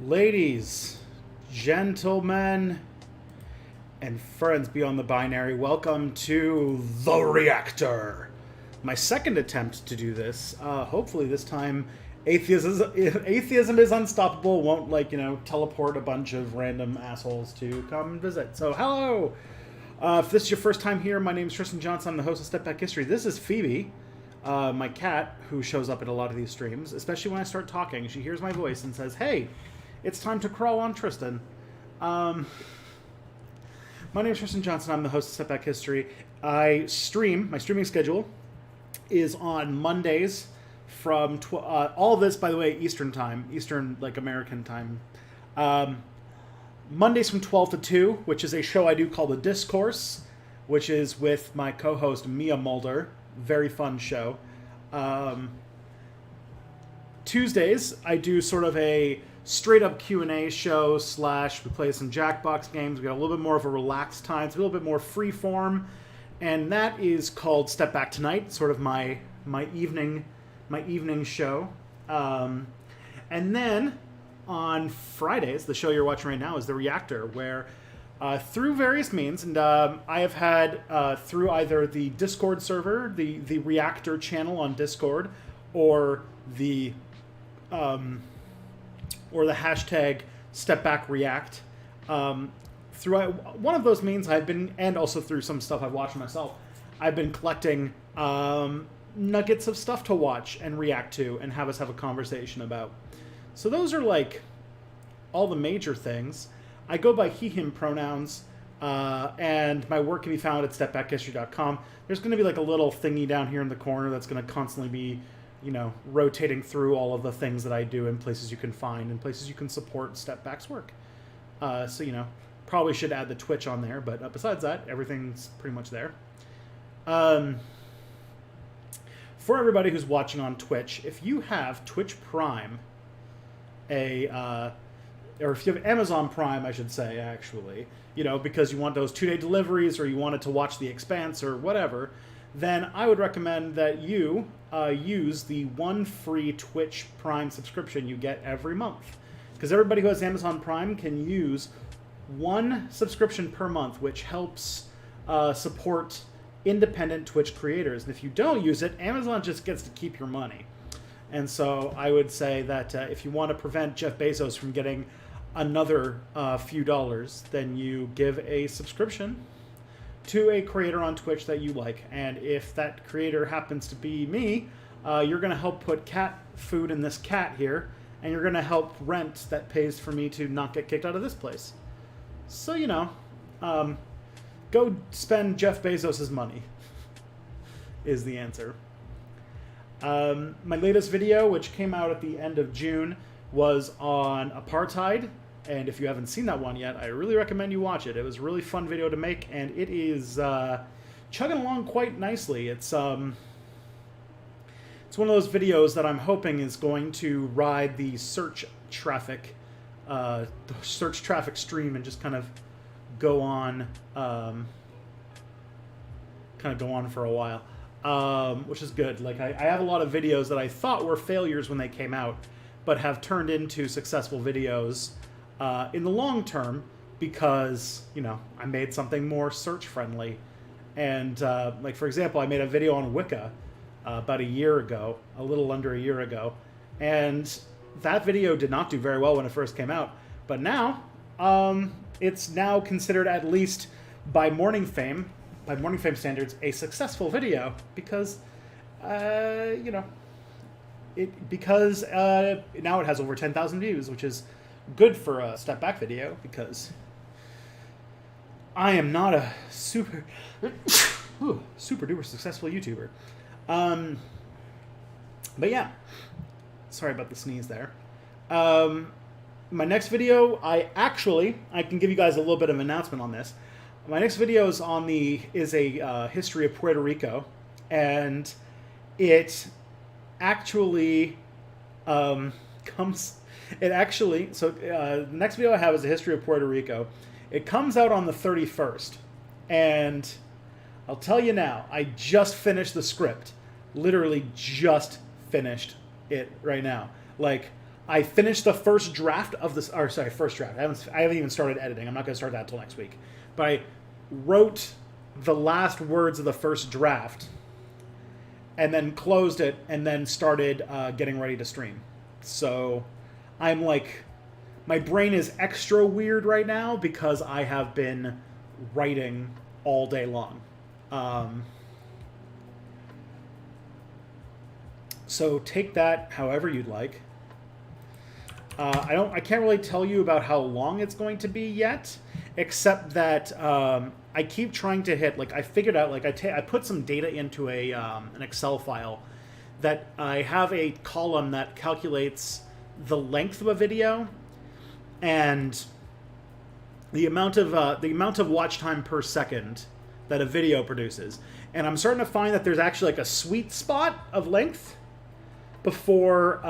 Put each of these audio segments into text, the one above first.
Ladies, gentlemen, and friends beyond the binary, welcome to The Reactor. My second attempt to do this. Hopefully this time atheism is unstoppable, won't teleport a bunch of random assholes to come visit. So hello! If this is your first time here, my name is Tristan Johnson. I'm the host of Step Back History. This is Phoebe, my cat, who shows up in a lot of these streams, especially when I start talking. She hears my voice and says, "Hey, it's time to crawl on Tristan." My name is Tristan Johnson. I'm the host of Step Back History. I stream. My streaming schedule is on Mondays from all of this, by the way, Eastern time, American time. Mondays from 12 to 2, which is a show I do called The Discourse, which is with my co-host Mia Mulder. Very fun show. Tuesdays, I do sort of a straight-up Q&A show / we play some Jackbox games. We got a little bit more of a relaxed time. It's a little bit more free-form. And that is called Step Back Tonight, sort of my evening show. And then on Fridays, the show you're watching right now is The Reactor, where through various means, and I have had through either the Discord server, the Reactor channel on Discord, or the hashtag StepBackReact. Through one of those means, I've been, and also through some stuff I've watched myself, I've been collecting nuggets of stuff to watch and react to and have us have a conversation about. So those are like all the major things. I go by he, him pronouns, and my work can be found at stepbackhistory.com. There's going to be like a little thingy down here in the corner that's going to constantly be, rotating through all of the things that I do and places you can find and places you can support Step Back's work. Probably should add the Twitch on there, but besides that, everything's pretty much there. For everybody who's watching on Twitch, if you have Twitch Prime, or if you have Amazon Prime, I should say, actually, because you want those 2-day deliveries or you wanted to watch The Expanse or whatever, then I would recommend that you use the one free Twitch Prime subscription you get every month. Because everybody who has Amazon Prime can use one subscription per month, which helps support independent Twitch creators. And if you don't use it, Amazon just gets to keep your money. And so I would say that if you want to prevent Jeff Bezos from getting another few dollars, then you give a subscription to a creator on Twitch that you like. And if that creator happens to be me, you're going to help put cat food in this cat here, and you're going to help rent that pays for me to not get kicked out of this place. So, go spend Jeff Bezos' money is the answer. My latest video, which came out at the end of June, was on apartheid. And if you haven't seen that one yet, I really recommend you watch it. It was a really fun video to make, and it is chugging along quite nicely. It's one of those videos that I'm hoping is going to ride the search traffic stream and just kind of go on for a while, which is good. Like I have a lot of videos that I thought were failures when they came out, but have turned into successful videos in the long term because I made something more search friendly. And for example, I made a video on Wicca about a little under a year ago, and that video did not do very well when it first came out, but now it's now considered, at least by Morning Fame standards, a successful video because now it has over 10,000 views, which is good for a Step Back video because I am not a super duper successful YouTuber. But yeah, sorry about the sneeze there. My next video, I can give you guys a little bit of an announcement on this. My next video is a history of Puerto Rico, and it actually the next video I have is a history of Puerto Rico. It comes out on the 31st, and I'll tell you now, I just finished the script. Literally just finished it right now. Like, I finished the first draft of this, or sorry, first draft. I haven't even started editing. I'm not going to start that until next week. But I wrote the last words of the first draft, and then closed it, and then started getting ready to stream. So I'm like, my brain is extra weird right now because I have been writing all day long. So take that however you'd like. I can't really tell you about how long it's going to be yet, except that I keep trying to hit, like, I figured out, like, I put some data into an Excel file that I have a column that calculates the length of a video and the amount of watch time per second that a video produces. And I'm starting to find that there's actually like a sweet spot of length before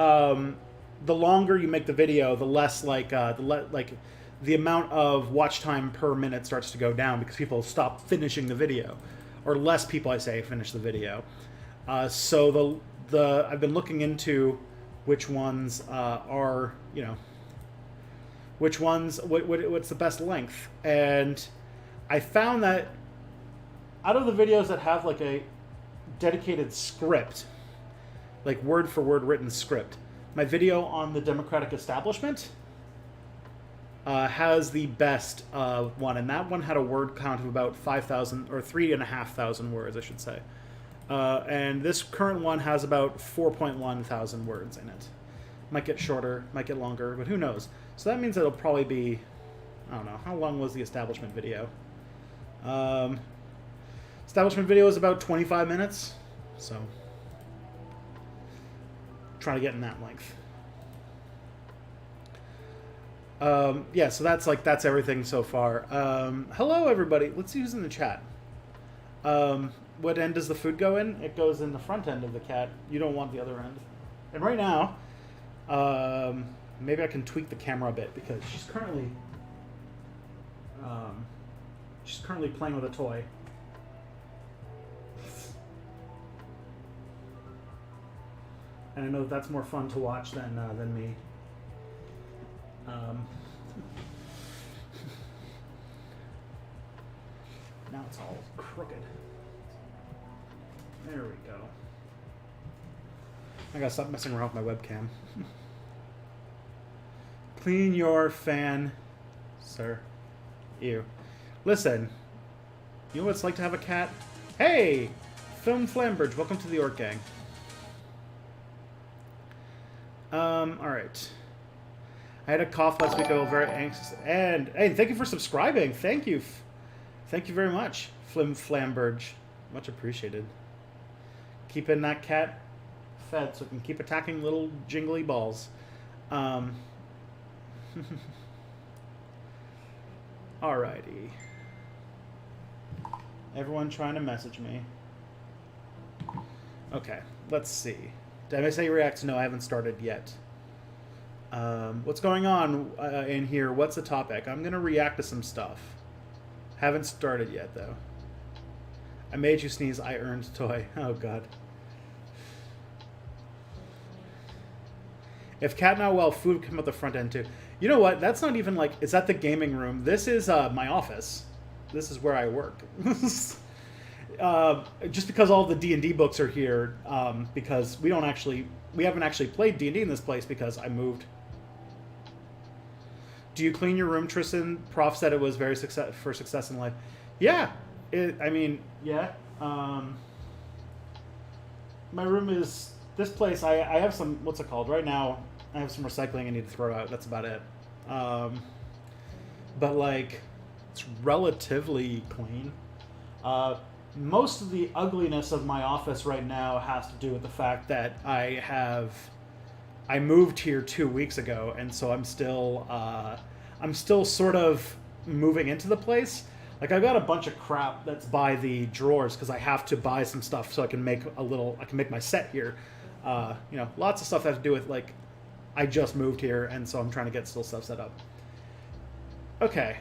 the longer you make the video, the less the amount of watch time per minute starts to go down because people stop finishing the video, or less people, I say, finish the video. So I've been looking into which ones are, you know, which ones what's the best length, and I found that out of the videos that have like a dedicated script, like word for word written script, my video on the Democratic establishment has the best one, and that one had a word count of about 5,000 or 3,500 words, I should say. And this current one has about 4.1 thousand words in it. Might get shorter, might get longer, but who knows? So that means it'll probably be, I don't know, how long was the establishment video? Establishment video is about 25 minutes, so trying to get in that length. Yeah, so that's everything so far. Hello, everybody. Let's see who's in the chat. What end does the food go in? It goes in the front end of the cat. You don't want the other end. And right now, maybe I can tweak the camera a bit because she's currently playing with a toy. And I know that's more fun to watch than me. Now it's all crooked. There we go. I gotta stop messing around with my webcam. Clean your fan, sir. Ew. Listen, you know what it's like to have a cat? Hey! Film Flambridge, welcome to the Orc Gang. Alright. I had a cough last week, I was very anxious. And, hey, thank you for subscribing. Thank you. Thank you very much, Flambridge. Much appreciated. Keeping that cat fed so it can keep attacking little jingly balls. Alrighty. Everyone trying to message me. Okay, let's see. Did I say Reactor? No, I haven't started yet. What's going on in here? What's the topic? I'm going to react to some stuff. Haven't started yet, though. I made you sneeze. I earned toy. Oh, God. If cat not well, food come out the front end, too. You know what? That's not even like... It's at the gaming room. This is my office. This is where I work. Just because all the D&D books are here, because we haven't actually played D&D in this place because I moved. Do you clean your room, Tristan? Prof said it was very for success in life. Yeah, yeah. My room is this place. I have some, what's it called? Right now, I have some recycling I need to throw out. That's about it. But like, it's relatively clean. Most of the ugliness of my office right now has to do with the fact that I moved here 2 weeks ago, and so I'm still sort of moving into the place. Like, I've got a bunch of crap that's by the drawers because I have to buy some stuff so I can make my set here. Lots of stuff that has to do with, like, I just moved here, and so I'm trying to get still stuff set up. Okay,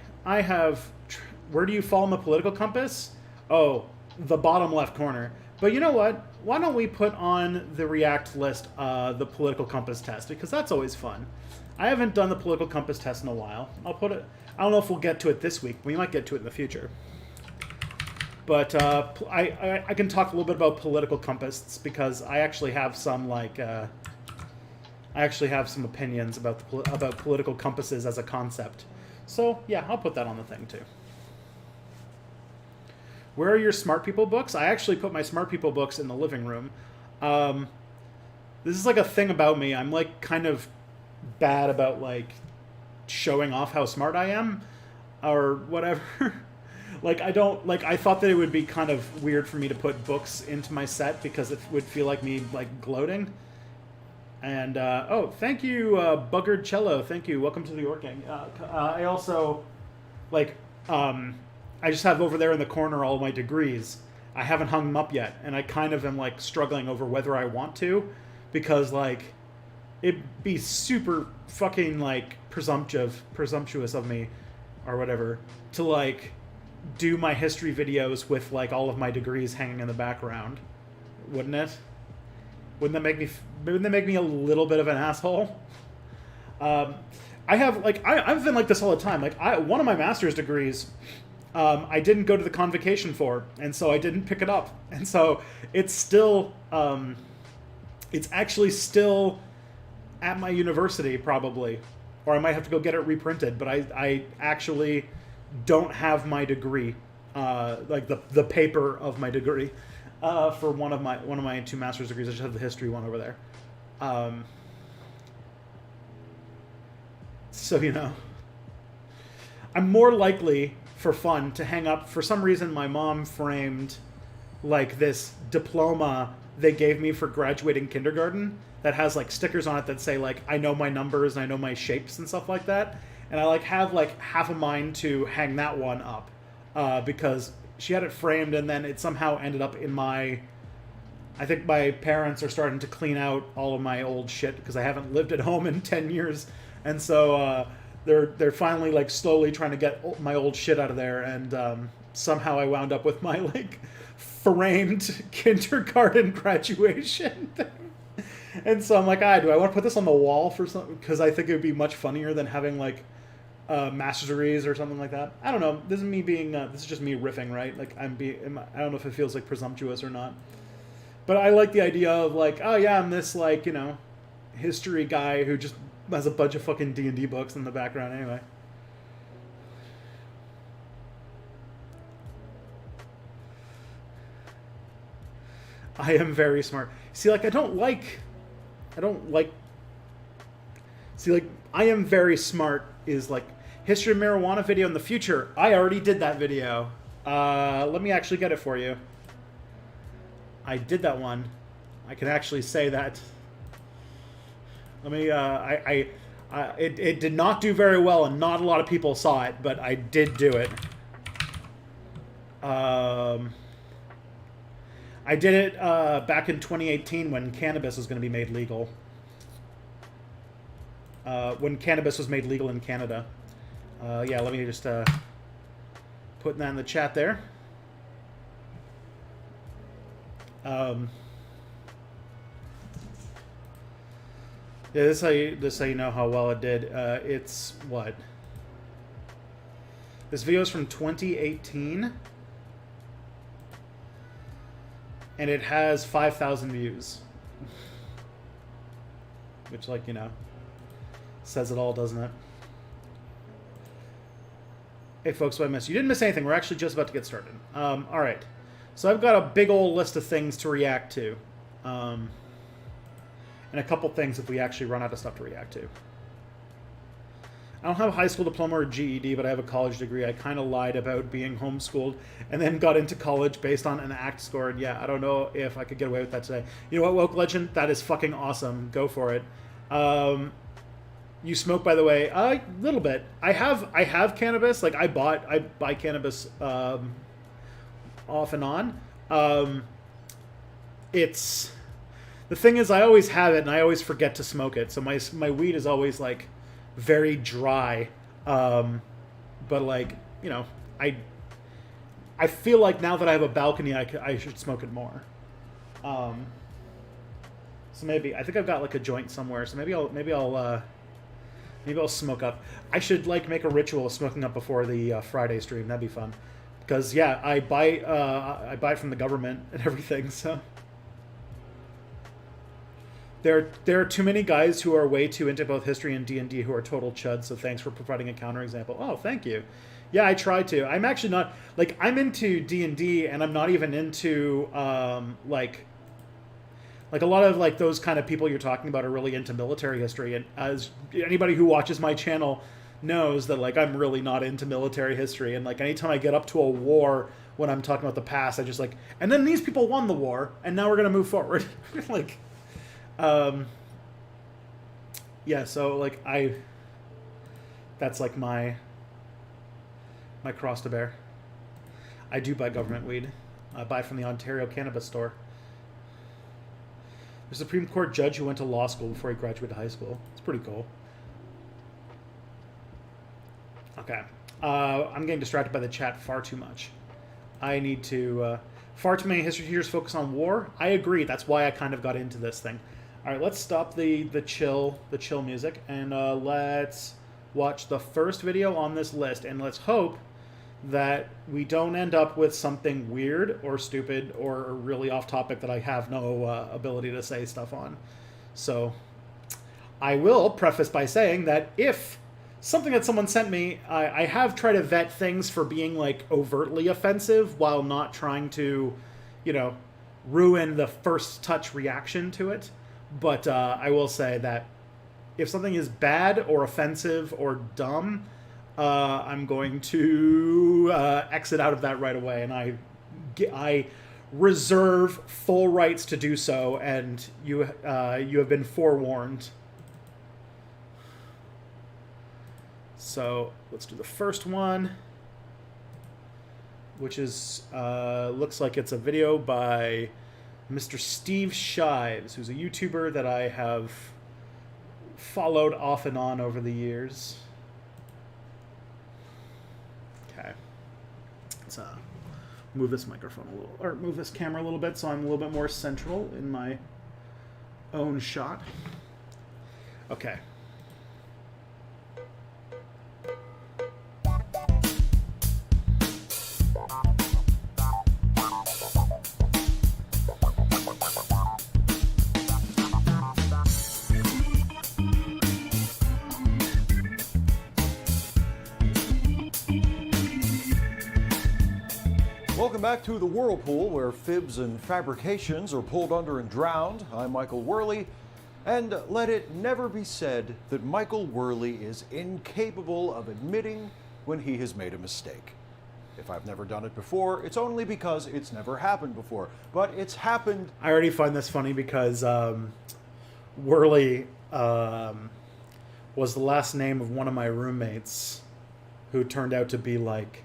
where do you fall in the political compass? Oh, the bottom left corner. But you know what? Why don't we put on the React list the political compass test, because that's always fun. I haven't done the political compass test in a while. I'll put it. I don't know if we'll get to it this week. We might get to it in the future. But I can talk a little bit about political compass because I actually have some I actually have some opinions about about political compasses as a concept. So yeah, I'll put that on the thing too. Where are your smart people books? I actually put my smart people books in the living room. This is like a thing about me. I'm like kind of bad about like showing off how smart I am or whatever. Like I don't like. I thought that it would be kind of weird for me to put books into my set because it would feel like me like gloating. And oh, thank you, Buggered Cello. Thank you. Welcome to the Orking. I also like. I just have over there in the corner all my degrees. I haven't hung them up yet, and I kind of am like struggling over whether I want to, because like it'd be super fucking like presumptuous of me, or whatever, to like do my history videos with like all of my degrees hanging in the background, wouldn't it? Wouldn't that make me a little bit of an asshole? I have like I've been like this all the time. Like one of my master's degrees. I didn't go to the convocation for, and so I didn't pick it up. And so it's still, it's actually still at my university probably, or I might have to go get it reprinted, but I actually don't have my degree, like the paper of my degree, for one of my two master's degrees. I just have the history one over there. So, you know, I'm more likely for fun to hang up. For some reason, my mom framed like this diploma they gave me for graduating kindergarten that has like stickers on it that say like I know my numbers and I know my shapes and stuff like that. And I like have like half a mind to hang that one up because she had it framed, and then it somehow ended up in my. I think my parents are starting to clean out all of my old shit because I haven't lived at home in 10 years, and so. They're finally like slowly trying to get my old shit out of there, and somehow I wound up with my like framed kindergarten graduation thing. And so I'm like, do I want to put this on the wall for something? Because I think it would be much funnier than having like master's degrees or something like that. I don't know. This is me being. This is just me riffing, right? Like I don't know if it feels like presumptuous or not. But I like the idea of like, oh yeah, I'm this like history guy who just has a bunch of fucking D&D books in the background anyway. I am very smart. See, like, I am very smart is like history of marijuana video in the future. I already did that video. Let me actually get it for you. I did that one. I can actually say that. Let me. It did not do very well, and not a lot of people saw it, but I did do it. I did it back in 2018 when cannabis was going to be made legal. When cannabis was made legal in Canada. Yeah, let me just put that in the chat there. Yeah, this is how you know how well it did. It's what? This video is from 2018, and it has 5,000 views, which, like, says it all, doesn't it? Hey, folks, what I missed? You didn't miss anything. We're actually just about to get started. All right, so I've got a big old list of things to react to. And a couple things if we actually run out of stuff to react to. I don't have a high school diploma or GED, but I have a college degree. I kind of lied about being homeschooled and then got into college based on an ACT score. And yeah, I don't know if I could get away with that today. You know what, Woke Legend? That is fucking awesome. Go for it. You smoke, by the way? A little bit. I have cannabis. Like I buy cannabis off and on. It's. The thing is, I always have it, and I always forget to smoke it. So my weed is always, like, very dry. But, like, I feel like now that I have a balcony, I should smoke it more. So maybe I think I've got like a joint somewhere. So maybe I'll smoke up. I should like make a ritual of smoking up before the Friday stream. That'd be fun. Because yeah, I buy it from the government and everything. So there are too many guys who are way too into both history and D&D who are total chuds. So thanks for providing a counterexample. Oh, thank you. Yeah, I try to. I'm actually not like I'm into D&D, and I'm not even into like a lot of like those kind of people you're talking about are really into military history. And as anybody who watches my channel knows that like I'm really not into military history. And like anytime I get up to a war when I'm talking about the past, I just like, and then these people won the war, and now we're gonna move forward. Like, yeah. So like that's like my cross to bear. I do buy government weed. I buy from the Ontario Cannabis Store. The Supreme Court judge who went to law school before he graduated high school. It's pretty cool. Okay. I'm getting distracted by the chat far too much. I need to... far too many history teachers focus on war. I agree. That's why I kind of got into this thing. All right, let's stop the chill music, and let's watch the first video on this list, and let's hope that we don't end up with something weird or stupid or really off topic that I have no ability to say stuff on. So I will preface by saying that if something that someone sent me, I have tried to vet things for being like overtly offensive while not trying to, you know, ruin the first touch reaction to it. But I will say that if something is bad or offensive or dumb, I'm going to exit out of that right away, and I reserve full rights to do so, and you have been forewarned. So let's do the first one, which is looks like it's a video by Mr. Steve Shives, who's a YouTuber that I have followed off and on over the years. Okay, let's move this microphone a little, or move this camera a little bit so I'm a little bit more central in my own shot. Okay. Welcome back to the Whirlpool, where fibs and fabrications are pulled under and drowned. I'm Michael Worley, and let it never be said that Michael Worley is incapable of admitting when he has made a mistake. If I've never done it before, it's only because it's never happened before, but it's happened. I already find this funny because Worley was the last name of one of my roommates who turned out to be like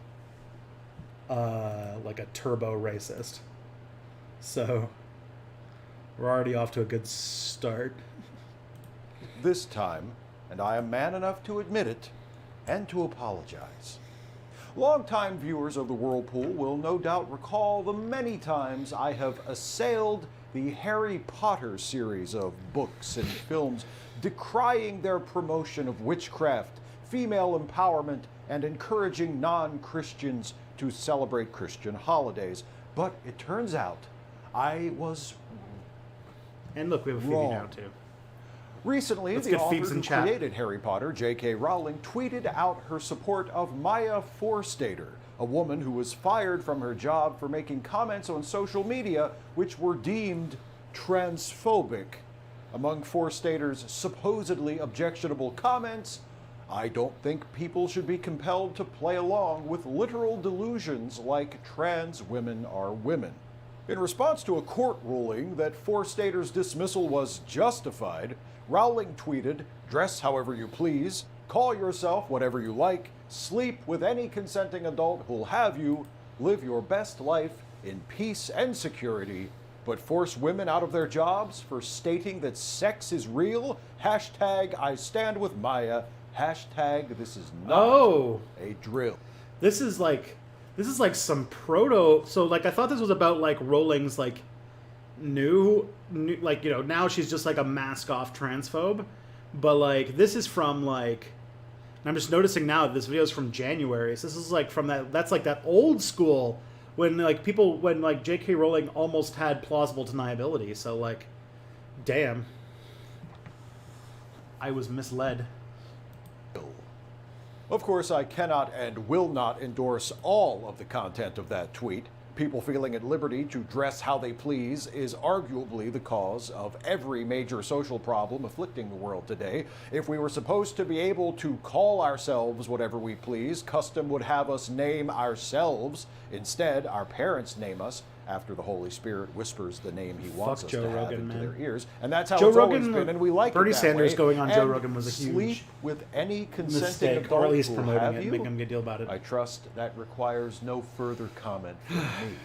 a turbo racist. So we're already off to a good start. This time, and I am man enough to admit it and to apologize. Longtime viewers of the Whirlpool will no doubt recall the many times I have assailed the Harry Potter series of books and films, decrying their promotion of witchcraft, female empowerment, and encouraging non-Christians to celebrate Christian holidays. But it turns out I was And look, we have a Phoebe now too. Recently, Let's the get author Phoebes in who chat. created Harry Potter, J.K. Rowling, tweeted out her support of Maya Forstater, a woman who was fired from her job for making comments on social media which were deemed transphobic. Among Forstater's supposedly objectionable comments, I don't think people should be compelled to play along with literal delusions like trans women are women. In response to a court ruling that Forstater's dismissal was justified, Rowling tweeted, "Dress however you please, call yourself whatever you like, sleep with any consenting adult who'll have you, live your best life in peace and security, but force women out of their jobs for stating that sex is real? Hashtag I stand with Maya. Hashtag this is not a drill." This is like some proto. So like I thought this was about like Rowling's like new, like, you know, now she's just like a mask off transphobe, but like this is from like, and I'm just noticing now that this video is from January, so this is like from that's like that old school when like when like J.K. Rowling almost had plausible deniability. So like, damn, I was misled. Of course, I cannot and will not endorse all of the content of that tweet. People feeling at liberty to dress how they please is arguably the cause of every major social problem afflicting the world today. If we were supposed to be able to call ourselves whatever we please, custom would have us name ourselves. Instead, our parents name us after the Holy Spirit whispers the name he wants us to have into their ears. And that's how it's always been, and we like Bernie it that Sanders way. going on Joe And Rogan was a sleep huge with any consenting mistake, adult or at least who promoting have it, you. making a big deal about it. I trust that requires no further comment from me.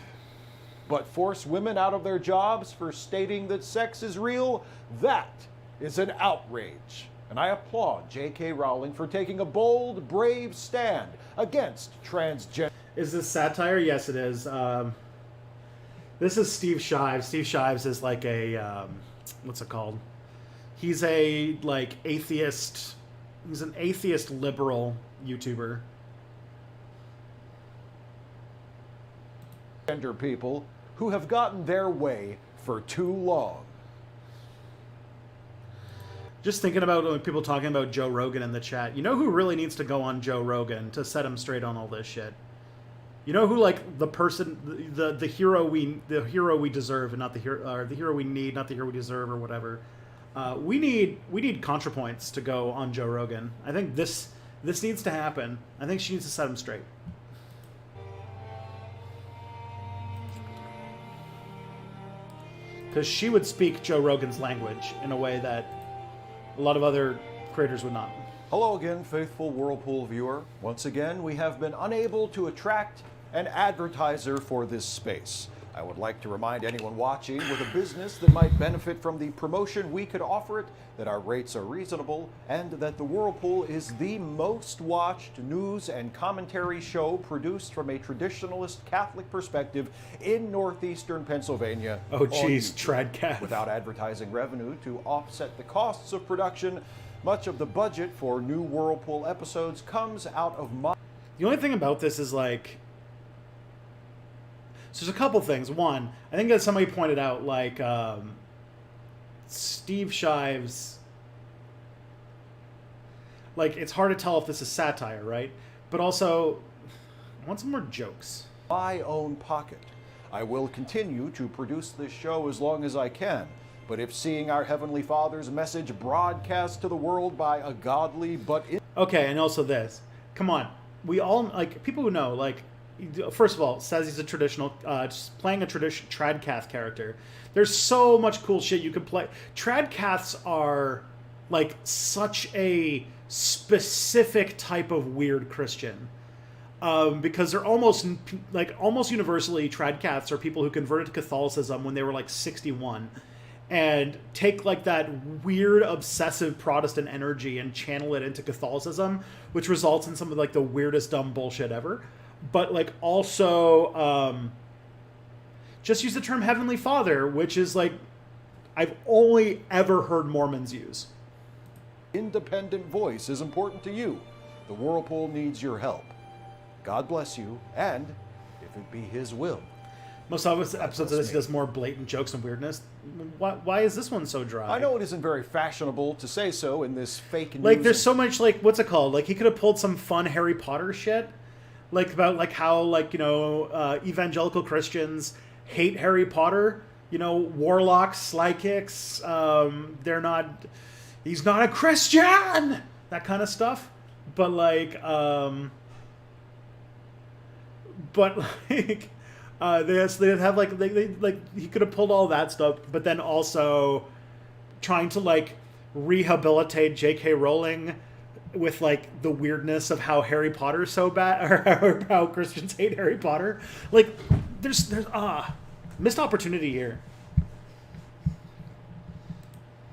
But force women out of their jobs for stating that sex is real? That is an outrage. And I applaud J.K. Rowling for taking a bold, brave stand against transgender. Is this satire? Yes, it is. This is Steve Shives. Steve Shives is like a, what's it called? He's a, like, atheist. He's an atheist liberal YouTuber. Gender people who have gotten their way for too long. Just thinking about like, people talking about Joe Rogan in the chat. You know who really needs to go on Joe Rogan to set him straight on all this shit? You know who, like, the person, the hero we deserve, and not the hero, or the hero we need, not the hero we deserve, or whatever. We need ContraPoints to go on Joe Rogan. I think this needs to happen. I think she needs to set him straight. Because she would speak Joe Rogan's language in a way that a lot of other creators would not. Hello again, faithful Whirlpool viewer. Once again, we have been unable to attract an advertiser for this space. I would like to remind anyone watching with a business that might benefit from the promotion we could offer it that our rates are reasonable and that the Whirlpool is the most watched news and commentary show produced from a traditionalist Catholic perspective in northeastern Pennsylvania. Oh geez, Tradcast. Without advertising revenue to offset the costs of production, much of the budget for new Whirlpool episodes comes out of my... The only thing about this is like... So there's a couple things. One, I think that somebody pointed out, like, Steve Shives... Like, it's hard to tell if this is satire, right? But also, I want some more jokes. My own pocket. I will continue to produce this show as long as I can. But if seeing our Heavenly Father's message broadcast to the world by a godly but... Okay, and also this. Come on. We all, like, people who know, like, first of all, says he's a traditional, just playing a traditional Tradcath character. There's so much cool shit you can play. Tradcaths are, like, such a specific type of weird Christian. Because they're almost universally, Tradcaths are people who converted to Catholicism when they were, like, 61. And take like that weird obsessive Protestant energy and channel it into Catholicism, which results in some of like the weirdest dumb bullshit ever. But like also just use the term Heavenly Father, which is like I've only ever heard Mormons use. Independent voice is important to you. The Whirlpool needs your help. God bless you, and if it be His will. Most obvious episodes of this, he does more blatant jokes and weirdness. Why is this one so dry? I know it isn't very fashionable to say so in this fake news. Like, there's so much, like, what's it called? Like, he could have pulled some fun Harry Potter shit. Like, about, like, how, like, you know, evangelical Christians hate Harry Potter. You know, warlocks, sly kicks, they're not... He's not a Christian! That kind of stuff. But, like, they have like he could have pulled all that stuff, but then also trying to like rehabilitate J.K. Rowling with like the weirdness of how Harry Potter is so bad, or how Christians hate Harry Potter. Like there's missed opportunity here.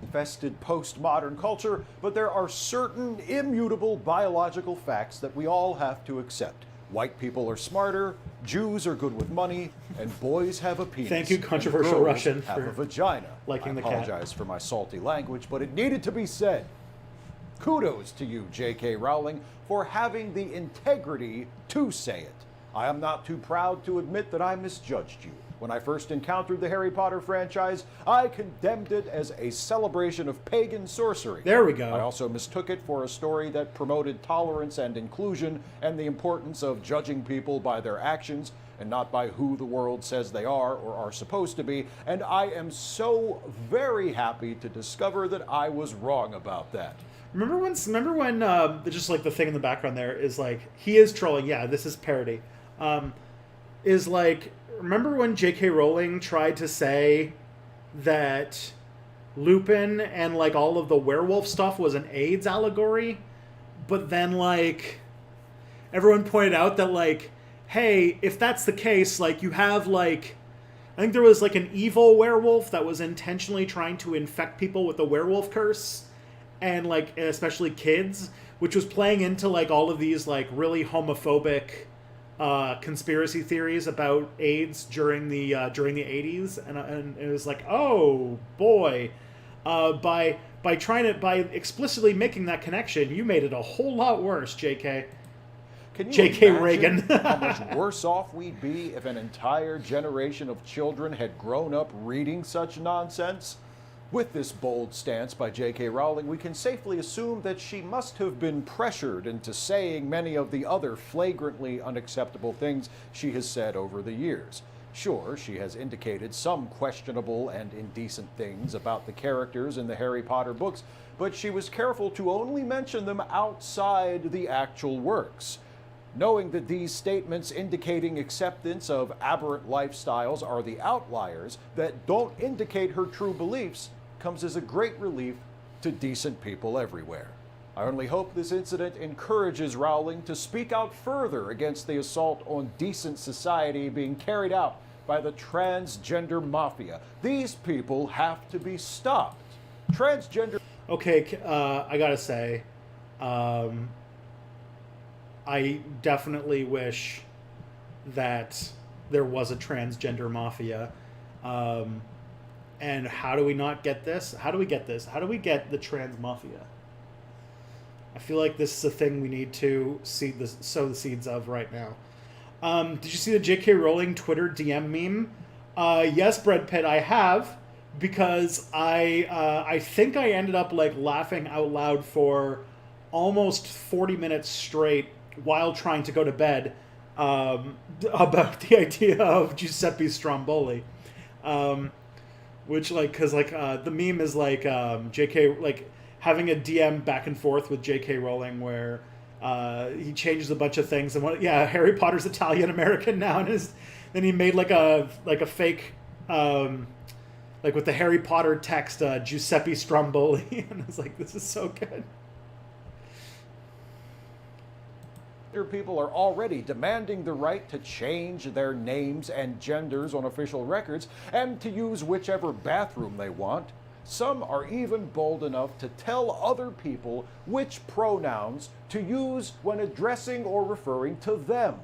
Infested postmodern culture, but there are certain immutable biological facts that we all have to accept. White people are smarter, Jews are good with money, and boys have a penis. Thank you, and controversial girls Russian, have for a vagina. liking the I cat. apologize for my salty language, but it needed to be said. Kudos to you, J.K. Rowling, for having the integrity to say it. I am not too proud to admit that I misjudged you. When I first encountered the Harry Potter franchise, I condemned it as a celebration of pagan sorcery. There we go. I also mistook it for a story that promoted tolerance and inclusion and the importance of judging people by their actions and not by who the world says they are or are supposed to be. And I am so very happy to discover that I was wrong about that. Remember when just like the thing in the background there is like, he is trolling. Yeah, this is parody. Is like, remember when J.K. Rowling tried to say that Lupin and like all of the werewolf stuff was an AIDS allegory, but then like everyone pointed out that like, hey, if that's the case, like you have like, I think there was like an evil werewolf that was intentionally trying to infect people with the werewolf curse, and like especially kids, which was playing into like all of these like really homophobic conspiracy theories about AIDS during the 80s, and it was like, oh boy, by explicitly making that connection, you made it a whole lot worse, J.K. Can you J.K. imagine Reagan. how much worse off we'd be if an entire generation of children had grown up reading such nonsense? With this bold stance by J.K. Rowling, we can safely assume that she must have been pressured into saying many of the other flagrantly unacceptable things she has said over the years. Sure, she has indicated some questionable and indecent things about the characters in the Harry Potter books, but she was careful to only mention them outside the actual works. Knowing that these statements indicating acceptance of aberrant lifestyles are the outliers that don't indicate her true beliefs comes as a great relief to decent people everywhere. I only hope this incident encourages Rowling to speak out further against the assault on decent society being carried out by the transgender mafia. These people have to be stopped. Transgender... Okay, I gotta say, I definitely wish that there was a transgender mafia. And how do we not get this? How do we get this? How do we get the trans mafia? I feel like this is a thing we need to sow the seeds of right now. Did you see the J.K. Rowling Twitter DM meme? Yes, Brad Pitt, I have, because I think I ended up like laughing out loud for almost 40 minutes straight while trying to go to bed about the idea of Giuseppe Stromboli. Which, like, because, like, the meme is, like, J.K., like, having a DM back and forth with J.K. Rowling where he changes a bunch of things. And, Harry Potter's Italian-American now. And then he made, like, a fake, like, with the Harry Potter text, Giuseppe Stromboli. And I was like, this is so good. People are already demanding the right to change their names and genders on official records and to use whichever bathroom they want. Some are even bold enough to tell other people which pronouns to use when addressing or referring to them.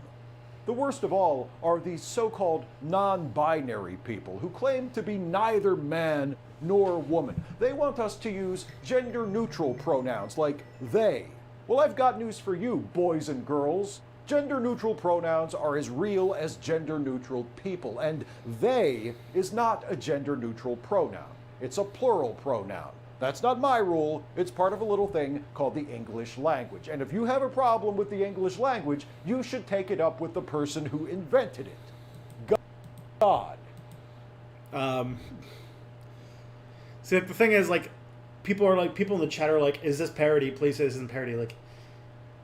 The worst of all are these so-called non-binary people who claim to be neither man nor woman. They want us to use gender-neutral pronouns like they. Well, I've got news for you, boys and girls. Gender-neutral pronouns are as real as gender-neutral people, and they is not a gender-neutral pronoun. It's a plural pronoun. That's not my rule. It's part of a little thing called the English language. And if you have a problem with the English language, you should take it up with the person who invented it. God. See, the thing is, like, people in the chat are like, is this parody? Please say this isn't parody. Like,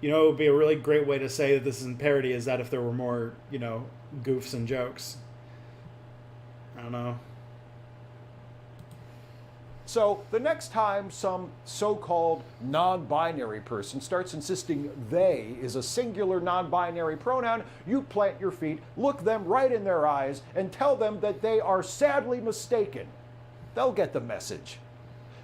you know, it would be a really great way to say that this isn't parody is that if there were more, you know, goofs and jokes. I don't know. So the next time some so-called non-binary person starts insisting they is a singular non-binary pronoun, you plant your feet, look them right in their eyes, and tell them that they are sadly mistaken. They'll get the message.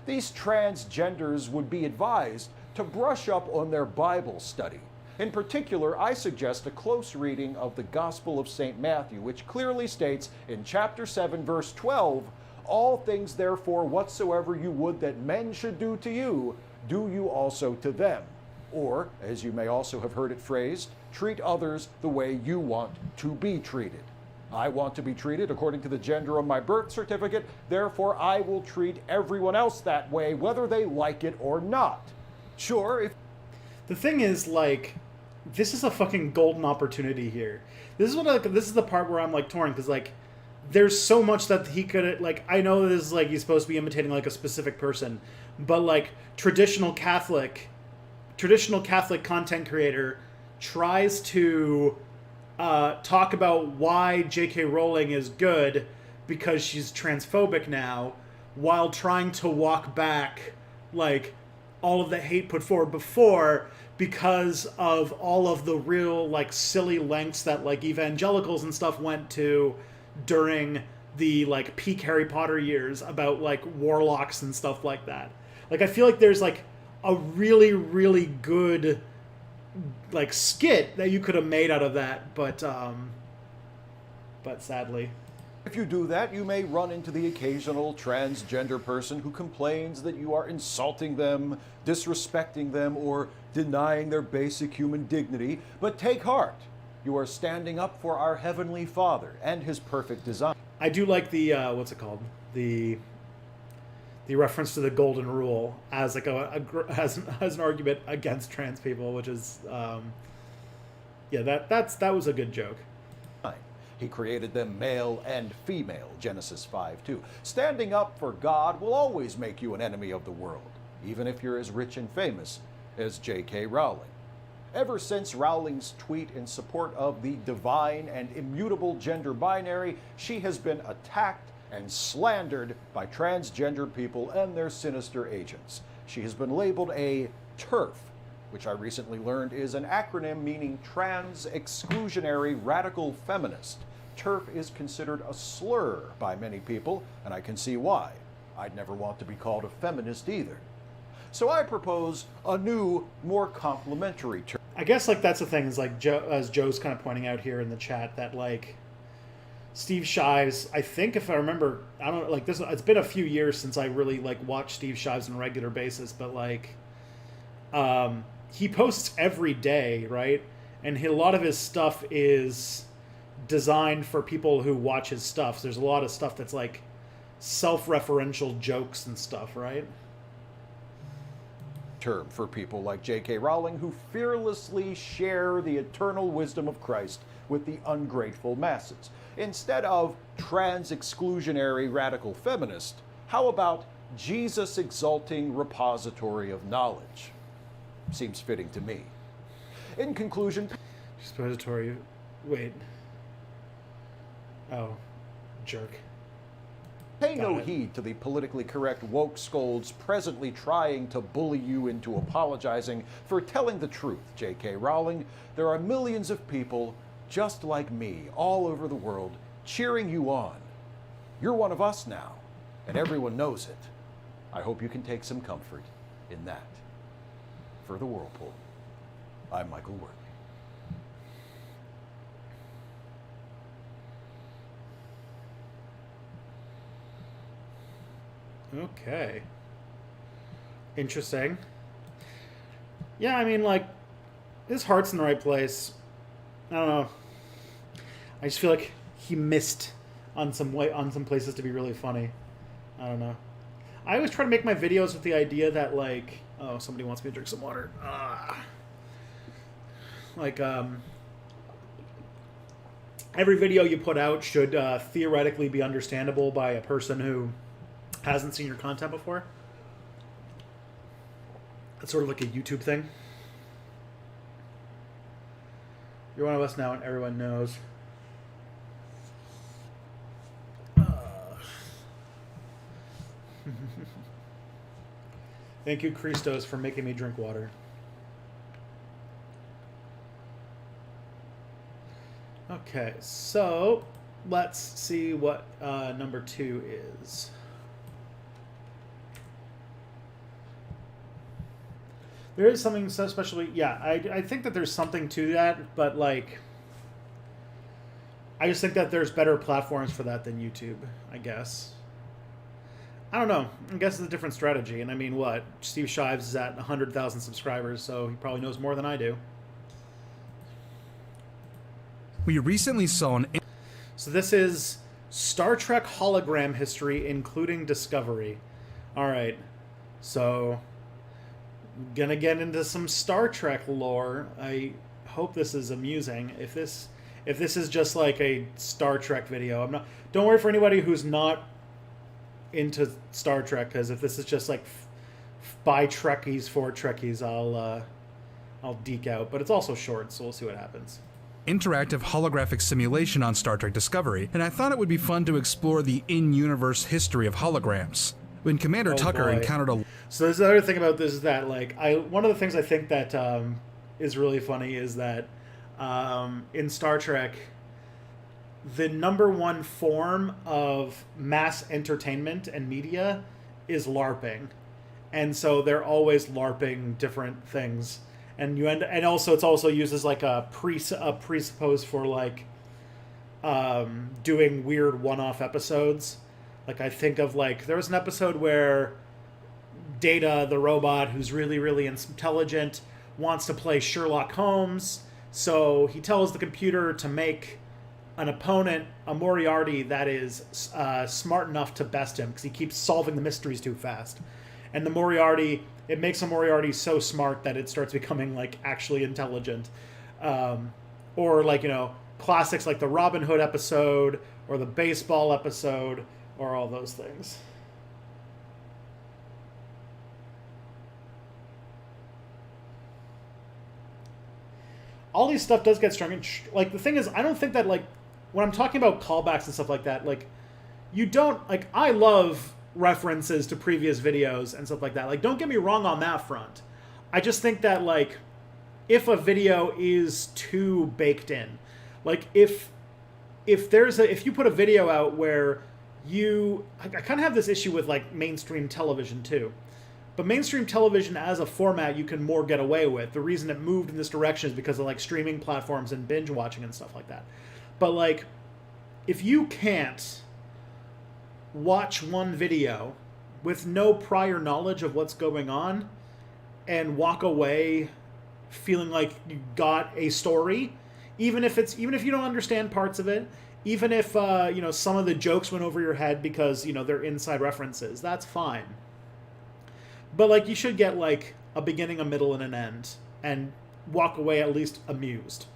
These transgenders would be advised to brush up on their Bible study. In particular, I suggest a close reading of the Gospel of St. Matthew, which clearly states in chapter 7, verse 12, "All things therefore whatsoever you would that men should do to you, do you also to them." Or, as you may also have heard it phrased, treat others the way you want to be treated. I want to be treated according to the gender on my birth certificate, therefore I will treat everyone else that way, whether they like it or not. Sure, if The thing is, like, this is a fucking golden opportunity here. This is the part where I'm like torn, because like, there's so much that he could, like, I know this is like he's supposed to be imitating like a specific person, but like traditional Catholic content creator tries to talk about why J.K. Rowling is good because she's transphobic now, while trying to walk back like all of the hate put forward before because of all of the real like silly lengths that like evangelicals and stuff went to during the like peak Harry Potter years about like warlocks and stuff like that. Like I feel like there's like a really, really good like skit that you could have made out of that, but sadly. If you do that, you may run into the occasional transgender person who complains that you are insulting them, disrespecting them, or denying their basic human dignity. But take heart. You are standing up for our Heavenly Father and His perfect design. I do like the, what's it called? The reference to the golden rule as like as an argument against trans people, which is, yeah, that was a good joke. He created them male and female, Genesis 5:2. Standing up for God will always make you an enemy of the world, even if you're as rich and famous as J.K. Rowling. Ever since Rowling's tweet in support of the divine and immutable gender binary, she has been attacked and slandered by transgender people and their sinister agents. She has been labeled a TERF, which I recently learned is an acronym meaning Trans Exclusionary Radical Feminist. TERF is considered a slur by many people, and I can see why. I'd never want to be called a feminist either. So I propose a new, more complimentary term. I guess like that's the thing is like as Joe's kind of pointing out here in the chat that like Steve Shives, I think if I remember, I don't like this. It's been a few years since I really like watched Steve Shives on a regular basis, but like, he posts every day, right? And a lot of his stuff is designed for people who watch his stuff. So there's a lot of stuff that's like self-referential jokes and stuff, right? Term for people like J.K. Rowling who fearlessly share the eternal wisdom of Christ with the ungrateful masses. Instead of trans-exclusionary radical feminist, how about Jesus-exalting repository of knowledge? Seems fitting to me. In conclusion... Repository... Wait. Oh. Jerk. Pay no heed to the politically correct woke scolds presently trying to bully you into apologizing for telling the truth, J.K. Rowling. There are millions of people just like me all over the world cheering you on. You're one of us now, and everyone knows it. I hope you can take some comfort in that. For The Whirlpool, I'm Michael Wortley. Okay. Interesting. Yeah, I mean, like, his heart's in the right place. I don't know. I just feel like he missed on some places to be really funny. I don't know. I always try to make my videos with the idea that, like, oh, somebody wants me to drink some water. Like, every video you put out should theoretically be understandable by a person who hasn't seen your content before. It's sort of like a YouTube thing. You're one of us now and everyone knows. Thank you, Christos, for making me drink water. Okay, so let's see what number 2 is. There is something so especially, yeah, I think that there's something to that, but like, I just think that there's better platforms for that than YouTube, I guess. I don't know. I guess it's a different strategy. And I mean, what? Steve Shives is at 100,000 subscribers, so he probably knows more than I do. We recently saw an... So this is Star Trek hologram history, including Discovery. All right. So, gonna get into some Star Trek lore. I hope this is amusing. If this is just like a Star Trek video, I'm not. Don't worry for anybody who's not into Star Trek, because if this is just like by Trekkies for Trekkies, I'll deke out. But it's also short, so we'll see what happens. Interactive holographic simulation on Star Trek Discovery, and I thought it would be fun to explore the in-universe history of holograms. When Commander Tucker encountered a... So there's the other thing about this is that, like, one of the things I think that is really funny is that in Star Trek, the number one form of mass entertainment and media is LARPing. And so they're always LARPing different things. And and also it's also used as like a presuppose for like doing weird one-off episodes. Like I think of like there was an episode where Data, the robot who's really, really intelligent, wants to play Sherlock Holmes. So he tells the computer to make an opponent, a Moriarty, that is smart enough to best him because he keeps solving the mysteries too fast. And the Moriarty, it makes a Moriarty so smart that it starts becoming like actually intelligent. Or like, you know, classics like the Robin Hood episode or the baseball episode or all those things. All these stuff does get strung. Like, the thing is, I don't think that, like, when I'm talking about callbacks and stuff like that, like, you don't, like, I love references to previous videos and stuff like that. Like, don't get me wrong on that front. I just think that, like, if a video is too baked in, like, if you put a video out where I kind of have this issue with, like, mainstream television, too. But mainstream television as a format you can more get away with. The reason it moved in this direction is because of like streaming platforms and binge watching and stuff like that. But like, if you can't watch one video with no prior knowledge of what's going on and walk away feeling like you got a story, even if you don't understand parts of it, even if you know, some of the jokes went over your head because, you know, they're inside references, that's fine. But, like, you should get, like, a beginning, a middle, and an end. And walk away at least amused.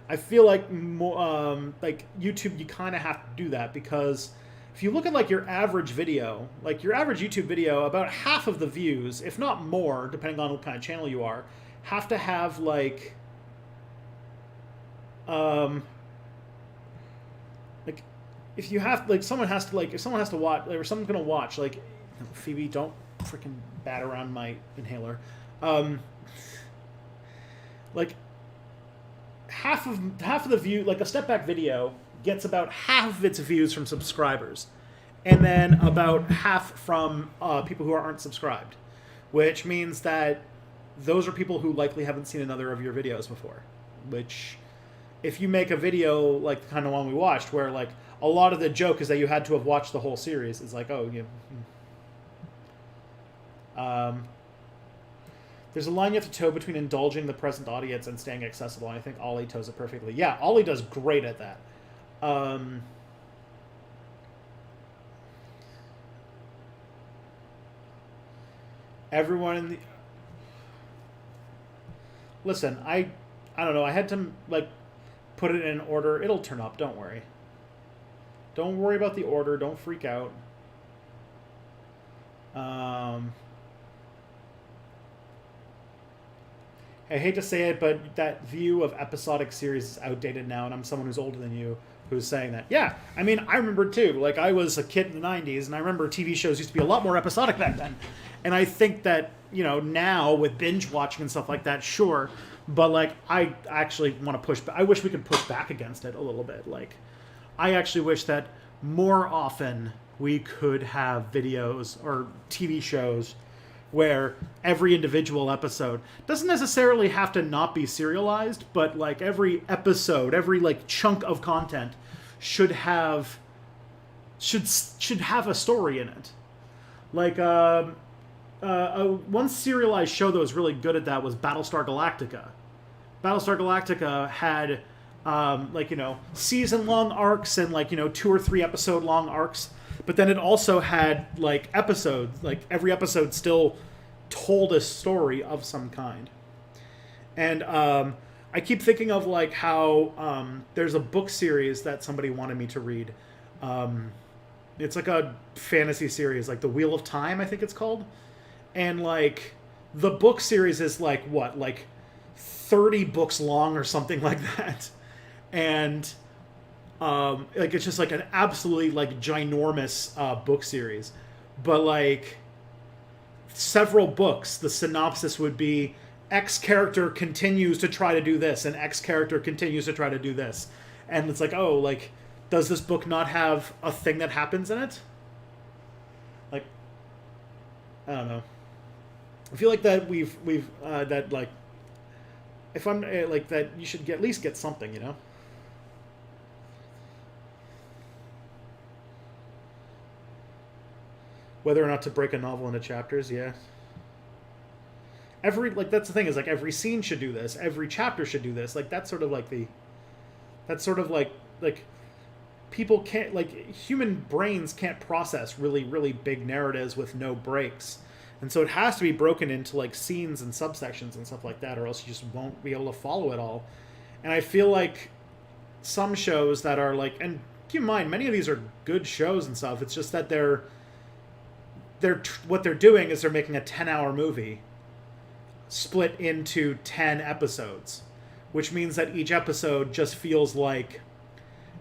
I feel like, like, YouTube, you kind of have to do that. Because if you look at, like, your average video, like, your average YouTube video, about half of the views, if not more, depending on what kind of channel you are, have to have, like, if you have, like, someone has to, like, if someone has to watch, or someone's going to watch, like, Phoebe, don't freaking bat around my inhaler. Like half of the view, like a step back video gets about half of its views from subscribers, and then about half from people who aren't subscribed, which means that those are people who likely haven't seen another of your videos before. Which, if you make a video like the kind of one we watched, where like a lot of the joke is that you had to have watched the whole series, it's like, oh, you. There's a line you have to toe between indulging the present audience and staying accessible, and I think Ollie toes it perfectly. Yeah, Ollie does great at that. Everyone in the... Listen, I don't know, I had to, like, put it in order. It'll turn up, don't worry. Don't worry about the order, don't freak out. I hate to say it, but that view of episodic series is outdated now, and I'm someone who's older than you who's saying that. Yeah, I mean, I remember too. Like, I was a kid in the 90s, and I remember TV shows used to be a lot more episodic back then. And I think that, you know, now with binge watching and stuff like that, sure. But, like, I actually want to push back. I wish we could push back against it a little bit. Like, I actually wish that more often we could have videos or TV shows where every individual episode doesn't necessarily have to not be serialized, but like every episode, every like chunk of content should have a story in it. Like one serialized show that was really good at that was Battlestar Galactica. Battlestar Galactica had season-long arcs and 2 or 3 episode-long arcs, but then it also had like episodes. Like every episode still told a story of some kind. And I keep thinking of like how there's a book series that somebody wanted me to read. It's like a fantasy series, like The Wheel of Time, I think it's called. And like the book series is like 30 books long or something like that. And it's just like an absolutely like ginormous book series. But like several books, the synopsis would be X character continues to try to do this and X character continues to try to do this. And it's like, oh, like, does this book not have a thing that happens in it? Like, I don't know. I feel like that we've that like, if I'm like that, you should at least get something, you know. Whether or not to break a novel into chapters, yeah. That's the thing, is like every scene should do this, every chapter should do this. Like that's sort of like people can't, like, human brains can't process really, really big narratives with no breaks. And so it has to be broken into like scenes and subsections and stuff like that, or else you just won't be able to follow it all. And I feel like some shows that are like, and keep in mind, many of these are good shows and stuff. It's just that what they're doing is they're making a 10-hour movie split into 10 episodes, which means that each episode just feels like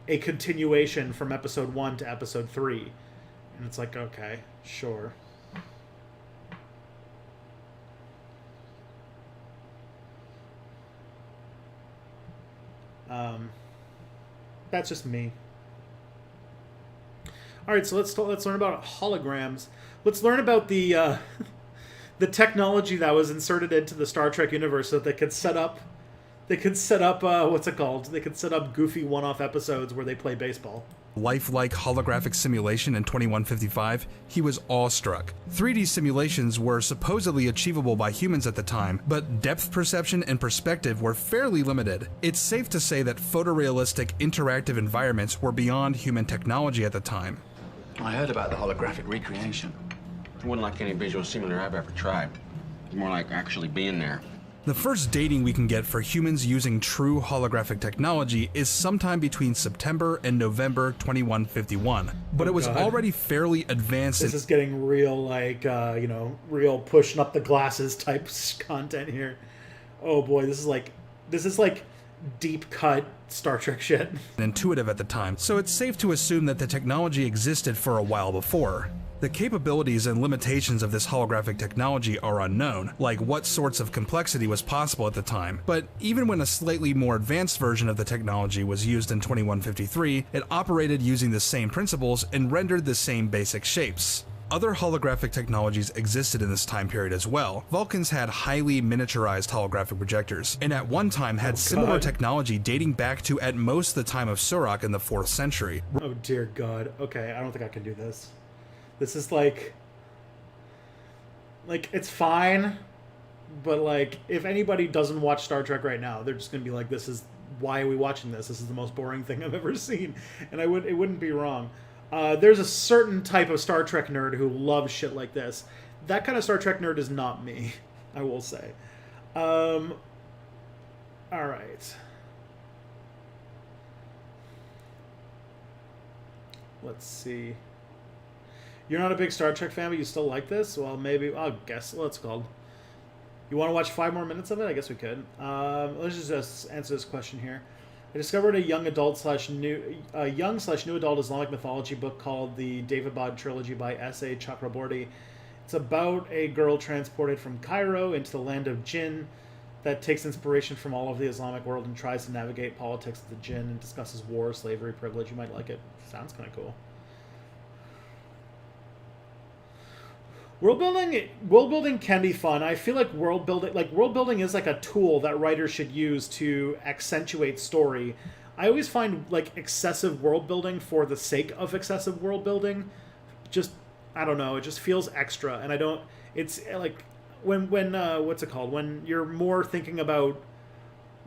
a continuation from episode 1 to episode 3. And it's like, okay, sure. That's just me. All right, so let's learn about holograms. Let's learn about the the technology that was inserted into the Star Trek universe so that they could set up what's it called? They could set up goofy one-off episodes where they play baseball. Lifelike holographic simulation in 2155, he was awestruck. 3D simulations were supposedly achievable by humans at the time, but depth perception and perspective were fairly limited. It's safe to say that photorealistic interactive environments were beyond human technology at the time. I heard about the holographic recreation. It wasn't like any visual simulator I've ever tried. It's more like actually being there. The first dating we can get for humans using true holographic technology is sometime between September and November 2151, but it was already fairly advanced. This is getting real, like, real pushing up the glasses type content here. Oh boy, this is like deep cut Star Trek shit. Intuitive at the time, so it's safe to assume that the technology existed for a while before. The capabilities and limitations of this holographic technology are unknown, like what sorts of complexity was possible at the time, but even when a slightly more advanced version of the technology was used in 2153, it operated using the same principles and rendered the same basic shapes. Other holographic technologies existed in this time period as well. Vulcans had highly miniaturized holographic projectors, and at one time had similar technology dating back to at most the time of Surak in the 4th century. Oh dear God. Okay, I don't think I can do this. This is like, it's fine, but like, if anybody doesn't watch Star Trek right now, they're just gonna be like, why are we watching this? This is the most boring thing I've ever seen. And it wouldn't be wrong. There's a certain type of Star Trek nerd who loves shit like this. That kind of Star Trek nerd is not me, I will say. All right. Let's see. You're not a big Star Trek fan, but you still like this? Well, maybe. I'll guess. What's it called? You want to watch 5 more minutes of it? I guess we could. Let's just answer this question here. I discovered a young/new adult Islamic mythology book called the Davidabad Trilogy by S.A. Chakraborty. It's about a girl transported from Cairo into the land of Jinn that takes inspiration from all of the Islamic world and tries to navigate politics of the Jinn and discusses war, slavery, privilege. You might like it. Sounds kind of cool. World building can be fun. I feel like world building is like a tool that writers should use to accentuate story. I always find like excessive world building for the sake of excessive world building, just I don't know, it just feels extra, and I don't. It's like when what's it called, when you're more thinking about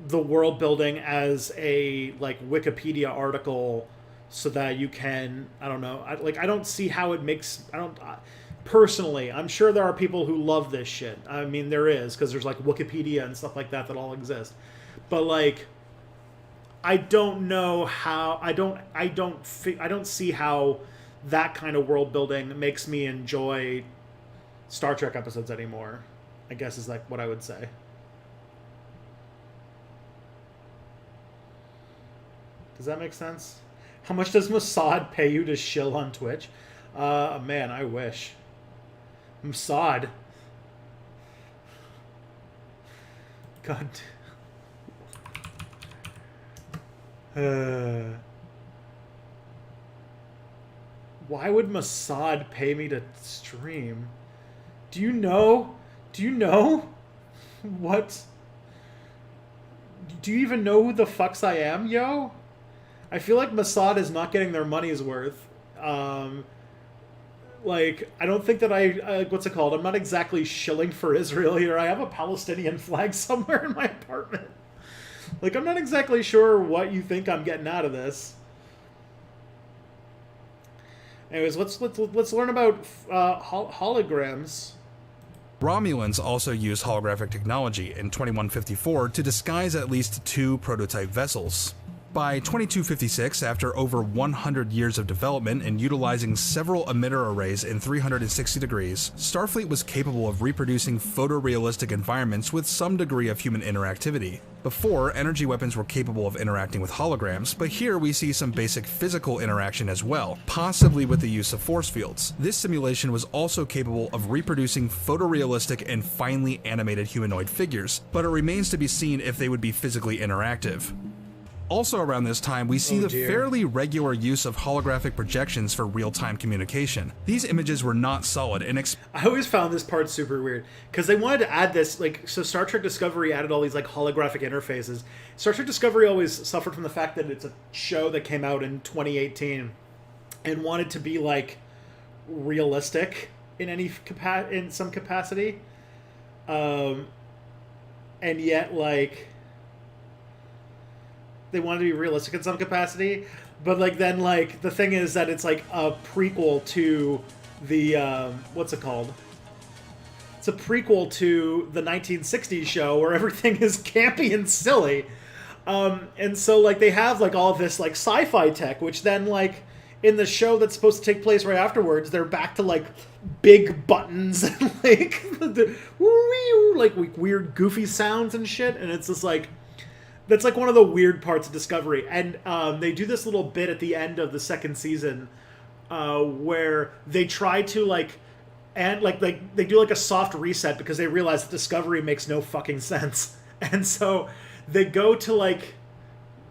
the world building as a like Wikipedia article, so that you can I don't know, I don't see how it makes I don't. Personally, I'm sure there are people who love this shit. I mean, there is, because there's like Wikipedia and stuff like that all exist. But like, I don't know how. I don't see how that kind of world building makes me enjoy Star Trek episodes anymore. I guess is like what I would say. Does that make sense? How much does Mossad pay you to shill on Twitch? Man, I wish. Mossad. God. Why would Mossad pay me to stream? Do you know? Do you know? What? Do you even know who the fucks I am, yo? I feel like Mossad is not getting their money's worth. Like, I don't think that what's it called? I'm not exactly shilling for Israel here. I have a Palestinian flag somewhere in my apartment. Like, I'm not exactly sure what you think I'm getting out of this. Anyways, let's learn about holograms. Romulans also used holographic technology in 2154 to disguise at least 2 prototype vessels. By 2256, after over 100 years of development and utilizing several emitter arrays in 360 degrees, Starfleet was capable of reproducing photorealistic environments with some degree of human interactivity. Before, energy weapons were capable of interacting with holograms, but here we see some basic physical interaction as well, possibly with the use of force fields. This simulation was also capable of reproducing photorealistic and finely animated humanoid figures, but it remains to be seen if they would be physically interactive. Also around this time, we see the fairly regular use of holographic projections for real-time communication. These images were not solid and I always found this part super weird, because they wanted to add this, like, so Star Trek Discovery added all these, like, holographic interfaces. Star Trek Discovery always suffered from the fact that it's a show that came out in 2018 and wanted to be, like, realistic in in some capacity. And yet, like, they wanted to be realistic in some capacity, but like then like the thing is that it's like a prequel to the what's it called? It's a prequel to the 1960s show where everything is campy and silly, and so like they have like all this like sci-fi tech, which then like in the show that's supposed to take place right afterwards, they're back to like big buttons and like like weird goofy sounds and shit, and it's just like. That's like one of the weird parts of Discovery. And they do this little bit at the end of the second season where they try to like they do like a soft reset because they realize that Discovery makes no fucking sense. And so they go to like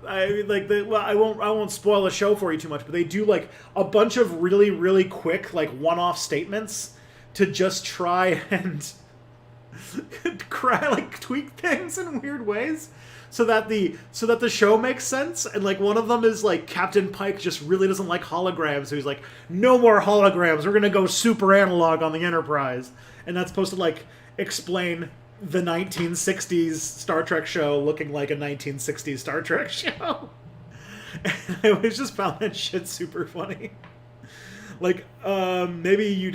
I won't spoil the show for you too much, but they do like a bunch of really, really quick like one-off statements to just try and tweak things in weird ways. So that the show makes sense, and like one of them is like Captain Pike just really doesn't like holograms, so he's like, no more holograms, we're gonna go super analog on the Enterprise, and that's supposed to like explain the 1960s Star Trek show looking like a 1960s Star Trek show. And I always just found that shit super funny. Like, maybe you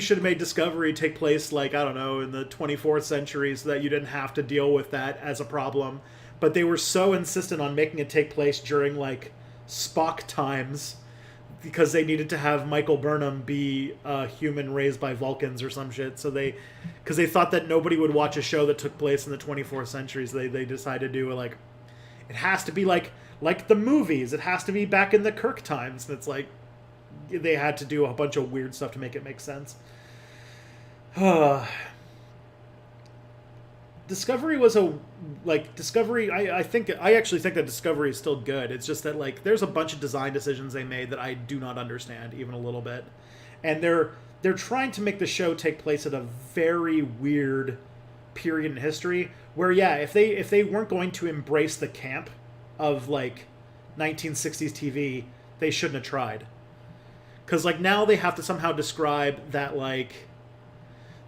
should have made Discovery take place, like, I don't know, in the 24th century so that you didn't have to deal with that as a problem. But they were so insistent on making it take place during, like, Spock times because they needed to have Michael Burnham be a human raised by Vulcans or some shit. So because they thought that nobody would watch a show that took place in the 24th century, so they decided to do, like, it has to be, like the movies. It has to be back in the Kirk times. And it's like, they had to do a bunch of weird stuff to make it make sense. Discovery was I actually think that Discovery is still good. It's just that like there's a bunch of design decisions they made that I do not understand even a little bit. And they're they're trying to make the show take place at a very weird period in history where, yeah, if they weren't going to embrace the camp of like 1960s TV, they shouldn't have tried. Because like now they have to somehow describe that like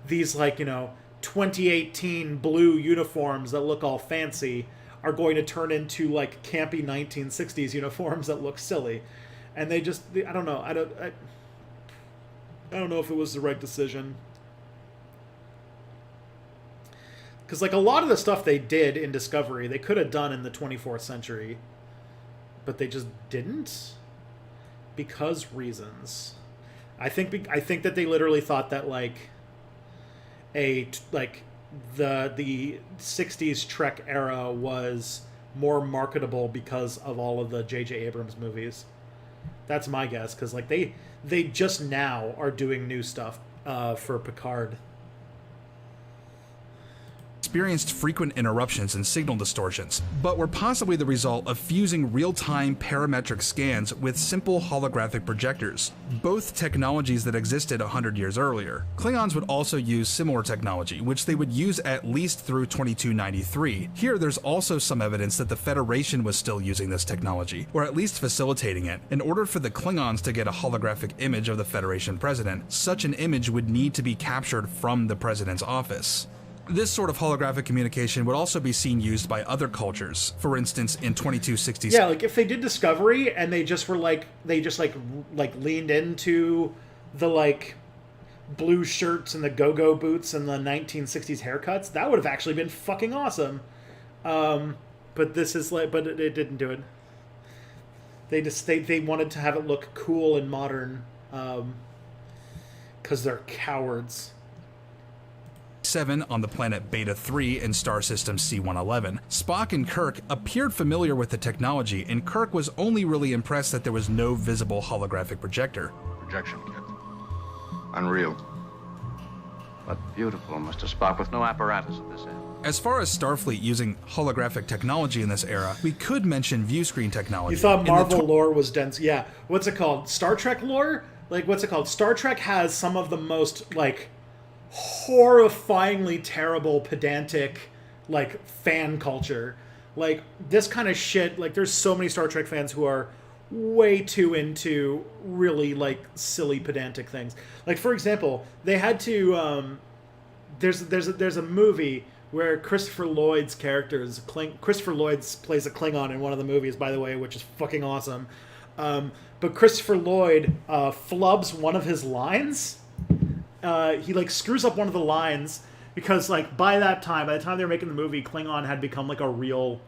these like, you know, 2018 blue uniforms that look all fancy are going to turn into like campy 1960s uniforms that look silly. And I don't know. I don't know if it was the right decision. Because like a lot of the stuff they did in Discovery, they could have done in the 24th century, but they just didn't because reasons. I think that they literally thought that like the 60s Trek era was more marketable because of all of the J.J. Abrams movies. That's my guess, because like they just now are doing new stuff for Picard. Experienced frequent interruptions and signal distortions, but were possibly the result of fusing real-time parametric scans with simple holographic projectors, both technologies that existed 100 years earlier. Klingons would also use similar technology, which they would use at least through 2293. Here, there's also some evidence that the Federation was still using this technology, or at least facilitating it. In order for the Klingons to get a holographic image of the Federation president, such an image would need to be captured from the president's office. This sort of holographic communication would also be seen used by other cultures. For instance, in 2260s. Yeah, like if they did Discovery and they just were like leaned into the like blue shirts and the go-go boots and the 1960s haircuts, that would have actually been fucking awesome. But this is like, but it didn't do it. They wanted to have it look cool and modern, because they're cowards. 7 on the planet Beta 3 in star system C111. Spock and Kirk appeared familiar with the technology, and Kirk was only really impressed that there was no visible holographic projector. Projection kit. Unreal. But beautiful, Mr. Spock, with no apparatus at this end. As far as Starfleet using holographic technology in this era, we could mention viewscreen technology. You thought Marvel lore was dense. Yeah. What's it called? Star Trek lore? Like, what's it called? Star Trek has some of the most, like, horrifyingly terrible, pedantic, like, fan culture. Like, this kind of shit, like, there's so many Star Trek fans who are way too into really, like, silly, pedantic things. Like, for example, they had to, there's a movie where Christopher Lloyd's character is Christopher Lloyd plays a Klingon in one of the movies, by the way, which is fucking awesome. But Christopher Lloyd flubs one of his lines. He like screws up one of the lines because like by the time they were making the movie, Klingon had become like a real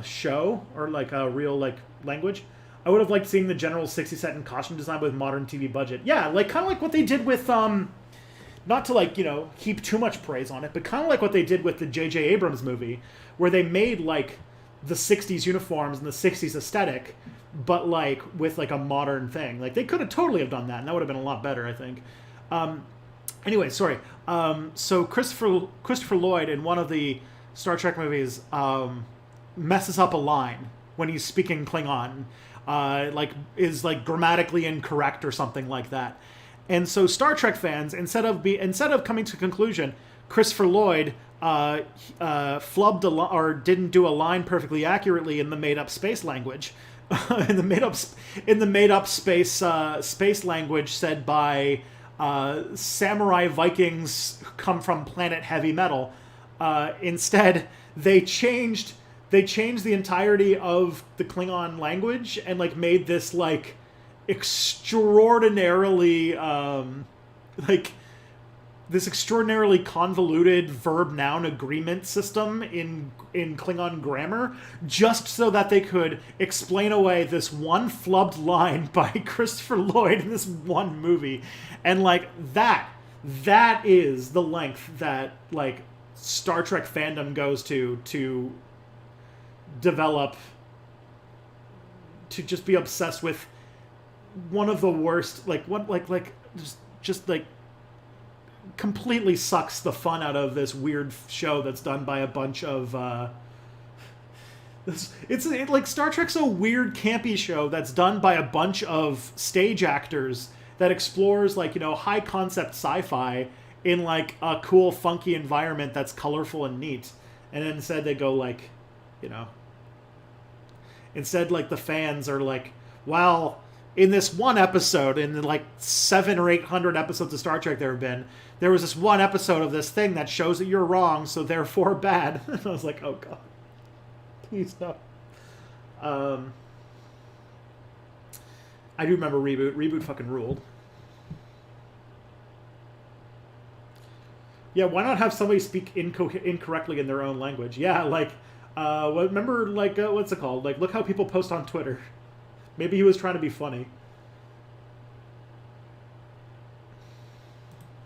show, or like a real like language. I would have liked seeing the general 60-set in costume design with modern TV budget. Yeah, like kind of like what they did with not to like, you know, heap too much praise on it, but kind of like what they did with the J.J. Abrams movie, where they made like the 60s uniforms and the 60s aesthetic, but like with like a modern thing. Like they could have totally have done that, and that would have been a lot better, I think. Anyway, sorry. So Christopher Lloyd in one of the Star Trek movies messes up a line when he's speaking Klingon, like is like grammatically incorrect or something like that. And so Star Trek fans, instead of coming to the conclusion, Christopher Lloyd flubbed or didn't do a line perfectly accurately in the made-up space language, in the made-up space language said by samurai Vikings who come from planet heavy metal. Instead, they changed the entirety of the Klingon language and like made this like extraordinarily convoluted verb-noun agreement system in Klingon grammar, just so that they could explain away this one flubbed line by Christopher Lloyd in this one movie. And like that is the length that like Star Trek fandom goes to develop, to just be obsessed with one of the worst, like what like just like completely sucks the fun out of this weird show that's done by a bunch of Like Star Trek's a weird campy show that's done by a bunch of stage actors that explores like, you know, high concept sci-fi in like a cool funky environment that's colorful and neat. And instead they go like, you know, instead like the fans are like, well, in this one episode, in the like 700 or 800 episodes of Star Trek there have been, there was this one episode of this thing that shows that you're wrong, so therefore bad. And I was like, oh god, please no. I do remember Reboot. Reboot fucking ruled. Yeah, why not have somebody speak incorrectly in their own language? Yeah, like, remember, like, what's it called? Like, look how people post on Twitter. Maybe he was trying to be funny.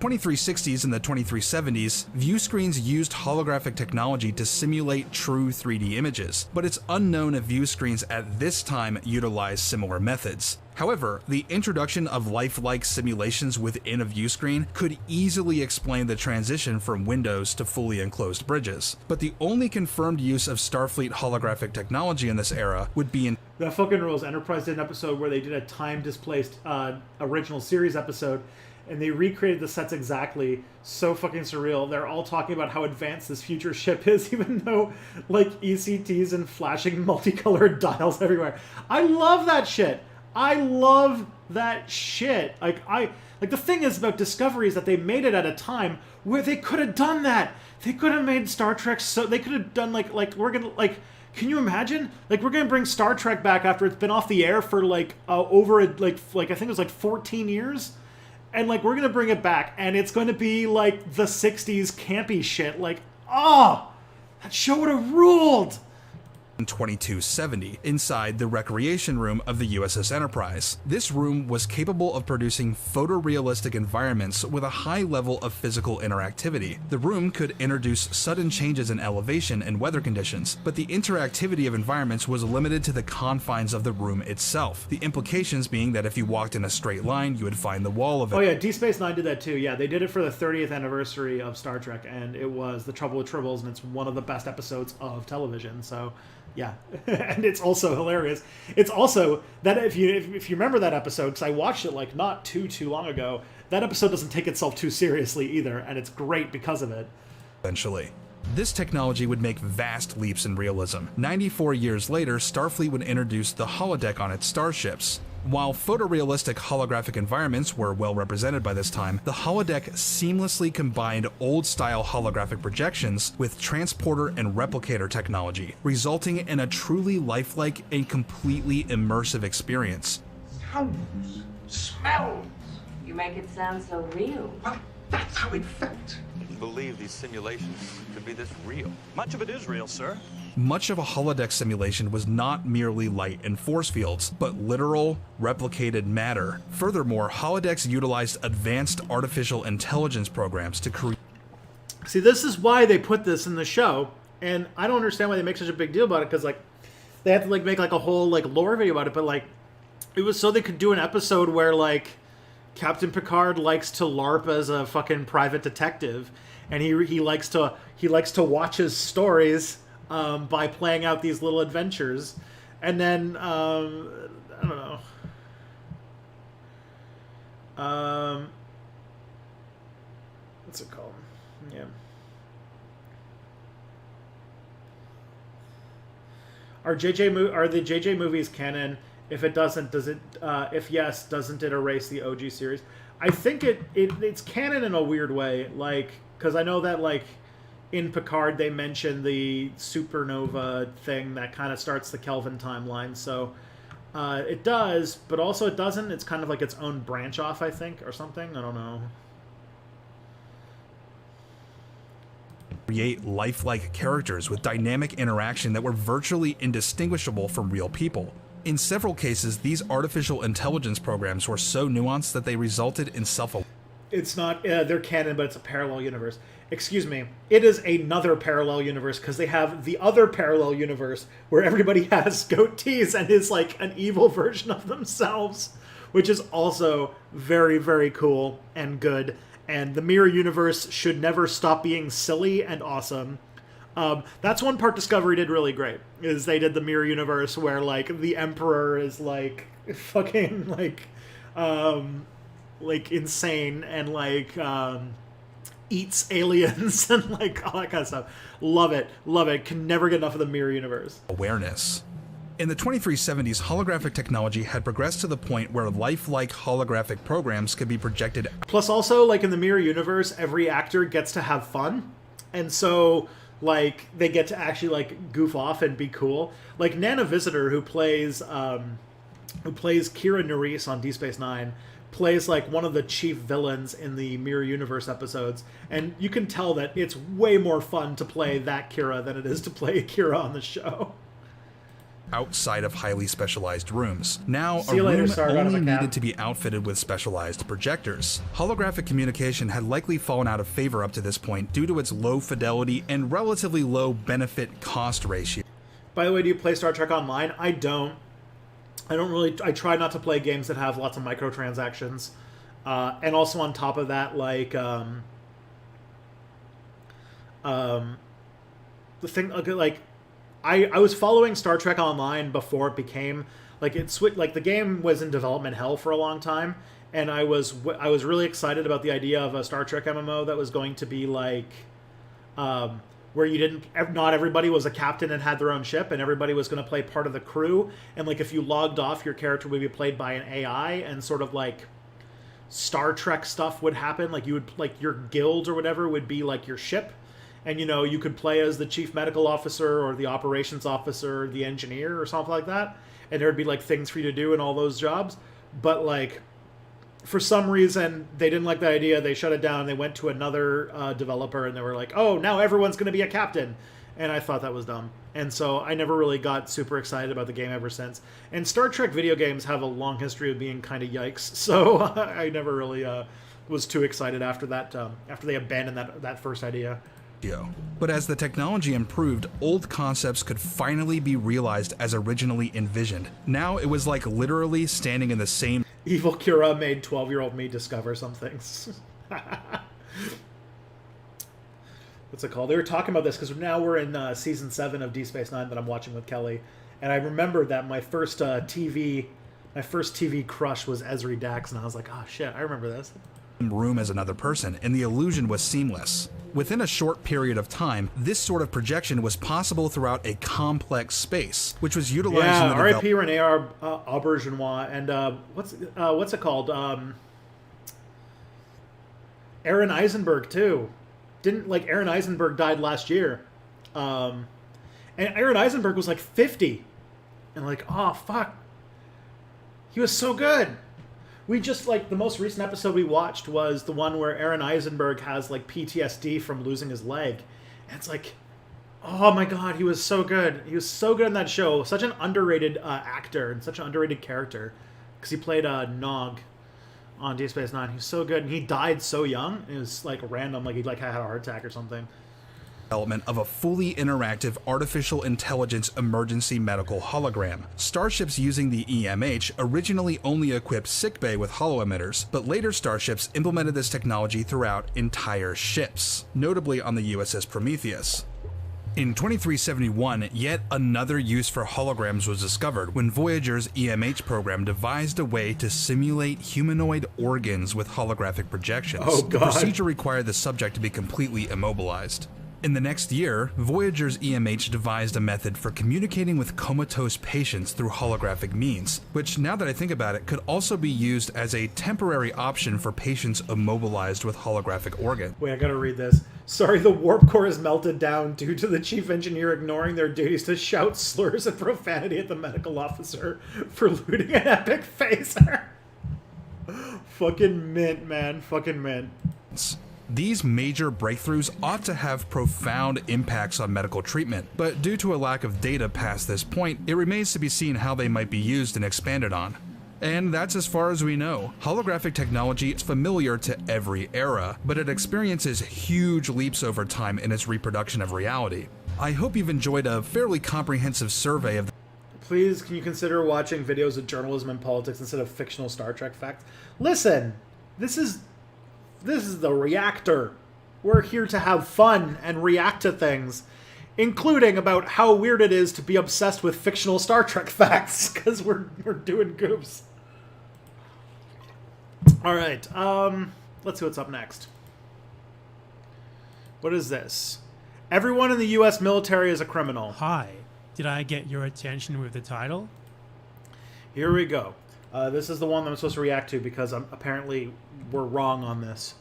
2360s and the 2370s, view screens used holographic technology to simulate true 3D images, but it's unknown if view screens at this time utilized similar methods. However, the introduction of lifelike simulations within a view screen could easily explain the transition from windows to fully enclosed bridges. But the only confirmed use of Starfleet holographic technology in this era would be in That fucking rules. Enterprise did an episode where they did a time-displaced original series episode, and they recreated the sets exactly. So fucking surreal. They're all talking about how advanced this future ship is, even though, like, ECTs and flashing multicolored dials everywhere. I love that shit. I love that shit. Like, the thing is about Discovery is that they made it at a time where they could have done that. They could have made Star Trek so... They could have done, like, we're gonna, like... Can you imagine? Like, we're gonna bring Star Trek back after it's been off the air for, like, over, like, I think it was, like, 14 years? And, like, we're gonna bring it back, and it's going to be, like, the 60s campy shit. Like, oh! That show would have ruled! 2270 inside the recreation room of the USS Enterprise. This room was capable of producing photorealistic environments with a high level of physical interactivity. The room could introduce sudden changes in elevation and weather conditions, but the interactivity of environments was limited to the confines of the room itself. The implications being that if you walked in a straight line, you would find the wall of it. Oh yeah, Deep Space Nine did that too. Yeah, they did it for the 30th anniversary of Star Trek, and it was The Trouble with Tribbles, and it's one of the best episodes of television, so... Yeah, and it's also hilarious. It's also that if you remember that episode, because I watched it like not too long ago, that episode doesn't take itself too seriously either, and it's great because of it. Eventually. This technology would make vast leaps in realism. 94 years later, Starfleet would introduce the holodeck on its starships. While photorealistic holographic environments were well represented by this time, the holodeck seamlessly combined old-style holographic projections with transporter and replicator technology, resulting in a truly lifelike and completely immersive experience. Sounds, smells. You make it sound so real. Well, that's how it felt. Didn't believe these simulations could be this real. Much of it is real, sir. Much of a holodeck simulation was not merely light and force fields, but literal, replicated matter. Furthermore, holodecks utilized advanced artificial intelligence programs to create... See, this is why they put this in the show, and I don't understand why they make such a big deal about it, because, like, they have to, like, make, like, a whole, like, lore video about it, but, like, it was so they could do an episode where, like, Captain Picard likes to LARP as a fucking private detective, and he likes to watch his stories... by playing out these little adventures, and then I don't know. What's it called? Yeah. Are the JJ movies canon? If it doesn't, does it? If yes, doesn't it erase the OG series? I think it's canon in a weird way, like, because I know that, like, in Picard, they mention the supernova thing that kind of starts the Kelvin timeline. So it does, but also it doesn't. It's kind of like its own branch off, I think, or something. I don't know. Create lifelike characters with dynamic interaction that were virtually indistinguishable from real people. In several cases, these artificial intelligence programs were so nuanced that they resulted in self-awareness. It's not, they're canon, but it's a parallel universe. Excuse me, it is another parallel universe, because they have the other parallel universe where everybody has goatees and is like an evil version of themselves, which is also very, very cool and good. And the mirror universe should never stop being silly and awesome. That's one part Discovery did really great, is they did the mirror universe where, like, the Emperor is, like, fucking, like insane and, like, eats aliens and, like, all that kind of stuff. Love it. Love it. Can never get enough of the mirror universe. Awareness. In the 2370s, holographic technology had progressed to the point where lifelike holographic programs could be projected. Plus, also, like, in the mirror universe, every actor gets to have fun. And so, like, they get to actually, like, goof off and be cool. Like, Nana Visitor, who plays Kira Nerys on Deep Space Nine, plays, like, one of the chief villains in the Mirror Universe episodes. And you can tell that it's way more fun to play that Kira than it is to play Kira on the show. Outside of highly specialized rooms. Now, See a you later, room Sargon of only a Cap. needed to be outfitted with specialized projectors. Holographic communication had likely fallen out of favor up to this point due to its low fidelity and relatively low benefit-cost ratio. By the way, do you play Star Trek Online? I don't. I try not to play games that have lots of microtransactions. And also on top of that, like, the thing, like, I was following Star Trek Online before it became, like, the game was in development hell for a long time, and I was really excited about the idea of a Star Trek MMO that was going to be, like, where not everybody was a captain and had their own ship, and everybody was going to play part of the crew, and, like, if you logged off, your character would be played by an AI, and sort of, like, Star Trek stuff would happen, like, you would, like, your guild or whatever would be, like, your ship. And, you know, you could play as the chief medical officer or the operations officer or the engineer or something like that. And there'd be, like, things for you to do in all those jobs. But, like, for some reason, they didn't like the idea. They shut it down. They went to another developer, and they were like, oh, now everyone's going to be a captain. And I thought that was dumb. And so I never really got super excited about the game ever since. And Star Trek video games have a long history of being kind of yikes. So I never really was too excited after that, after they abandoned that first idea. But as the technology improved, old concepts could finally be realized as originally envisioned. Now it was like literally standing in the same... Evil Kira made 12-year-old me discover some things. What's it called? They were talking about this because now we're in season 7 of Deep Space Nine that I'm watching with Kelly, and I remembered that my first TV crush was Ezri Dax, and I was like, oh shit, I remember this. Room as another person, and the illusion was seamless. Within a short period of time, this sort of projection was possible throughout a complex space, which was utilized in the R.I.P. René Aubergenois, and what's it called? Aaron Eisenberg too. Aaron Eisenberg died last year, and Aaron Eisenberg was like 50, and like, oh fuck, he was so good. We just, like, the most recent episode we watched was the one where Aaron Eisenberg has, like, PTSD from losing his leg. And it's like, oh my god, he was so good. He was so good in that show. Such an underrated actor and such an underrated character. Because he played Nog on Deep Space Nine. He was so good. And he died so young. It was, like, random. Like, he like had a heart attack or something. Development of a fully interactive artificial intelligence emergency medical hologram. Starships using the EMH originally only equipped sickbay with holo-emitters, but later starships implemented this technology throughout entire ships, notably on the USS Prometheus. In 2371, yet another use for holograms was discovered when Voyager's EMH program devised a way to simulate humanoid organs with holographic projections. Oh, The God. procedure required the subject to be completely immobilized. In the next year, Voyager's EMH devised a method for communicating with comatose patients through holographic means, which, now that I think about it, could also be used as a temporary option for patients immobilized with holographic organs. Wait, I gotta read this. Sorry, the warp core is melted down due to the chief engineer ignoring their duties to shout slurs and profanity at the medical officer for looting an epic phaser. Fucking mint, man. Fucking mint. These major breakthroughs ought to have profound impacts on medical treatment, but due to a lack of data past this point, it remains to be seen how they might be used and expanded on. And that's as far as we know. Holographic technology is familiar to every era, but it experiences huge leaps over time in its reproduction of reality. I hope you've enjoyed a fairly comprehensive survey of Please, can you consider watching videos of journalism and politics instead of fictional Star Trek facts? Listen, this is the Reactor. We're here to have fun and react to things. including about how weird it is to be obsessed with fictional Star Trek facts, because we're doing goofs. All right, let's see what's up next. What is this? Everyone in the U.S. military is a criminal. Hi, did I get your attention with the title? Here we go. This is the one that I'm supposed to react to because apparently we're wrong on this.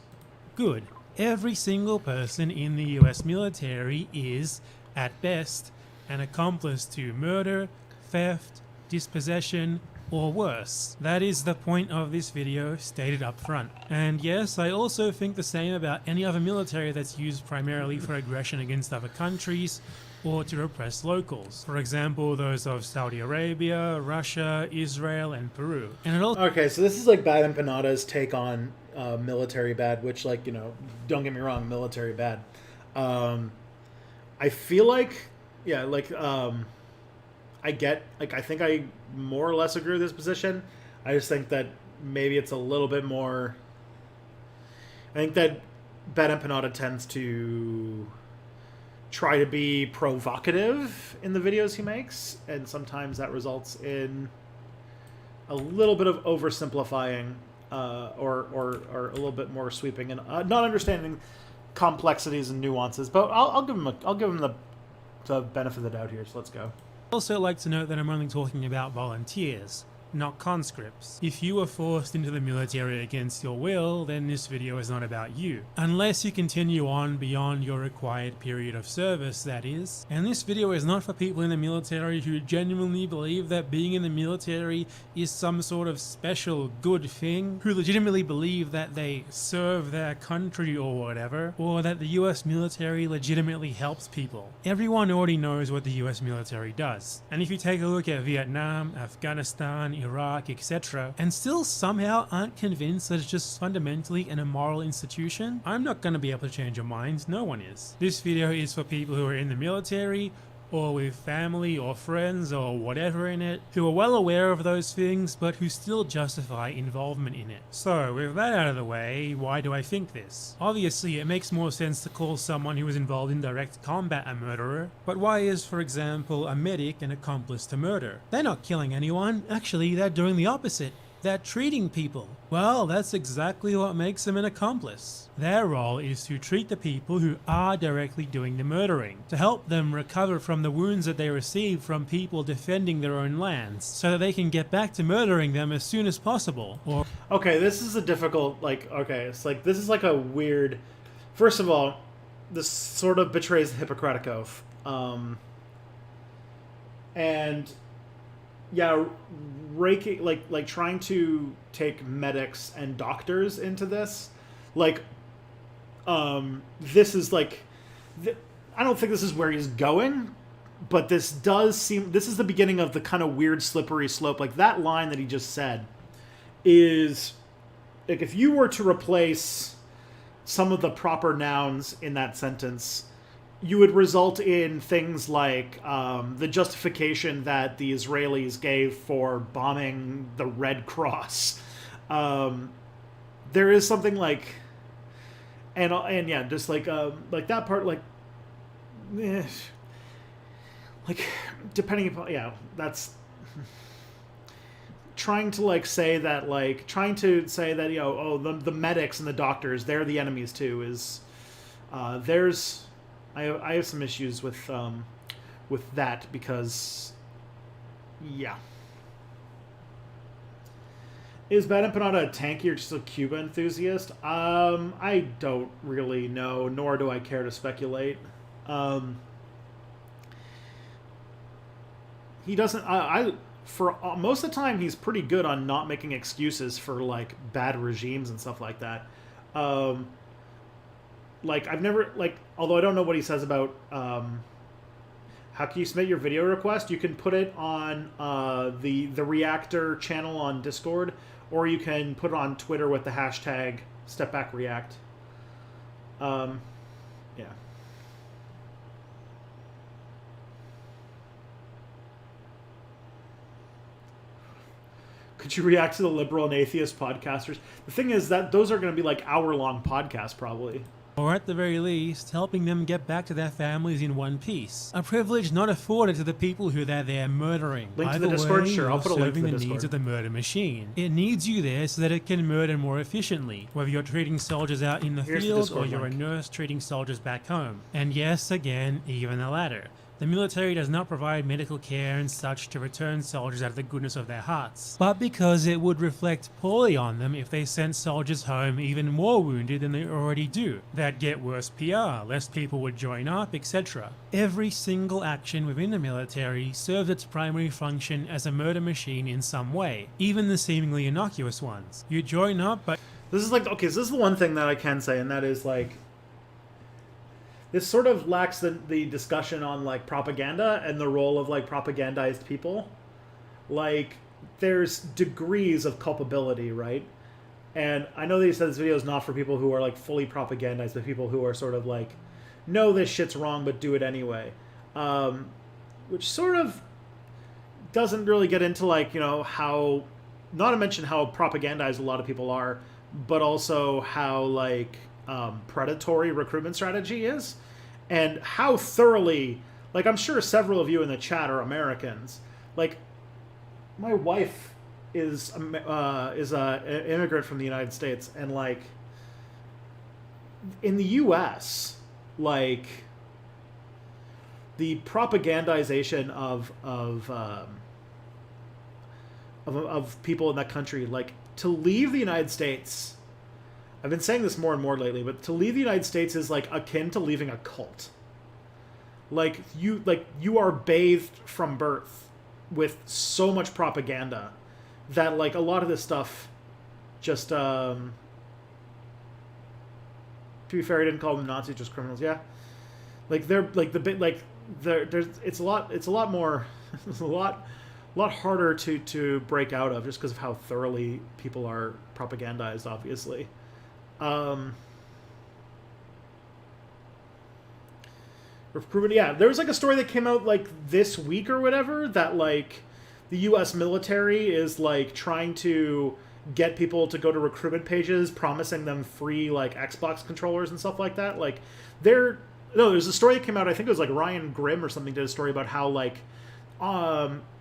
Good. Every single person in the US military is, at best, an accomplice to murder, theft, dispossession, or worse. That is the point of this video, stated up front. And yes, I also think the same about any other military that's used primarily for aggression against other countries or to repress locals. For example, those of Saudi Arabia, Russia, Israel, and Peru. And it also Okay, so this is like Bad Empanada's take on military bad, which, like, you know, don't get me wrong, military bad. I feel like, yeah, like, I think I more or less agree with this position. I just think that maybe it's a little bit more... I think that Bad Empanada tends to try to be provocative in the videos he makes, and sometimes that results in a little bit of oversimplifying or a little bit more sweeping and not understanding complexities and nuances. But I'll give him the benefit of the doubt here. So let's go. also like to note that I'm only talking about volunteers, not conscripts. If you were forced into the military against your will, then this video is not about you. Unless you continue on beyond your required period of service, that is. And this video is not for people in the military who genuinely believe that being in the military is some sort of special good thing, who legitimately believe that they serve their country or whatever, or that the US military legitimately helps people. Everyone already knows what the US military does. And if you take a look at Vietnam, Afghanistan, Iraq, etc., and still somehow aren't convinced that it's just fundamentally an immoral institution, I'm not going to be able to change your minds, no one is. This video is for people who are in the military, or with family or friends or whatever in it, who are well aware of those things, but who still justify involvement in it. So, with that out of the way, why do I think this? Obviously, it makes more sense to call someone who is involved in direct combat a murderer, but why is, for example, a medic an accomplice to murder? They're not killing anyone, actually they're doing the opposite. They're treating people. Well, that's exactly what makes them an accomplice. Their role is to treat the people who are directly doing the murdering, to help them recover from the wounds that they received from people defending their own lands, so that they can get back to murdering them as soon as possible. Or Okay, this is a difficult, like, okay, it's like, this is like a weird... First of all, this sort of betrays the Hippocratic Oath. And... yeah, raking, like trying to take medics and doctors into this, like, this is like, I don't think this is where he's going, but this does seem, this is the beginning of the kind of weird slippery slope. Like, that line that he just said is, like, if you were to replace some of the proper nouns in that sentence, you would result in things like the justification that the Israelis gave for bombing the Red Cross. There is something like, and yeah, just like that part, like depending upon, yeah, that's trying to say that, you know, oh, the medics and the doctors, they're the enemies too, is I have some issues with that, because, yeah. Is Bad Empanada a tanky or just a Cuba enthusiast? I don't really know, nor do I care to speculate. He doesn't... for most of the time, he's pretty good on not making excuses for, like, bad regimes and stuff like that. Like, I've never, like, although I don't know what he says about, how can you submit your video request? You can put it on the Reactor channel on Discord, or you can put it on Twitter with the hashtag StepBackReact. Yeah. Could you react to the liberal and atheist podcasters? The thing is that those are going to be like hour-long podcasts, probably. or at the very least, helping them get back to their families in one piece. A privilege not afforded to the people who they're there murdering. Link to Either the Discord? way, Sure, I'll you're put a link to serving the the Discord. needs of the murder machine. It needs you there so that it can murder more efficiently, whether you're treating soldiers out in the Here's the field or Discord you're link. a nurse treating soldiers back home. And yes, again, even the latter. The military does not provide medical care and such to return soldiers out of the goodness of their hearts, but because it would reflect poorly on them if they sent soldiers home even more wounded than they already do. That'd get worse PR, less people would join up, etc. Every single action within the military serves its primary function as a murder machine in some way, even the seemingly innocuous ones. You join up, but This is like, okay, so this is the one thing that I can say, and that is like, this sort of lacks the discussion on like propaganda and the role of like propagandized people. Like, there's degrees of culpability, right? And I know that he said this video is not for people who are like fully propagandized, but people who are sort of like, know this shit's wrong, but do it anyway. Which sort of doesn't really get into like, you know, how, not to mention how propagandized a lot of people are, but also how like predatory recruitment strategy is, and how thoroughly, like, I'm sure several of you in the chat are Americans. Like, my wife is an immigrant from the United States, and like in the U.S., like the propagandization of people in that country, like, to leave the United States, I've been saying this more and more lately, but to leave the United States is like akin to leaving a cult. Like you are bathed from birth with so much propaganda that like a lot of this stuff just to be fair, I didn't call them Nazis, just criminals. Yeah, like they're like the bit like there's it's a lot more it's a lot harder to break out of, just because of how thoroughly people are propagandized, obviously. Recruitment, yeah. There was like a story that came out like this week or whatever that like the U.S. military is like trying to get people to go to recruitment pages, promising them free like Xbox controllers and stuff like that. Like there's a story that came out. I think it was like Ryan Grimm or something did a story about how like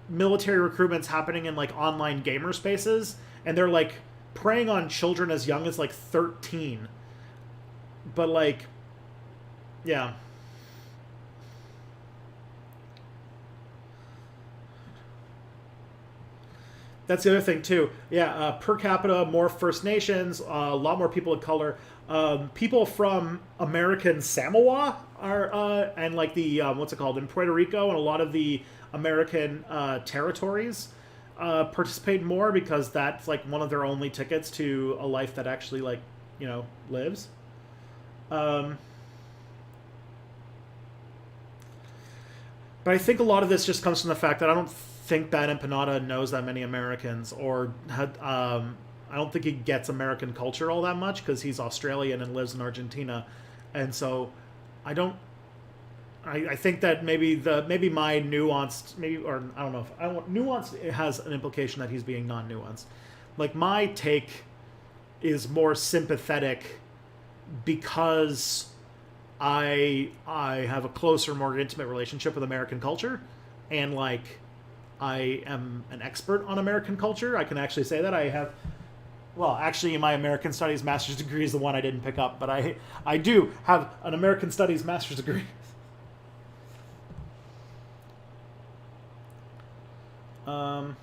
military recruitment's happening in like online gamer spaces, and they're like preying on children as young as like 13. But like, yeah. That's the other thing too. Yeah, per capita, more First Nations, a lot more people of color. People from American Samoa are, and like the, what's it called, in Puerto Rico, and a lot of the American territories participate more, because that's like one of their only tickets to a life that actually like, you know, lives. But I think a lot of this just comes from the fact that I don't think Bad Empanada knows that many Americans, or I don't think he gets American culture all that much, because he's Australian and lives in Argentina, and so I think that maybe my nuanced, or I don't know if nuanced has an implication that he's being non-nuanced. Like, my take is more sympathetic because I have a closer, more intimate relationship with American culture, and like I am an expert on American culture. I can actually say that I have. Well, actually, my American Studies master's degree is the one I didn't pick up, but I do have an American Studies master's degree. I'm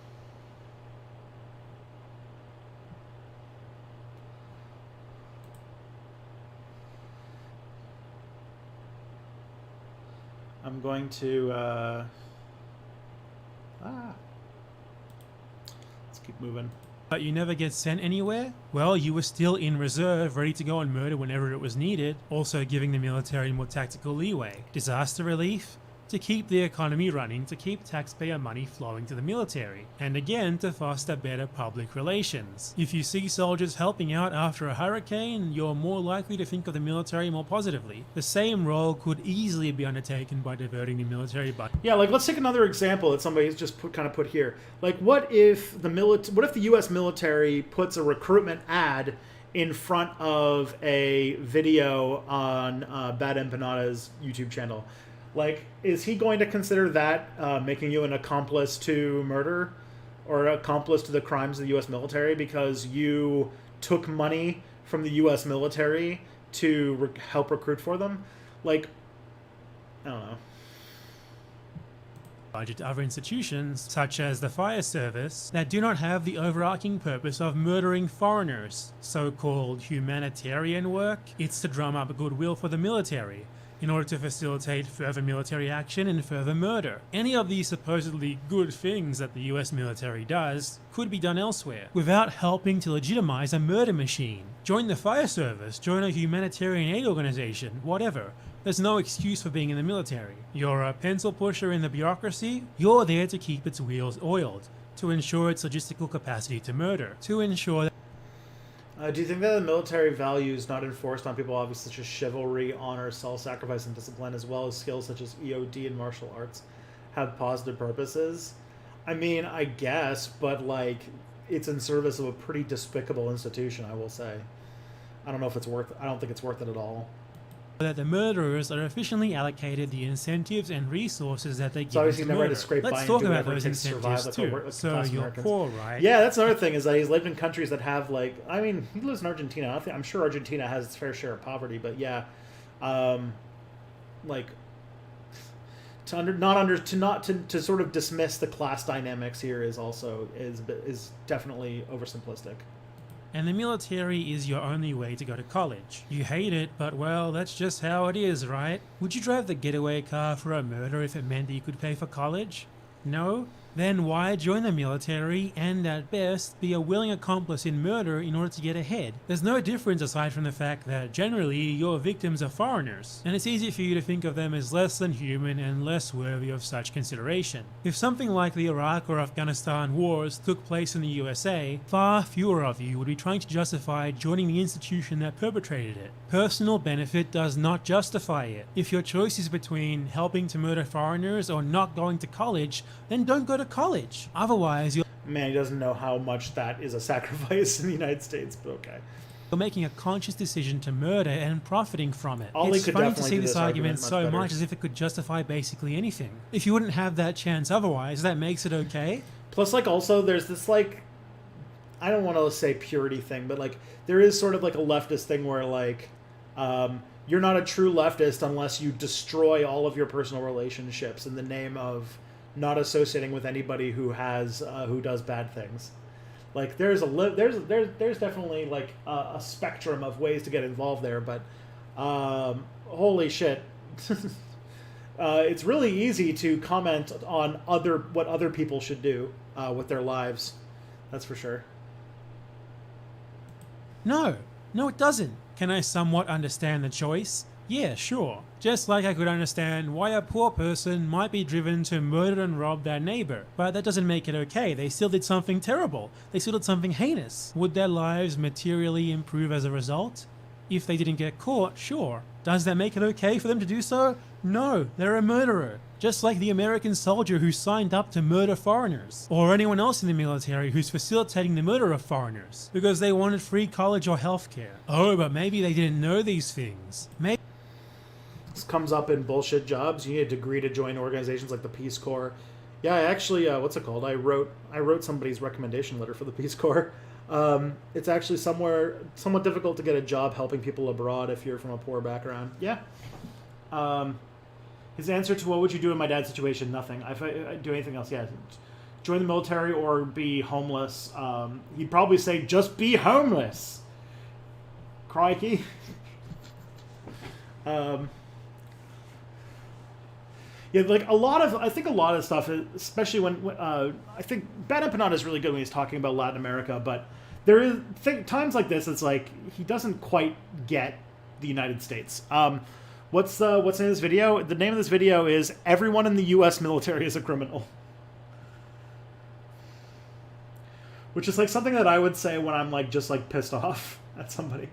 going to let's keep moving. But you never get sent anywhere? Well, you were still in reserve, ready to go on murder whenever it was needed, also giving the military more tactical leeway. Disaster relief? To keep the economy running, to keep taxpayer money flowing to the military, and again to foster better public relations. If you see soldiers helping out after a hurricane, you're more likely to think of the military more positively. The same role could easily be undertaken by diverting the military budget. Yeah, like, let's take another example that somebody's just put here. Like, what if the U.S. military puts a recruitment ad in front of a video on Bad Empanada's YouTube channel. Like, is he going to consider that making you an accomplice to murder or accomplice to the crimes of the U.S. military because you took money from the U.S. military to help recruit for them? Like, I don't know. Budget to other institutions, such as the fire service, that do not have the overarching purpose of murdering foreigners. So-called humanitarian work, it's to drum up goodwill for the military, in order to facilitate further military action and further murder. Any of these supposedly good things that the US military does could be done elsewhere, without helping to legitimize a murder machine. Join the fire service, join a humanitarian aid organization, whatever. There's no excuse for being in the military. You're a pencil pusher in the bureaucracy, you're there to keep its wheels oiled, to ensure its logistical capacity to murder, to ensure that do you think that the military values not enforced on people obviously such as chivalry, honor, self-sacrifice, and discipline, as well as skills such as EOD and martial arts, have positive purposes? I mean, I guess, but like, it's in service of a pretty despicable institution, I will say. I don't know if it's worth. I don't think it's worth it at all. that the murderers are efficiently allocated the incentives and resources that they give So obviously to never had murder. to scrape by Let's and talk do about whatever it those takes to incentives survive too. like a So class you're Americans. poor, right? Yeah, that's another thing is that he's lived in countries that have like. I mean, he lives in Argentina. I'm sure Argentina has its fair share of poverty, but yeah, like to sort of dismiss the class dynamics here is also is definitely oversimplistic. And the military is your only way to go to college. You hate it, but well, that's just how it is, right? Would you drive the getaway car for a murder if it meant that you could pay for college? No? Then why join the military and, at best, be a willing accomplice in murder in order to get ahead? There's no difference aside from the fact that, generally, your victims are foreigners, and it's easy for you to think of them as less than human and less worthy of such consideration. If something like the Iraq or Afghanistan wars took place in the USA, far fewer of you would be trying to justify joining the institution that perpetrated it. Personal benefit does not justify it. If your choice is between helping to murder foreigners or not going to college, then don't go to college. Otherwise, you're Man, he doesn't know how much that is a sacrifice in the United States, but okay. making a conscious decision to murder and profiting from it. Ollie It's could funny to definitely see do this this argument argument much so better. much as if it could justify basically anything. If you wouldn't have that chance otherwise, that makes it okay. Plus, like, also, there's this, like, I don't want to say purity thing, but, like, there is sort of, like, a leftist thing where, like, you're not a true leftist unless you destroy all of your personal relationships in the name of not associating with anybody who has, who does bad things. Like, there's definitely, like, a spectrum of ways to get involved there, but, holy shit. It's really easy to comment on what other people should do with their lives. That's for sure. No, it doesn't. Can I somewhat understand the choice? Yeah, sure. Just like I could understand why a poor person might be driven to murder and rob their neighbor. But that doesn't make it okay. They still did something terrible. They still did something heinous. Would their lives materially improve as a result? If they didn't get caught, sure. Does that make it okay for them to do so? No, they're a murderer. Just like the American soldier who signed up to murder foreigners. Or anyone else in the military who's facilitating the murder of foreigners. Because they wanted free college or healthcare. Oh, but maybe they didn't know these things. Maybe This comes up in bullshit jobs. You need a degree to join organizations like the Peace Corps. Yeah, I actually, what's it called? I wrote somebody's recommendation letter for the Peace Corps. It's actually somewhat difficult to get a job helping people abroad if you're from a poor background. Yeah. His answer to what would you do in my dad's situation? Nothing. If I do anything else, yeah. Join the military or be homeless. He'd probably say, just be homeless. Crikey. Yeah, like I think a lot of stuff, especially when I think Bad Empanada is really good when he's talking about Latin America, but there is times like this. It's like he doesn't quite get the United States. What's the name of this video? The name of this video is "Everyone in the U.S. Military is a Criminal," which is like something that I would say when I'm like just like pissed off at somebody.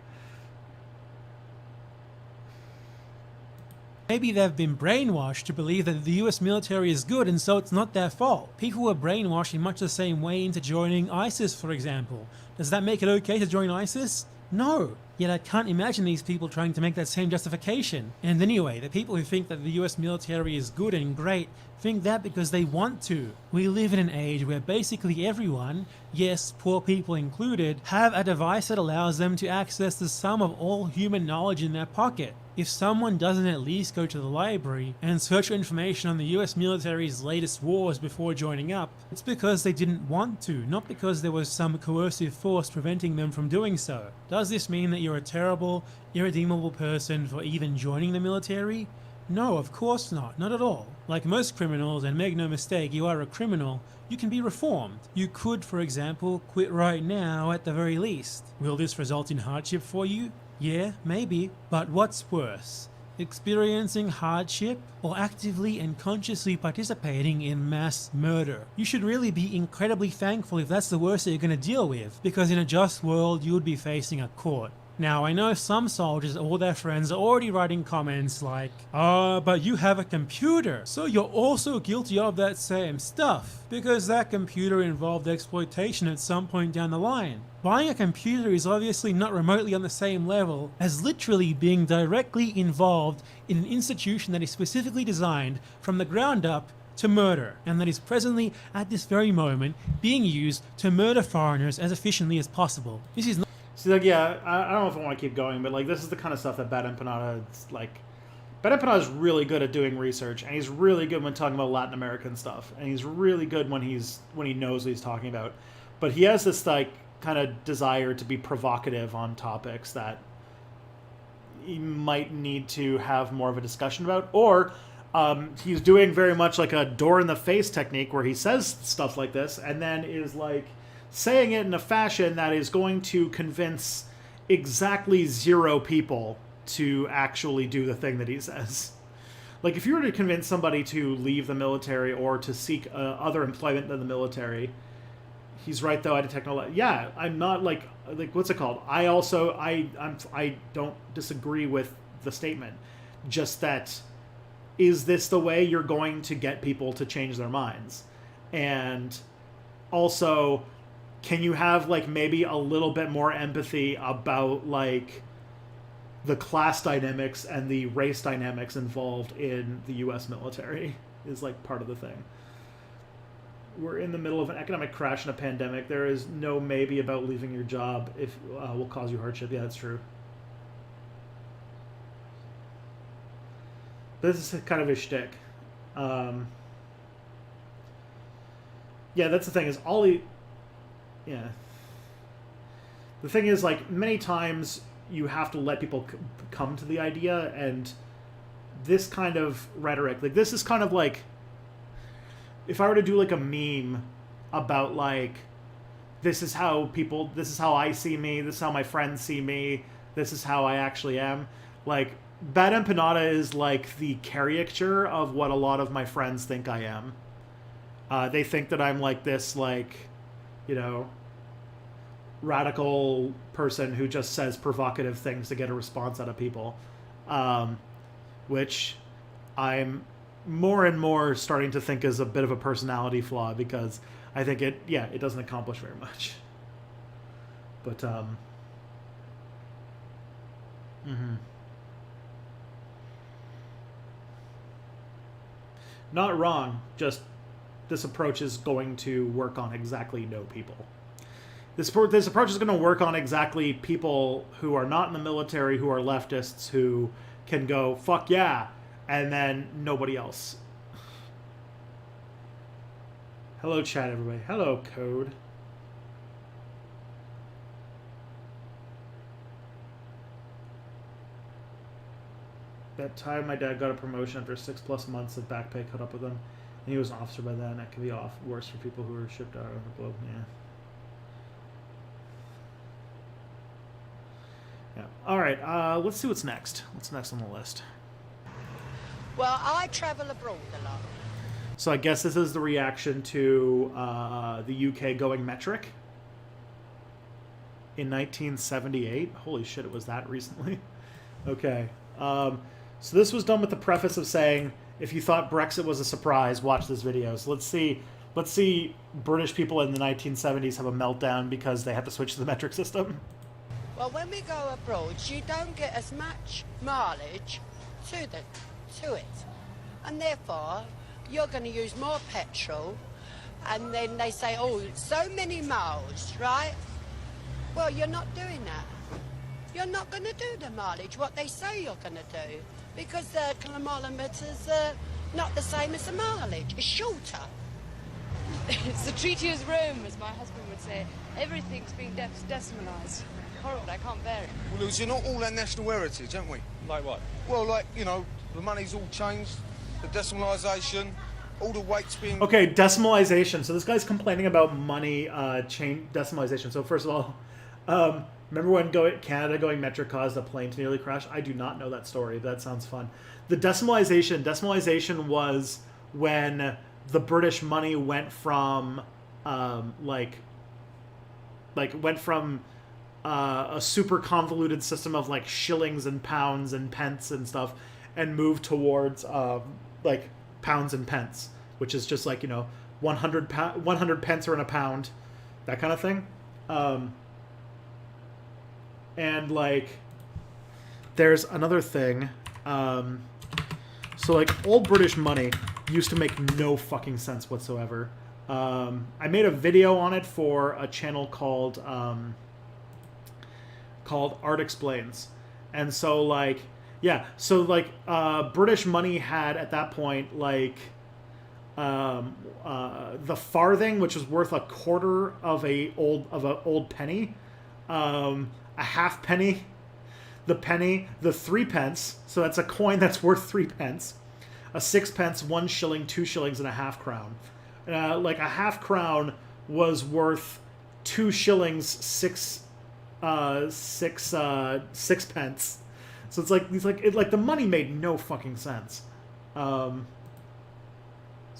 Maybe they've been brainwashed to believe that the US military is good and so it's not their fault. People were brainwashed in much the same way into joining ISIS, for example. Does that make it okay to join ISIS? No. Yet I can't imagine these people trying to make that same justification. And anyway, the people who think that the US military is good and great think that because they want to. We live in an age where basically everyone, yes, poor people included, have a device that allows them to access the sum of all human knowledge in their pocket. If someone doesn't at least go to the library and search for information on the US military's latest wars before joining up, it's because they didn't want to, not because there was some coercive force preventing them from doing so. Does this mean that you're a terrible, irredeemable person for even joining the military? No, of course not at all. Like most criminals, and make no mistake, you are a criminal, you can be reformed. You could, for example, quit right now at the very least. Will this result in hardship for you? Yeah, maybe. But what's worse? Experiencing hardship or actively and consciously participating in mass murder? You should really be incredibly thankful if that's the worst that you're going to deal with, because in a just world you would be facing a court. Now, I know some soldiers or their friends are already writing comments like, but you have a computer, so you're also guilty of that same stuff, because that computer involved exploitation at some point down the line. Buying a computer is obviously not remotely on the same level as literally being directly involved in an institution that is specifically designed from the ground up to murder, and that is presently, at this very moment, being used to murder foreigners as efficiently as possible. This is not... So, like, yeah, I don't know if I want to keep going, but, like, this is the kind of stuff that Bad Empanada, like... Bad Empanada is really good at doing research, and he's really good when talking about Latin American stuff, and he's really good when he knows what he's talking about. But he has this, like, kind of desire to be provocative on topics that he might need to have more of a discussion about, or he's doing very much like a door-in-the-face technique where he says stuff like this, and then is, like, saying it in a fashion that is going to convince exactly 0 people to actually do the thing that he says. Like, if you were to convince somebody to leave the military or to seek other employment than the military, he's right, though, I detect no... Yeah, I'm not, like, what's it called? I don't disagree with the statement. Just that, is this the way you're going to get people to change their minds? And also... Can you have, like, maybe a little bit more empathy about, like, the class dynamics and the race dynamics involved in the U.S. military is, like, part of the thing. We're in the middle of an economic crash and a pandemic. There is no maybe about leaving your job if will cause you hardship. Yeah, that's true. This is kind of his shtick. Yeah, that's the thing, is all he... Yeah. The thing is, like, many times you have to let people come to the idea, and this kind of rhetoric, like, this is kind of like, if I were to do, like, a meme about, like, this is how I see me, this is how my friends see me, this is how I actually am, like, Bad Empanada is, like, the caricature of what a lot of my friends think I am. They think that I'm, like, this, like, you know, radical person who just says provocative things to get a response out of people, which I'm more and more starting to think is a bit of a personality flaw, because I think it doesn't accomplish very much. But not wrong, just this approach is going to work on exactly no people. This approach is going to work on exactly people who are not in the military, who are leftists, who can go, fuck yeah, and then nobody else. Hello, chat, everybody. Hello, Code. That time my dad got a promotion after 6+ months of back pay caught up with him, and he was an officer by then. That could be worse for people who are shipped out of the globe. Yeah. Yeah. All right. Let's see what's next. What's next on the list? Well, I travel abroad a lot. So I guess this is the reaction to the UK going metric in 1978. Holy shit! It was that recently. Okay. So this was done with the preface of saying, if you thought Brexit was a surprise, watch this video. So let's see British people in the 1970s have a meltdown because they had to switch to the metric system. Well, when we go abroad, you don't get as much mileage to it. And therefore, you're going to use more petrol. And then they say, oh, so many miles, right? Well, you're not doing that. You're not going to do the mileage, what they say you're going to do. Because the kilometres are not the same as the mileage. It's shorter. It's the Treaty of Rome, as my husband would say. Everything's being decimalised. Horrible, I can't bear it. Well, losing not all our national heritage, haven't we? Like what? Well, like, you know, the money's all changed, the decimalisation, all the weights being... Okay, decimalization. So this guy's complaining about money decimalization. So first of all, remember when Canada going metric caused a plane to nearly crash? I do not know that story. That sounds fun. The decimalization was when the British money went from went from a super convoluted system of like shillings and pounds and pence and stuff, and moved towards like pounds and pence, which is just like, you know, 100 pence are in a pound, that kind of thing. And like, there's another thing. So like, old British money used to make no fucking sense whatsoever. I made a video on it for a channel called Art Explains. And so like, yeah, so like British money had at that point like the farthing, which was worth a quarter of an old penny, a half penny, the penny, the 3 pence. So that's a coin that's worth 3 pence, a 6 pence, 1 shilling, 2 shillings, and a half crown. Like a half crown was worth 2 shillings, 6 pence. So it's like the money made no fucking sense. It's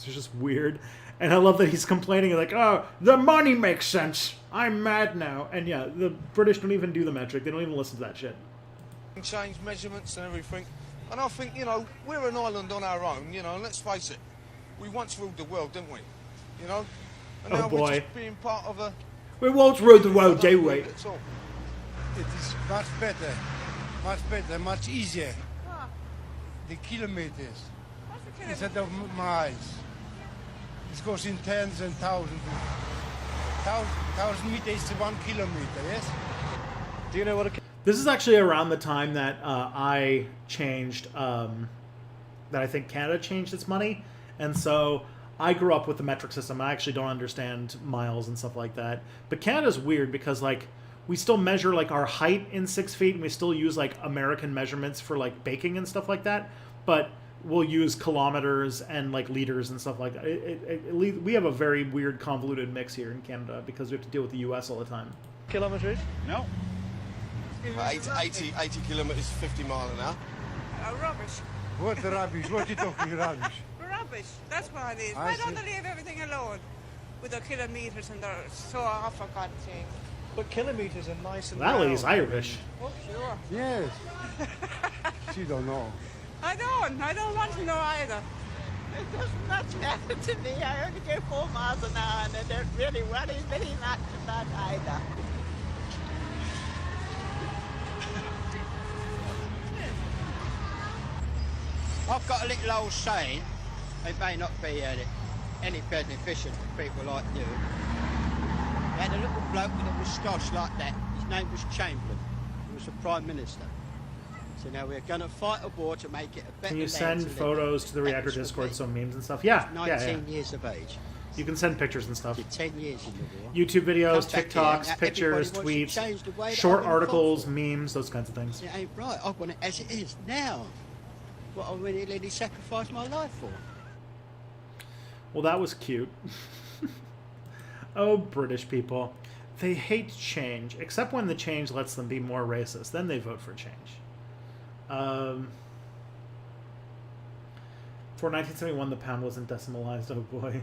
just weird. And I love that he's complaining like, oh, the money makes sense. I'm mad now. And yeah, the British don't even do the metric. They don't even listen to that shit. Change measurements and everything. And I think, you know, we're an island on our own, you know, and let's face it, we once ruled the world, didn't we? You know? And now we're just being part of a... We once ruled the world, didn't we? It is much better, much easier. Ah. The kilometers What's the kilometre? instead of miles. It goes in tens and thousands. 1,000 meters is 1 kilometer, yes? Do you know what a... This is actually around the time that I changed, that I think Canada changed its money. And so I grew up with the metric system. I actually don't understand miles and stuff like that. But Canada's weird because, like, we still measure, like, our height in 6 feet, and we still use, like, American measurements for, like, baking and stuff like that. But we'll use kilometers and, like, liters and stuff like that. We have a very weird, convoluted mix here in Canada because we have to deal with the U.S. all the time. Kilometres? No. 80 kilometres, 50 miles an hour. Oh, rubbish. What rubbish? What are you talking rubbish? Rubbish. That's what it is. Why don't they leave everything alone? With the kilometres and they're so off, for God's sake. But kilometres are nice and That lady's Irish. Oh, sure. Yes. She don't know. I don't want to know either. It doesn't much matter to me. I only go 4 miles an hour and I don't really worry very much about either. I've got a little old saying, it may not be any beneficial to people like you. We had a little bloke with a moustache like that. His name was Chamberlain. He was the Prime Minister. So now we're going to fight a war to make it a better Can you land send to live photos in. to the Reactor Discord, so memes and stuff? Yeah, 19 years of age. You can send pictures and stuff. Did 10 years in the war. YouTube videos, Come back TikToks, here, now pictures, everybody wants to change the tweets, way that short I'm gonna articles, vote for. memes, those kinds of things. It ain't right. I want it as it is now. What I really sacrificed my life for. Well, that was cute. Oh, British people. They hate change, except when the change lets them be more racist. Then they vote for change. For 1971, the pound wasn't decimalized. Oh, boy.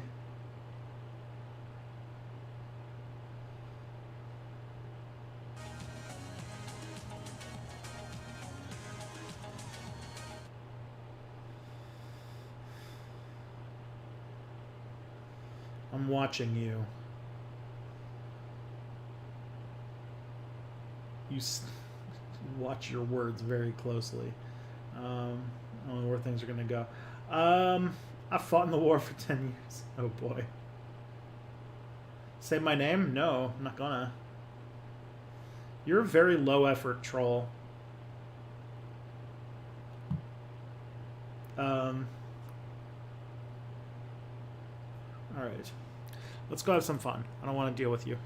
I'm watching you. watch your words very closly. I don't know where things are going to go. I fought in the war for 10 years. Oh boy. Say my name? No, I'm not gonna. You're a very low effort troll. Alright. Let's go have some fun. I don't want to deal with you.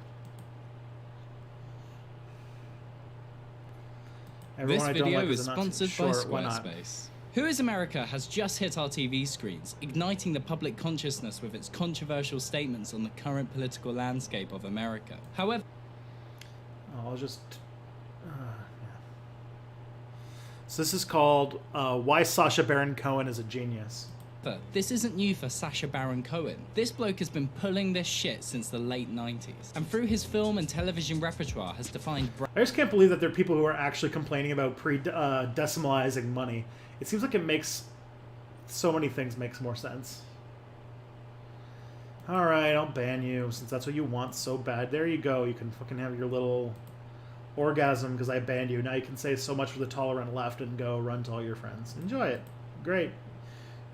This video is sponsored by Squarespace. Who is America has just hit our TV screens, igniting the public consciousness with its controversial statements on the current political landscape of America. However... I'll just... yeah. So this is called Why Sacha Baron Cohen is a Genius. This isn't new for Sacha Baron Cohen. This bloke has been pulling this shit since the late 90s, and through his film and television repertoire has defined... I just can't believe that there are people who are actually complaining about decimalizing money. It seems like it makes so many things makes more sense. Alright, I'll ban you, since that's what you want so bad. There you go, you can fucking have your little orgasm because I banned you. Now you can say so much for the tolerant left and go run to all your friends. Enjoy it. Great.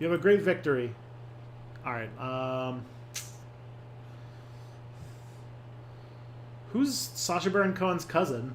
You have a great victory. Alright, who's Sacha Baron Cohen's cousin?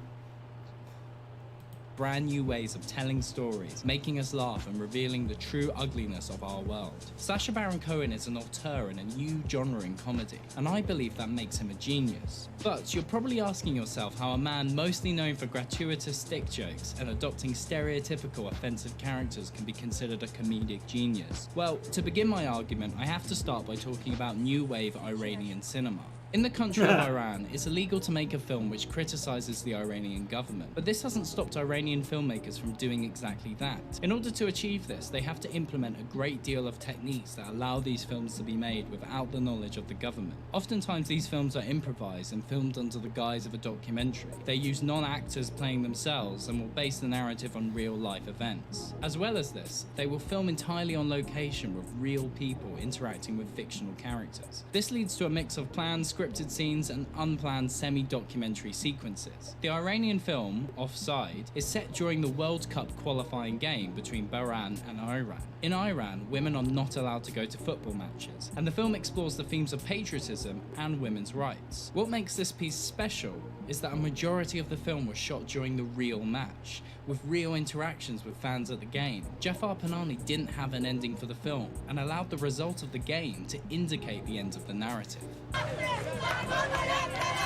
Brand new ways of telling stories, making us laugh and revealing the true ugliness of our world. Sacha Baron Cohen is an auteur in a new genre in comedy, and I believe that makes him a genius. But you're probably asking yourself how a man mostly known for gratuitous dick jokes and adopting stereotypical offensive characters can be considered a comedic genius. Well, to begin my argument, I have to start by talking about new wave Iranian cinema. In the country of Iran, it's illegal to make a film which criticizes the Iranian government, but this hasn't stopped Iranian filmmakers from doing exactly that. In order to achieve this, they have to implement a great deal of techniques that allow these films to be made without the knowledge of the government. Oftentimes these films are improvised and filmed under the guise of a documentary. They use non-actors playing themselves and will base the narrative on real-life events. As well as this, they will film entirely on location with real people interacting with fictional characters. This leads to a mix of planned scripted scenes and unplanned semi-documentary sequences. The Iranian film, Offside, is set during the World Cup qualifying game between Bahrain and Iran. In Iran, women are not allowed to go to football matches, and the film explores the themes of patriotism and women's rights. What makes this piece special is that a majority of the film was shot during the real match, with real interactions with fans at the game. Jafar Panahi didn't have an ending for the film, and allowed the result of the game to indicate the end of the narrative.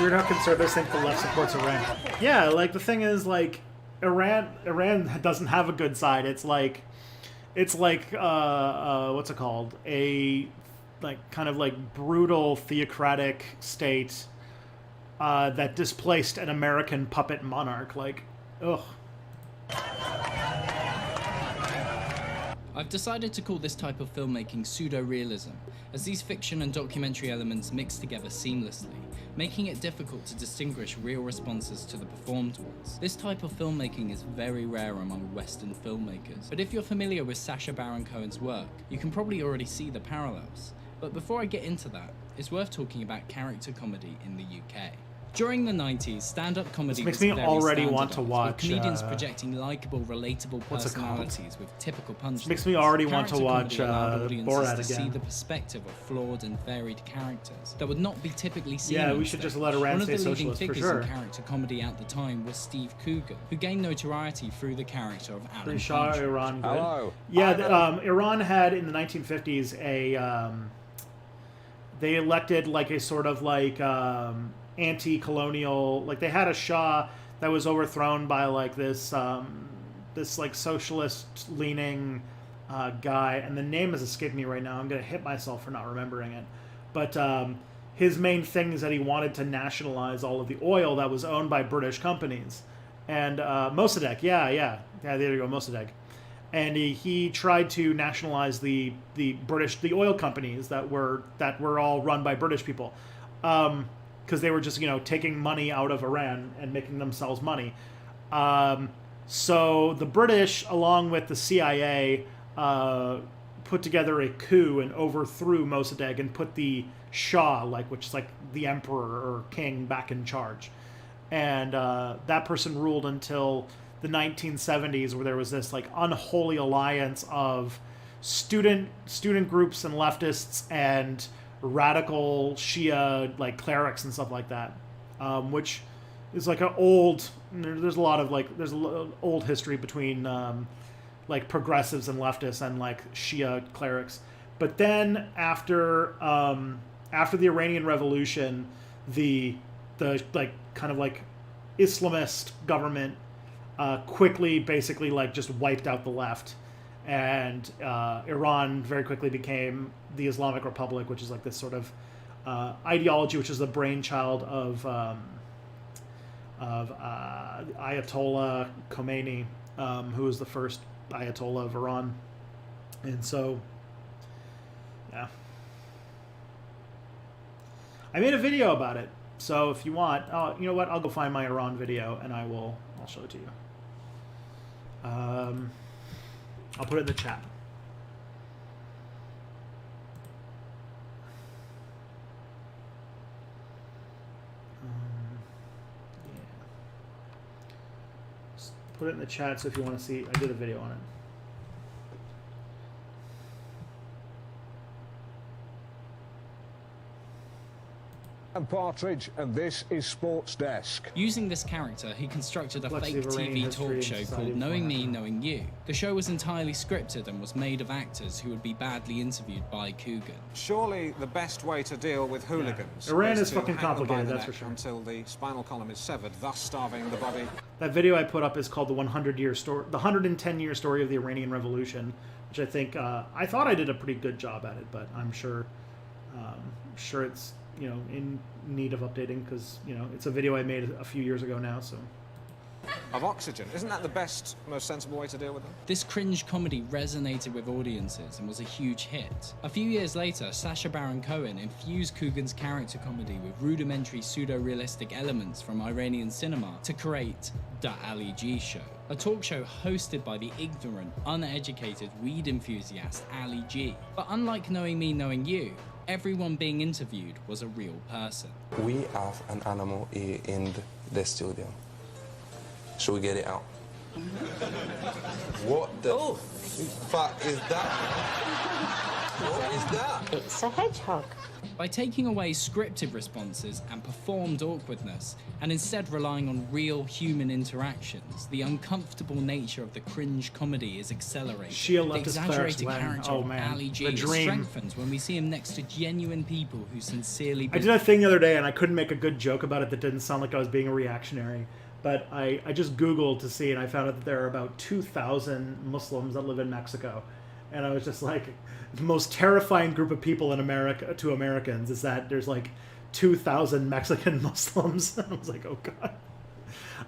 Weird how conservatives think the left supports Iran. Yeah, like the thing is, like Iran doesn't have a good side. It's like what's it called? A kind of brutal theocratic state that displaced an American puppet monarch. Like, ugh. I've decided to call this type of filmmaking pseudo-realism, as these fiction and documentary elements mix together seamlessly, making it difficult to distinguish real responses to the performed ones. This type of filmmaking is very rare among Western filmmakers, but if you're familiar with Sacha Baron Cohen's work, you can probably already see the parallels. But before I get into that, it's worth talking about character comedy in the UK. During the 90s, stand-up comedy makes was me very already want to watch, with comedians projecting likable, relatable personalities with typical punchlines. Makes me already want to watch Borat again. To see the perspective of flawed and varied characters that would not be typically seen. Yeah, we should just let Iran stay socialist for sure. One of the leading figures in character comedy at the time was Steve Coogan, who gained notoriety through the character of Alan Punch. Iran good. Hello. Yeah, Iran had in the 1950s they elected like a sort of anti-colonial, they had a Shah that was overthrown by this socialist leaning guy, and the name has escaped me right now. I'm gonna hit myself for not remembering it, but his main thing is that he wanted to nationalize all of the oil that was owned by British companies, and Mossadegh, there you go, Mossadegh, and he tried to nationalize the oil companies that were all run by British people. Because they were just, taking money out of Iran and making themselves money. So the British, along with the CIA, put together a coup and overthrew Mossadegh and put the Shah, which is the emperor or king, back in charge. and that person ruled until the 1970s, where there was this like unholy alliance of student groups and leftists and radical Shia like clerics and stuff like that, which is like an old. There's a lot of like old history between like progressives and leftists and like Shia clerics. But then after the Iranian Revolution, the like kind of like Islamist government quickly basically like just wiped out the left, and Iran very quickly became the Islamic Republic, which is like this sort of ideology, which is the brainchild of Ayatollah Khomeini, who was the first Ayatollah of Iran. And so, yeah, I made a video about it. So if you want, you know what? I'll go find my Iran video and I'll show it to you. I'll put it in the chat. Yeah. Just put it in the chat, so if you want to see, I did a video on it. I'm Partridge, and this is Sports Desk. Using this character, he constructed a Reflects fake the Iranian TV history talk and show society called of Knowing Me, Iran. Knowing You. The show was entirely scripted and was made of actors who would be badly interviewed by Coogan. Surely the best way to deal with hooligans Iran is to fucking hang them by complicated, the that's neck for sure. until the spinal column is severed, thus starving the body. That video I put up is called the 110-year story of the Iranian Revolution, which I think I thought I did a pretty good job at it, but I'm sure it's, you know, in need of updating, because, you know, it's a video I made a few years ago now. So Of oxygen. Isn't that the best, most sensible way to deal with them? This cringe comedy resonated with audiences and was a huge hit. A few years later, Sacha Baron Cohen infused Coogan's character comedy with rudimentary pseudo-realistic elements from Iranian cinema to create The Ali G Show, a talk show hosted by the ignorant, uneducated weed enthusiast Ali G. But unlike Knowing Me, Knowing You, everyone being interviewed was a real person. We have an animal in the studio. Should we get it out? What the fuck is that? What is that? It's a hedgehog. By taking away scripted responses and performed awkwardness, and instead relying on real human interactions, the uncomfortable nature of the cringe comedy is accelerated. Shia The left his exaggerated clerics character when- oh, of man, Ali G the is dream. strengthened when we see him next to genuine people who sincerely I did a thing the other day, and I couldn't make a good joke about it that didn't sound like I was being a reactionary. But I just Googled to see, and I found out that there are about 2,000 Muslims that live in Mexico. And I was just like, the most terrifying group of people in America to Americans is that there's like 2,000 Mexican Muslims. I was like, oh God.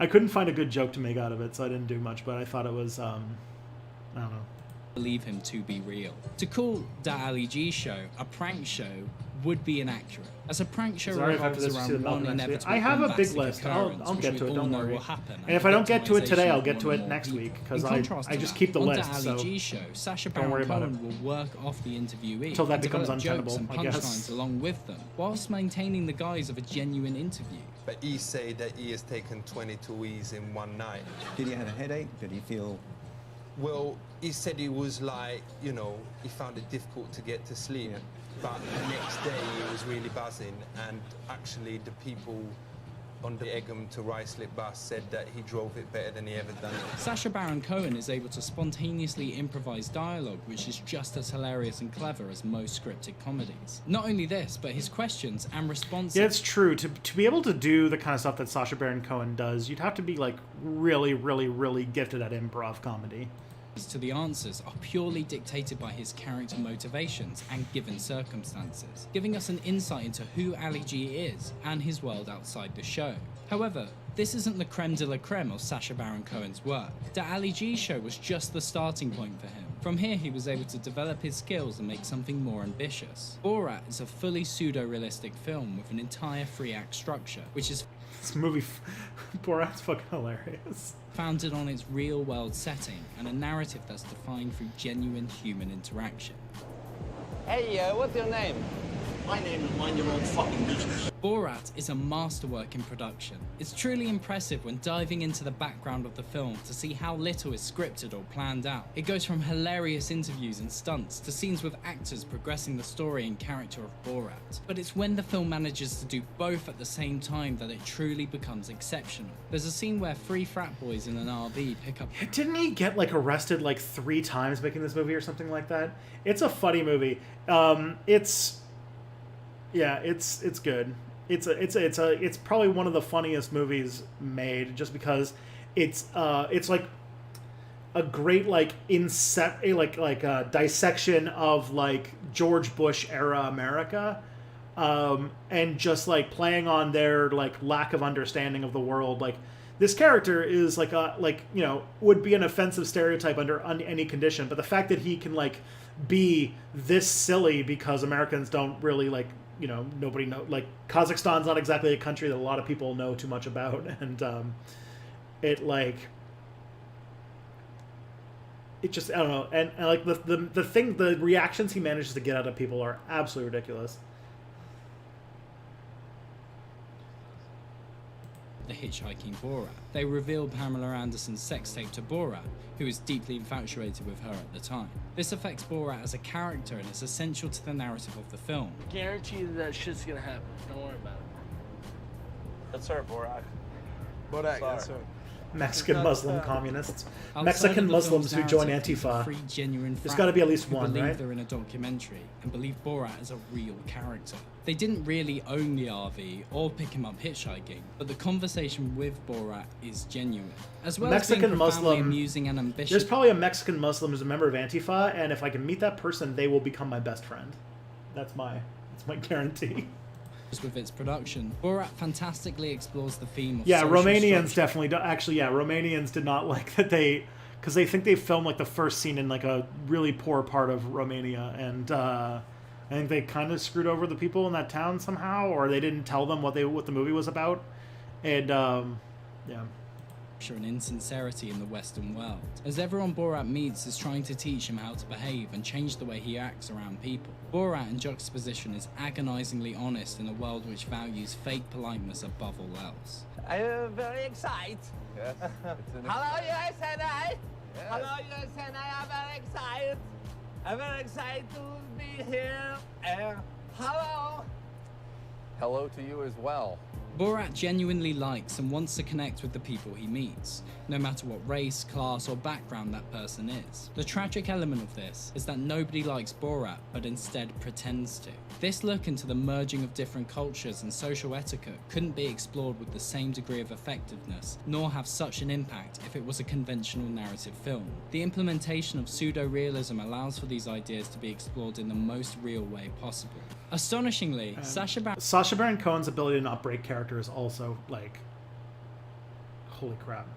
I couldn't find a good joke to make out of it, so I didn't do much, but I thought it was, I don't know. believe him to be real. To call the Ali G Show a prank show would be inaccurate, as a prank show Sorry if after revolves this you see around the one Malcolm X video. inevitable I have a big bombastic list. occurrence, I'll which get we to it, all don't know worry. will happen, And if I don't get to it today, I'll victimization get to of it more next people. week, because In contrast I to just that, keep the on list, the so Ali G Show, Sacha don't worry Baron about it. Cohen will work off the interviewee Till that and becomes develop jokes untenable, and I guess. punchlines along with them, whilst maintaining the guise of a genuine interview. But he said that he has taken 22 E's in one night. Did he have a headache? Did he feel... Well, he said he was like, you know, he found it difficult to get to sleep. Yeah. But the next day he was really buzzing, and actually the people on the Egham to Ruislip bus said that he drove it better than he ever done it. Sacha Baron Cohen is able to spontaneously improvise dialogue which is just as hilarious and clever as most scripted comedies. Not only this, but his questions and responses... Yeah, it's true. To be able to do the kind of stuff that Sacha Baron Cohen does, you'd have to be like really, really, really gifted at improv comedy. To the answers are purely dictated by his character motivations and given circumstances, giving us an insight into who Ali G is and his world outside the show. However, this isn't the creme de la creme of Sacha Baron Cohen's work. The Ali G Show was just the starting point for him. From here, he was able to develop his skills and make something more ambitious. Borat is a fully pseudo-realistic film with an entire three-act structure, which is This movie, Borat's fucking hilarious. founded on its real-world setting and a narrative that's defined through genuine human interaction. Hey, what's your name? my name and mind your own fucking business. Borat is a masterwork in production. It's truly impressive when diving into the background of the film to see how little is scripted or planned out. It goes from hilarious interviews and stunts to scenes with actors progressing the story and character of Borat. But it's when the film manages to do both at the same time that it truly becomes exceptional. There's a scene where 3 frat boys in an RV pick up... Didn't he get like arrested like 3 times making this movie or something like that? It's a funny movie. It's good. It's probably one of the funniest movies made, just because it's like a great like dissection of like George Bush era America, and just like playing on their like lack of understanding of the world. Like, this character is like would be an offensive stereotype under any condition, but the fact that he can like be this silly because Americans don't really like, nobody know, like Kazakhstan's not exactly a country that a lot of people know too much about, and it just, I don't know, and like the reactions he manages to get out of people are absolutely ridiculous. The hitchhiking Borat. They reveal Pamela Anderson's sex tape to Borat, who is deeply infatuated with her at the time. This affects Borat as a character and is essential to the narrative of the film. Guarantee that shit's gonna happen. Don't worry about it. That's her, Borat. Borat, that's her. Mexican Muslim communists. Outside Mexican of the Muslims film's who join narrative, Antifa. 3 genuine There's frat got to be at least who one, believe right? they're in a documentary and believe Borat is a real character. They didn't really own the RV or pick him up hitchhiking, but the conversation with Borat is genuine. As well as being profoundly amusing and ambitious. There's probably a Mexican Muslim who's a member of Antifa, and if I can meet that person, they will become my best friend. That's my guarantee. With its production, Borat fantastically explores the theme of Romanians definitely do. Actually, Romanians did not like that because they think they filmed like the first scene in like a really poor part of Romania, and I think they kind of screwed over the people in that town somehow, or they didn't tell them what the movie was about, and and insincerity in the Western world, as everyone Borat meets is trying to teach him how to behave and change the way he acts around people. Borat in juxtaposition is agonizingly honest in a world which values fake politeness above all else. I am very excited. Yes. Hello, USA. Hello, USA. I'm very excited. I'm very excited to be here. Hello. Hello to you as well. Borat genuinely likes and wants to connect with the people he meets, no matter what race, class, or background that person is. The tragic element of this is that nobody likes Borat, but instead pretends to. This look into the merging of different cultures and social etiquette couldn't be explored with the same degree of effectiveness, nor have such an impact if it was a conventional narrative film. The implementation of pseudo-realism allows for these ideas to be explored in the most real way possible. Astonishingly, Sacha Baron Cohen's ability to not break character is also like, holy crap.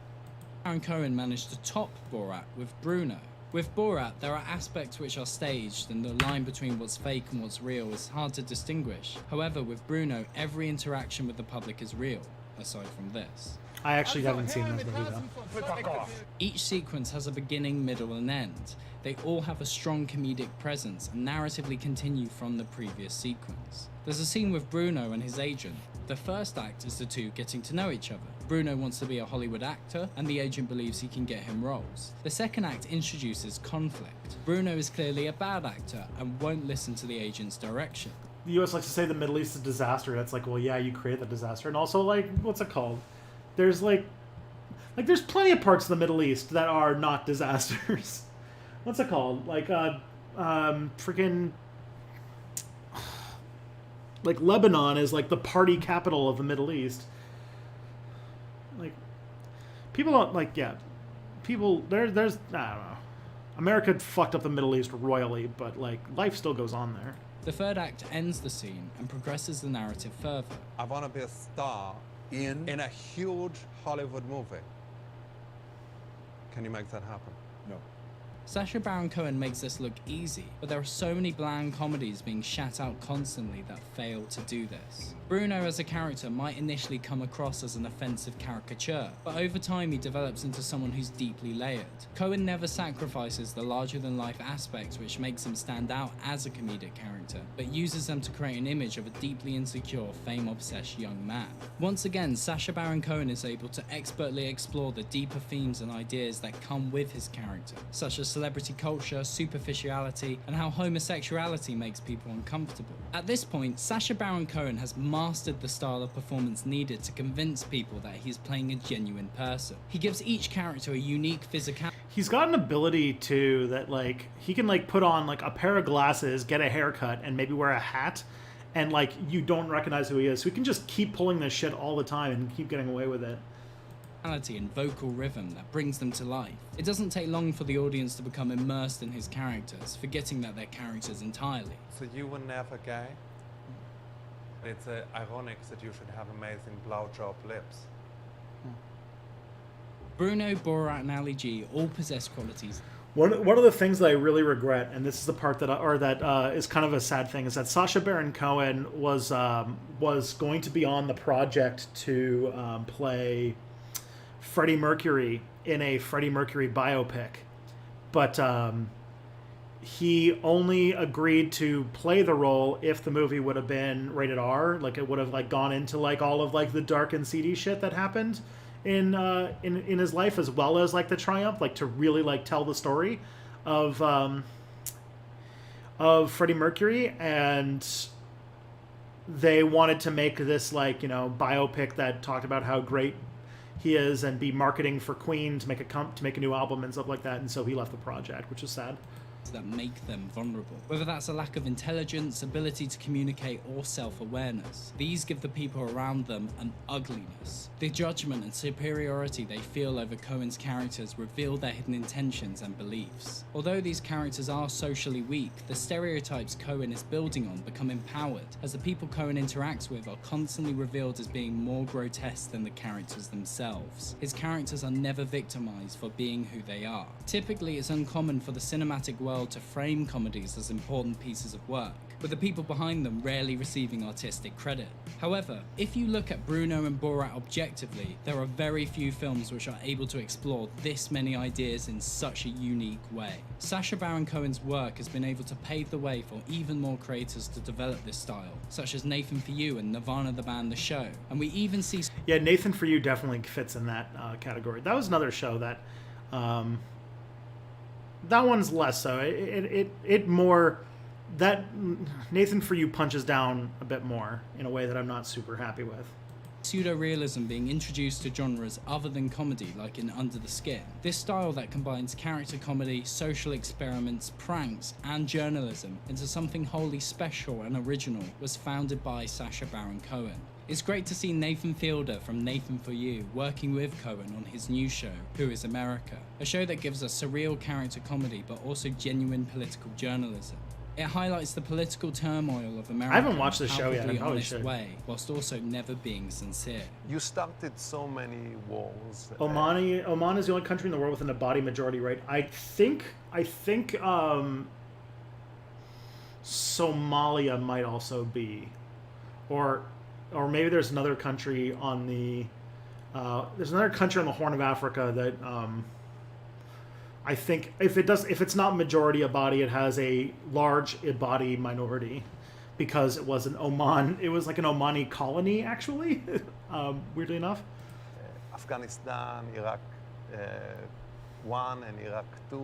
Baron Cohen managed to top Borat with Bruno. With Borat, there are aspects which are staged, and the line between what's fake and what's real is hard to distinguish. However, with Bruno, every interaction with the public is real, aside from this. I actually haven't seen this movie though. Each sequence has a beginning, middle, and end. They all have a strong comedic presence and narratively continue from the previous sequence. There's a scene with Bruno and his agent. The first act is the two getting to know each other. Bruno wants to be a Hollywood actor, and the agent believes he can get him roles. The second act introduces conflict. Bruno is clearly a bad actor and won't listen to the agent's direction. The U.S. likes to say the Middle East is a disaster. That's like, well, yeah, you create the disaster. And also, like, what's it called? There's there's plenty of parts of the Middle East that are not disasters. What's it called? Like, freaking, like Lebanon is like the party capital of the Middle East. Like, people don't like, people there's I don't know. America fucked up the Middle East royally, but like life still goes on there. The third act ends the scene and progresses the narrative further. I want to be a star in a huge Hollywood movie. Can you make that happen? No. Sacha Baron Cohen makes this look easy, but there are so many bland comedies being shat out constantly that fail to do this. Bruno as a character might initially come across as an offensive caricature, but over time he develops into someone who's deeply layered. Cohen never sacrifices the larger-than-life aspects which makes him stand out as a comedic character, but uses them to create an image of a deeply insecure, fame-obsessed young man. Once again, Sacha Baron Cohen is able to expertly explore the deeper themes and ideas that come with his character, such as celebrity culture, superficiality, and how homosexuality makes people uncomfortable. At this point, Sacha Baron Cohen has mastered the style of performance needed to convince people that he's playing a genuine person. He gives each character a unique physicality. He's got an ability too that like he can like put on like a pair of glasses, get a haircut, and maybe wear a hat, and like you don't recognize who he is. So he can just keep pulling this shit all the time and keep getting away with it. And vocal rhythm that brings them to life. It doesn't take long for the audience to become immersed in his characters, forgetting that they're characters entirely. So you were never gay? It's ironic that you should have amazing blowjob lips. Bruno, Borat, and Ali G all possess qualities. One of the things that I really regret, and this is the part that is kind of a sad thing, is that Sacha Baron Cohen was going to be on the project to play Freddie Mercury in a Freddie Mercury biopic, but he only agreed to play the role if the movie would have been rated R. Like it would have like gone into like all of like the dark and seedy shit that happened in his life, as well as like the triumph, like to really like tell the story of Freddie Mercury. And they wanted to make this like, you know, biopic that talked about how great he is and be marketing for Queen to make a new album and stuff like that. And so he left the project, which is sad. That make them vulnerable. Whether that's a lack of intelligence, ability to communicate, or self-awareness, these give the people around them an ugliness. The judgment and superiority they feel over Cohen's characters reveal their hidden intentions and beliefs. Although these characters are socially weak, the stereotypes Cohen is building on become empowered, as the people Cohen interacts with are constantly revealed as being more grotesque than the characters themselves. His characters are never victimized for being who they are. Typically, it's uncommon for the cinematic world to frame comedies as important pieces of work, with the people behind them rarely receiving artistic credit. However, if you look at Bruno and Borat objectively, there are very few films which are able to explore this many ideas in such a unique way. Sacha Baron Cohen's work has been able to pave the way for even more creators to develop this style, such as Nathan For You and Nirvana the band The Show, and we even see... Yeah, Nathan For You definitely fits in that category. That was another show that... that one's less so. It more... That Nathan For You punches down a bit more in a way that I'm not super happy with. Pseudo-realism being introduced to genres other than comedy, like in Under the Skin. This style that combines character comedy, social experiments, pranks, and journalism into something wholly special and original was founded by Sacha Baron Cohen. It's great to see Nathan Fielder from Nathan For You working with Cohen on his new show, Who is America? A show that gives us surreal character comedy but also genuine political journalism. It highlights the political turmoil of America. I haven't watched the show yet. In an honest way, whilst also never being sincere. You started so many wars. Oman is the only country in the world with an Abadi majority rate. I think Somalia might also be, or maybe there's another country on the Horn of Africa that I think if it's not majority Abadi, it has a large Abadi minority, because it was like an Omani colony actually. Weirdly enough. Afghanistan, Iraq 1 and Iraq 2.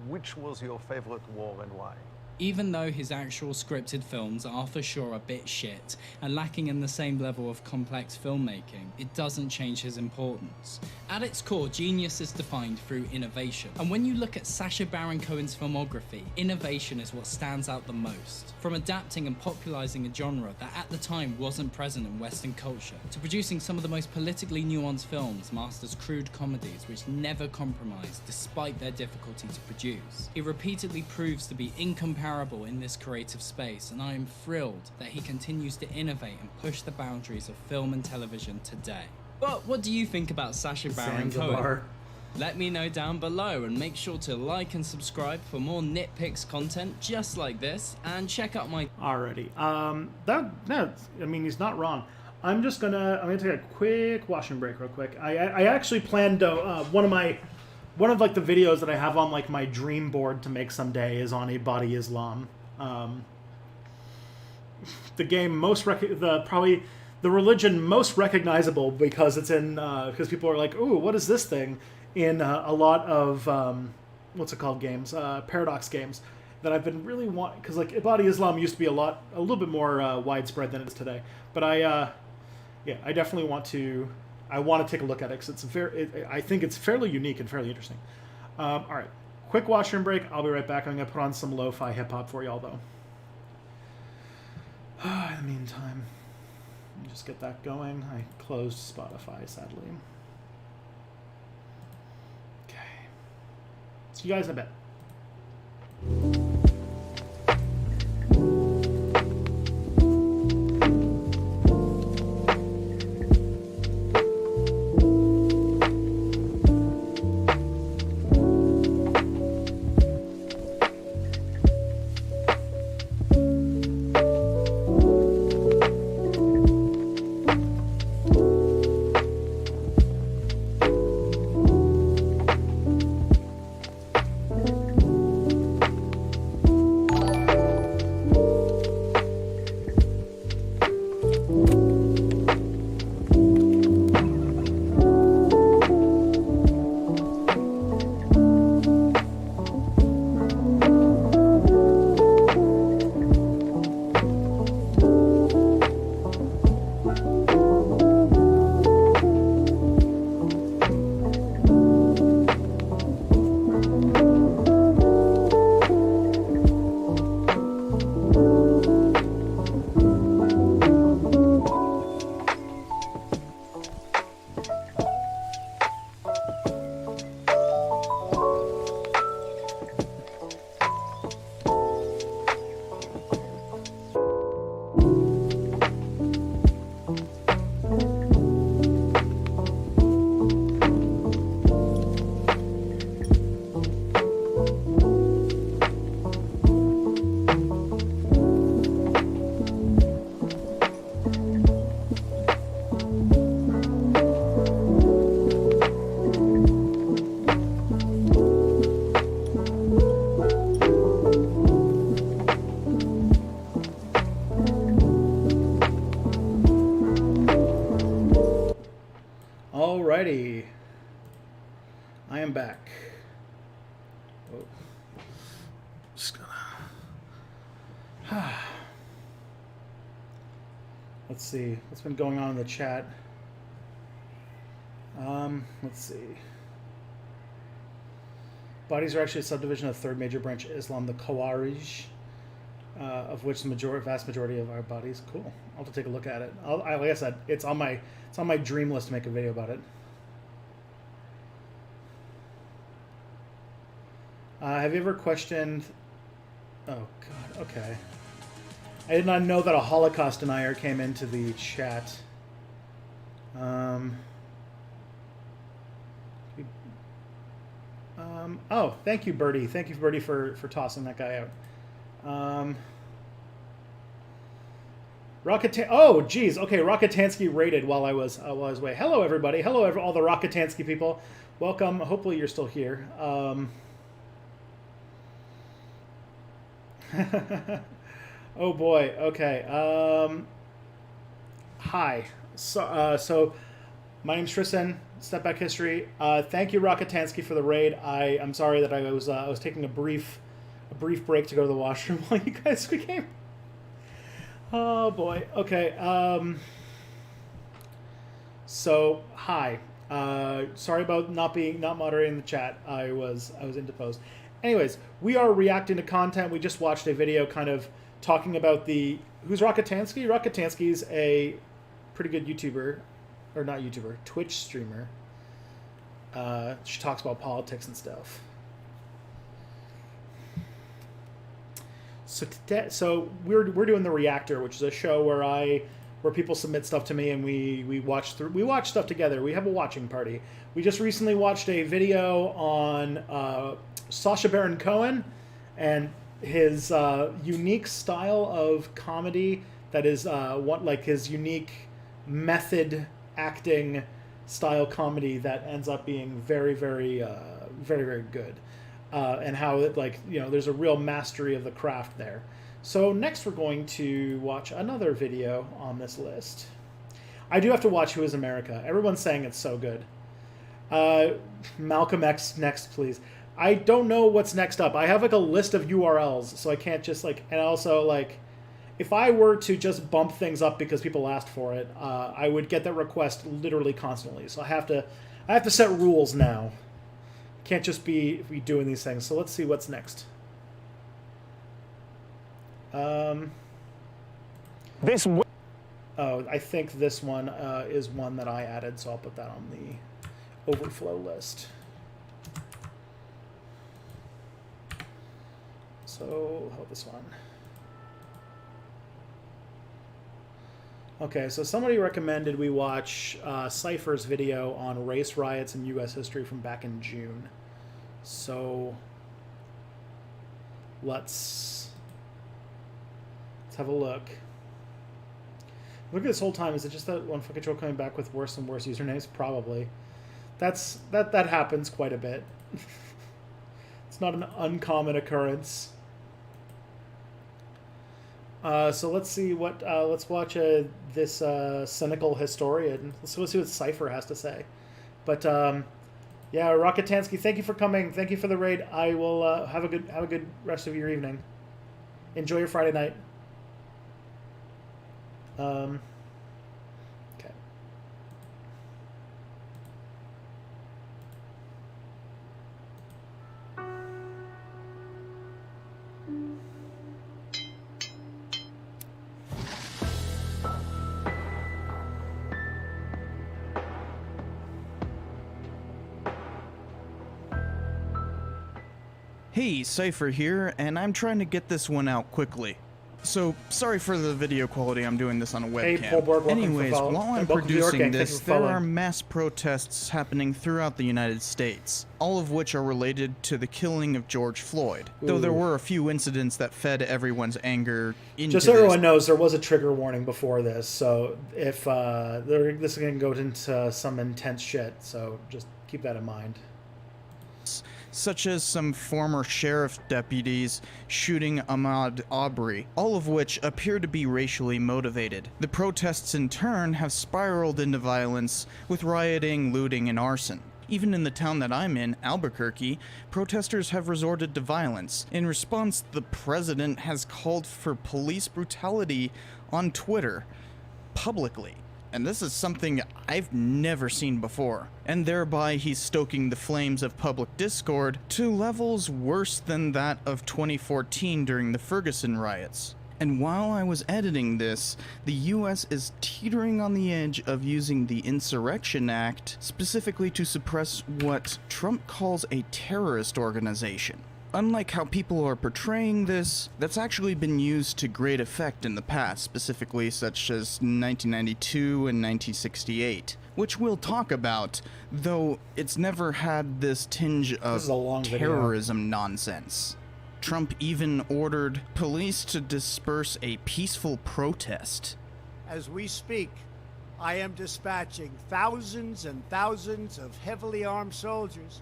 Which was your favorite war and why? Even though his actual scripted films are for sure a bit shit and lacking in the same level of complex filmmaking, it doesn't change his importance. At its core, genius is defined through innovation. And when you look at Sacha Baron Cohen's filmography, innovation is what stands out the most. From adapting and popularizing a genre that at the time wasn't present in Western culture, to producing some of the most politically nuanced films, masters crude comedies which never compromise despite their difficulty to produce. He repeatedly proves to be incomparable in this creative space, and I am thrilled that he continues to innovate and push the boundaries of film and television today. But what do you think about Sacha Baron Cohen? Let me know down below, and make sure to like and subscribe for more nitpicks content just like this, and check out my... Alrighty. I mean, he's not wrong. I'm gonna take a quick washing break real quick. I actually planned one of like the videos that I have on like my dream board to make someday is on a Body Islam. The game probably the religion most recognizable because it's in because people are like, ooh, what is this thing? In a lot of what's it called games, Paradox games that I've been really because like Ibadi Islam used to be a little bit more widespread than it is today. But I definitely want to take a look at it because I think it's fairly unique and fairly interesting. All right, quick washroom break. I'll be right back. I'm gonna put on some lo-fi hip hop for y'all though. In the meantime, let me just get that going. I closed Spotify sadly. Okay. See you guys in a bit. Alrighty, I am back. Oh. Just gonna... Let's see what's been going on in the chat. Let's see. Bodies are actually a subdivision of the third major branch of Islam, the Khawarij, of which the vast majority of our bodies. Cool. I'll have to take a look at it. Like I said, it's on my dream list to make a video about it. Have you ever questioned? Oh God. Okay. I did not know that a Holocaust denier came into the chat. Oh, thank you, Birdie. Thank you, Birdie, for tossing that guy out. Oh, geez. Okay, Rocketansky raided while I was away. Hello, everybody. Hello, all the Rocketansky people. Welcome. Hopefully, you're still here. Oh boy. Okay. Hi. So my name's Tristan. Step Back History. Thank you, Rocketansky, for the raid. I'm sorry that I was taking a brief break to go to the washroom while you guys became. Oh boy. Okay. So hi. Sorry about not moderating the chat. I was indisposed. Anyways, we are reacting to content. We just watched a video kind of talking about who's Rocketansky? Rocketansky's a pretty good YouTuber, or not YouTuber, Twitch streamer. She talks about politics and stuff. So we're doing the Reactor, which is a show where I where people submit stuff to me and we watch stuff together. We have a watching party. We just recently watched a video on Sacha Baron Cohen and his unique style of comedy that is his unique method acting style comedy that ends up being very, very, very, very good. And how it, there's a real mastery of the craft there. So next we're going to watch another video on this list. I do have to watch Who is America. Everyone's saying it's so good. Malcolm X next, please. I don't know what's next up. I have a list of URLs, so I can't just and also if I were to just bump things up because people asked for it, I would get that request literally constantly. So I have to set rules now. Can't just be doing these things. So let's see what's next. I think this one is one that I added, so I'll put that on the overflow list. So, this one. Okay, so somebody recommended we watch Cypher's video on race riots in U.S. history from back in June. So, let's have a look. Look at this whole time. Is it just that one fucking troll coming back with worse and worse usernames? Probably. That happens quite a bit. It's not an uncommon occurrence. So let's see what let's watch this cynical historian. Let's see what Cypher has to say. But yeah, Rocketansky, thank you for coming. Thank you for the raid. I will have a good rest of your evening. Enjoy your Friday night. Okay. Hey, Cypher here, and I'm trying to get this one out quickly. So, sorry for the video quality, I'm doing this on a webcam. Hey, Paul Borg, anyways, while I'm producing this, there following. are mass protests happening throughout the United States, all of which are related to the killing of George Floyd. Though there were a few incidents that fed everyone's anger into Just so everyone knows, there was a trigger warning before this, so if this is going to go into some intense shit, so just keep that in mind. Such as some former sheriff deputies shooting Ahmaud Arbery, all of which appear to be racially motivated. The protests in turn have spiraled into violence with rioting, looting, and arson. Even in the town that I'm in, Albuquerque, protesters have resorted to violence. In response, the president has called for police brutality on Twitter, publicly. And this is something I've never seen before. And thereby he's stoking the flames of public discord to levels worse than that of 2014 during the Ferguson riots. And while I was editing this, the US is teetering on the edge of using the Insurrection Act specifically to suppress what Trump calls a terrorist organization. Unlike how people are portraying this, that's actually been used to great effect in the past, specifically such as 1992 and 1968, which we'll talk about, though it's never had this tinge of terrorism nonsense. Trump even ordered police to disperse a peaceful protest. As we speak, I am dispatching thousands and thousands of heavily armed soldiers,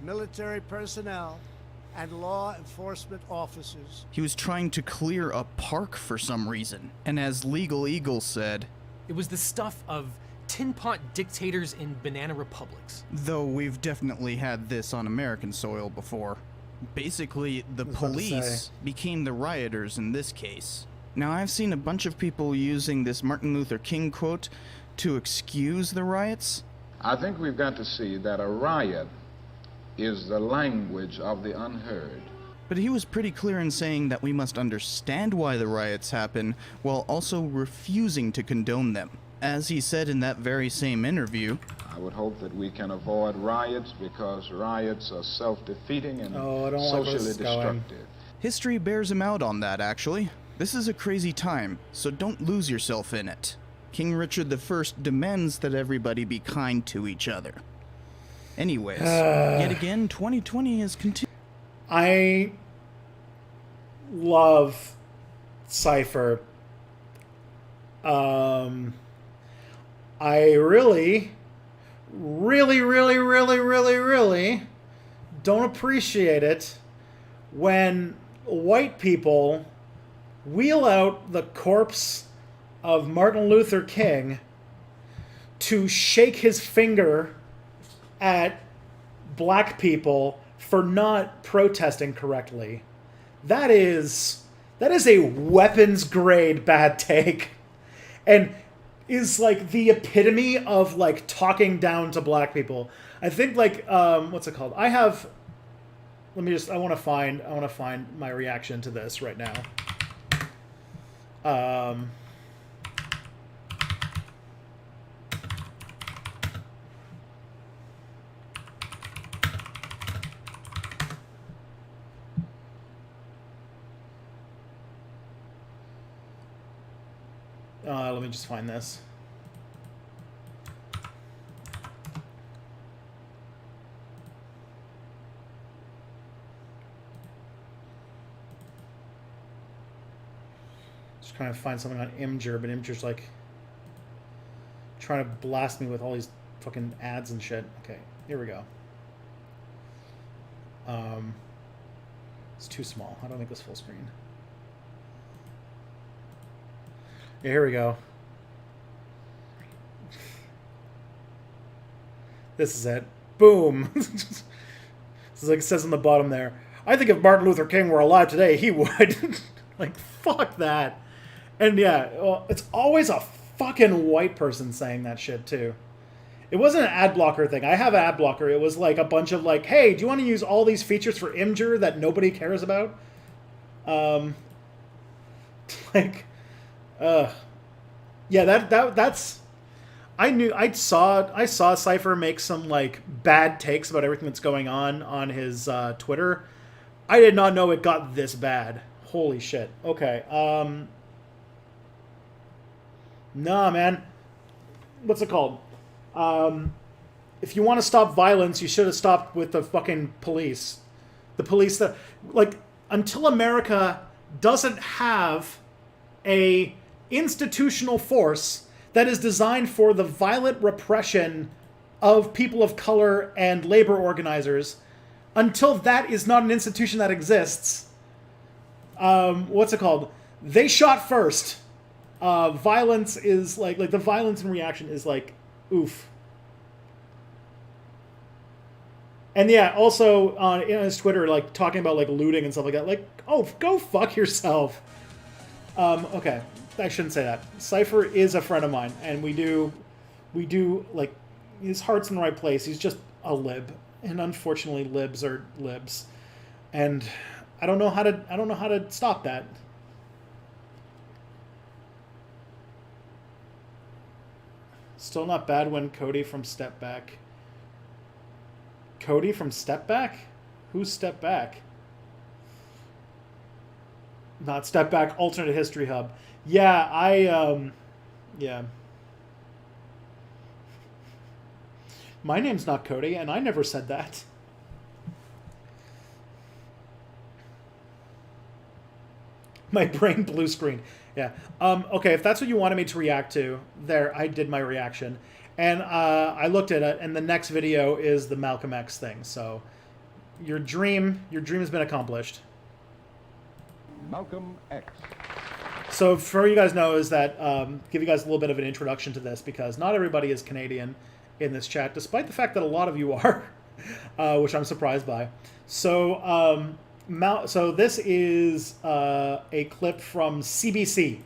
military personnel, and law enforcement officers. He was trying to clear a park for some reason, and as Legal Eagle said, it was the stuff of tin pot dictators in banana republics. Though we've definitely had this on American soil before. Basically, the police became the rioters in this case. Now, I've seen a bunch of people using this Martin Luther King quote to excuse the riots. I think we've got to see that a riot is the language of the unheard. But he was pretty clear in saying that we must understand why the riots happen, while also refusing to condone them. As he said in that very same interview, I would hope that we can avoid riots because riots are self-defeating and socially destructive. History bears him out on that, actually. This is a crazy time, so don't lose yourself in it. King Richard I demands that everybody be kind to each other. Anyways, yet again, 2020 has continued. I love Cypher. I really don't appreciate it when white people wheel out the corpse of Martin Luther King to shake his finger at black people for not protesting correctly. That is a weapons grade bad take, and is like the epitome of like talking down to black people. I think like what's it called? I want to find my reaction to this right now. Let me just find this. Just trying to find something on Imgur, but Imgur's like trying to blast me with all these fucking ads and shit. Okay, here we go. It's too small. How do I make this full screen? Yeah, here we go. This is it. Boom. This is like it says on the bottom there. I think if Martin Luther King were alive today, he would. Like, fuck that. And yeah, well, it's always a fucking white person saying that shit too. It wasn't an ad blocker thing. I have an ad blocker. It was like a bunch of like, hey, do you want to use all these features for Imgur that nobody cares about? Yeah, that's. I saw Cypher make some like bad takes about everything that's going on his Twitter. I did not know it got this bad. Holy shit. Okay. Nah, man. What's it called? If you want to stop violence, you should have stopped with the fucking police. The police that, like, until America doesn't have a institutional force that is designed for the violent repression of people of color and labor organizers, until that is not an institution that exists, what's it called? They shot first. Violence is like the violence and reaction is like, oof. And yeah, also on his Twitter, like talking about like looting and stuff like that. Like, oh, go fuck yourself. Okay, I shouldn't say that. Cypher is a friend of mine, and we do like, his heart's in the right place. He's just a lib, and unfortunately, libs are libs, and I don't know how to stop that. Still not bad when Cody from Step Back. Cody from Step Back? Who's Step Back? Not Step Back, Alternate History Hub. Yeah, yeah. My name's not Cody, and I never said that. My brain blue screen. Yeah. Okay, if that's what you wanted me to react to, there, I did my reaction. And I looked at it, and the next video is the Malcolm X thing. So your dream has been accomplished. Malcolm X. So for you guys know is that, give you guys a little bit of an introduction to this, because not everybody is Canadian in this chat, despite the fact that a lot of you are, which I'm surprised by. So, so this is a clip from CBC.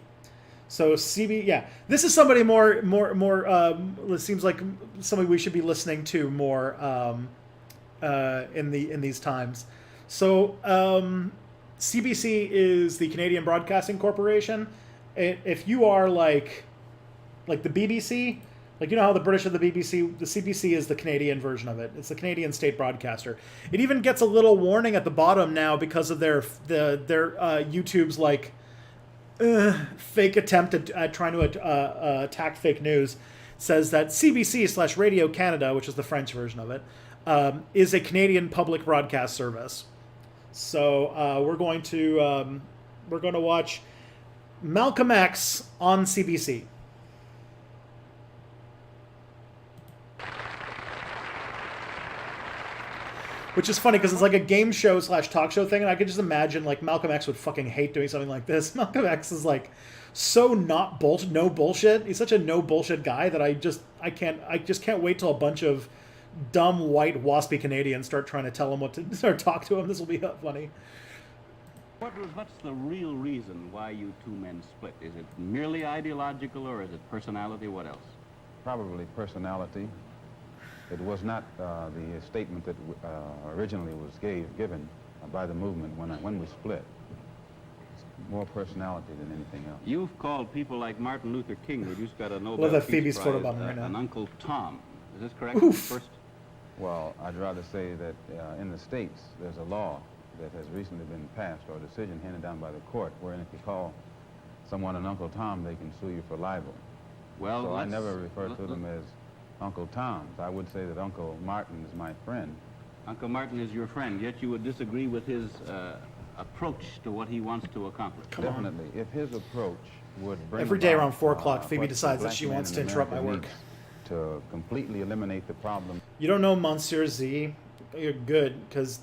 So yeah, this is somebody more. It seems like somebody we should be listening to more in these times. So CBC is the Canadian Broadcasting Corporation. If you are like the BBC, like, you know how the British are the BBC, the CBC is the Canadian version of it. It's the Canadian state broadcaster. It even gets a little warning at the bottom now because of their YouTube's like fake attempt at trying to attack fake news, says that CBC/Radio Canada, which is the French version of it, is a Canadian public broadcast service. So we're going to watch Malcolm X on CBC. Which is funny because it's like a game show / talk show thing, and I could just imagine like Malcolm X would fucking hate doing something like this. Malcolm X is like so no bullshit. He's such a no bullshit guy that I just can't wait till a bunch of dumb white waspy Canadians start trying to tell him what to start talk to him. This will be funny. What's the real reason why you two men split? Is it merely ideological, or is it personality? What else? Probably personality. It was not the statement that originally was given by the movement when we split. It's more personality than anything else. You've called people like Martin Luther King, who just got a Nobel Love that Peace Phoebe's Prize, photobombing right now. an Uncle Tom. Is this correct? Oof. First? Well, I'd rather say that in the States, there's a law that has recently been passed, or a decision handed down by the court, wherein if you call someone an Uncle Tom, they can sue you for libel. Well, so I never refer to them as Uncle Toms. I would say that Uncle Martin is my friend. Uncle Martin is your friend, yet you would disagree with his approach to what he wants to accomplish. Definitely. If his approach would bring Every day about, around 4 o'clock, Phoebe what decides the that she black wants man to in interrupt my America work. needs to completely eliminate the problem. You don't know Monsieur Z? You're good, because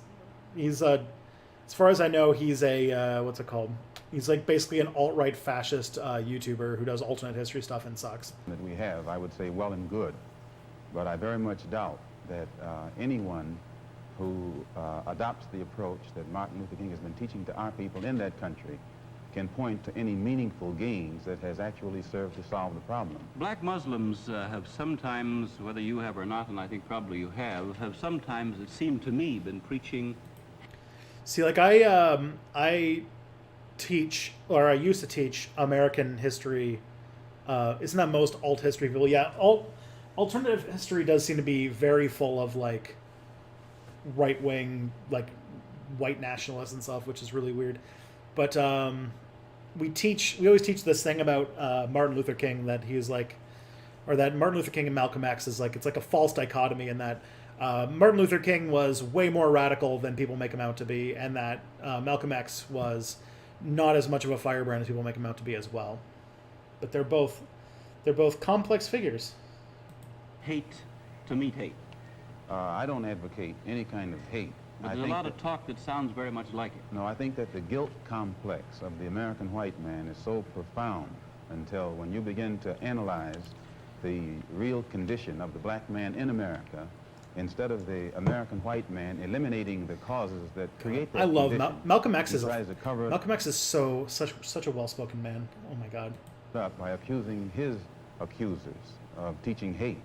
he's as far as I know, he's a what's it called? He's like basically an alt-right fascist YouTuber who does alternate history stuff and sucks. That we have, I would say, well and good, but I very much doubt that anyone who adopts the approach that Martin Luther King has been teaching to our people in that country can point to any meaningful gains that has actually served to solve the problem. Black Muslims have sometimes, whether you have or not, and I think probably you have sometimes, it seemed to me, been preaching. See, like I teach, or I used to teach American history. Isn't that most alt history people? Yeah, alternative history does seem to be very full of like right wing, like white nationalists and stuff, which is really weird. But we always teach this thing about Martin Luther King, that he's like, or that Martin Luther King and Malcolm X is like, it's like a false dichotomy, in that Martin Luther King was way more radical than people make him out to be, and that Malcolm X was not as much of a firebrand as people make him out to be as well. But they're both complex figures. Hate to meet hate. I don't advocate any kind of hate. But there's a lot of talk that sounds very much like it. No, I think that the guilt complex of the American white man is so profound until when you begin to analyze the real condition of the black man in America, instead of the American white man eliminating the causes that create that I love condition, Malcolm X. Malcolm X is such a well-spoken man. Oh my God. By accusing his accusers of teaching hate,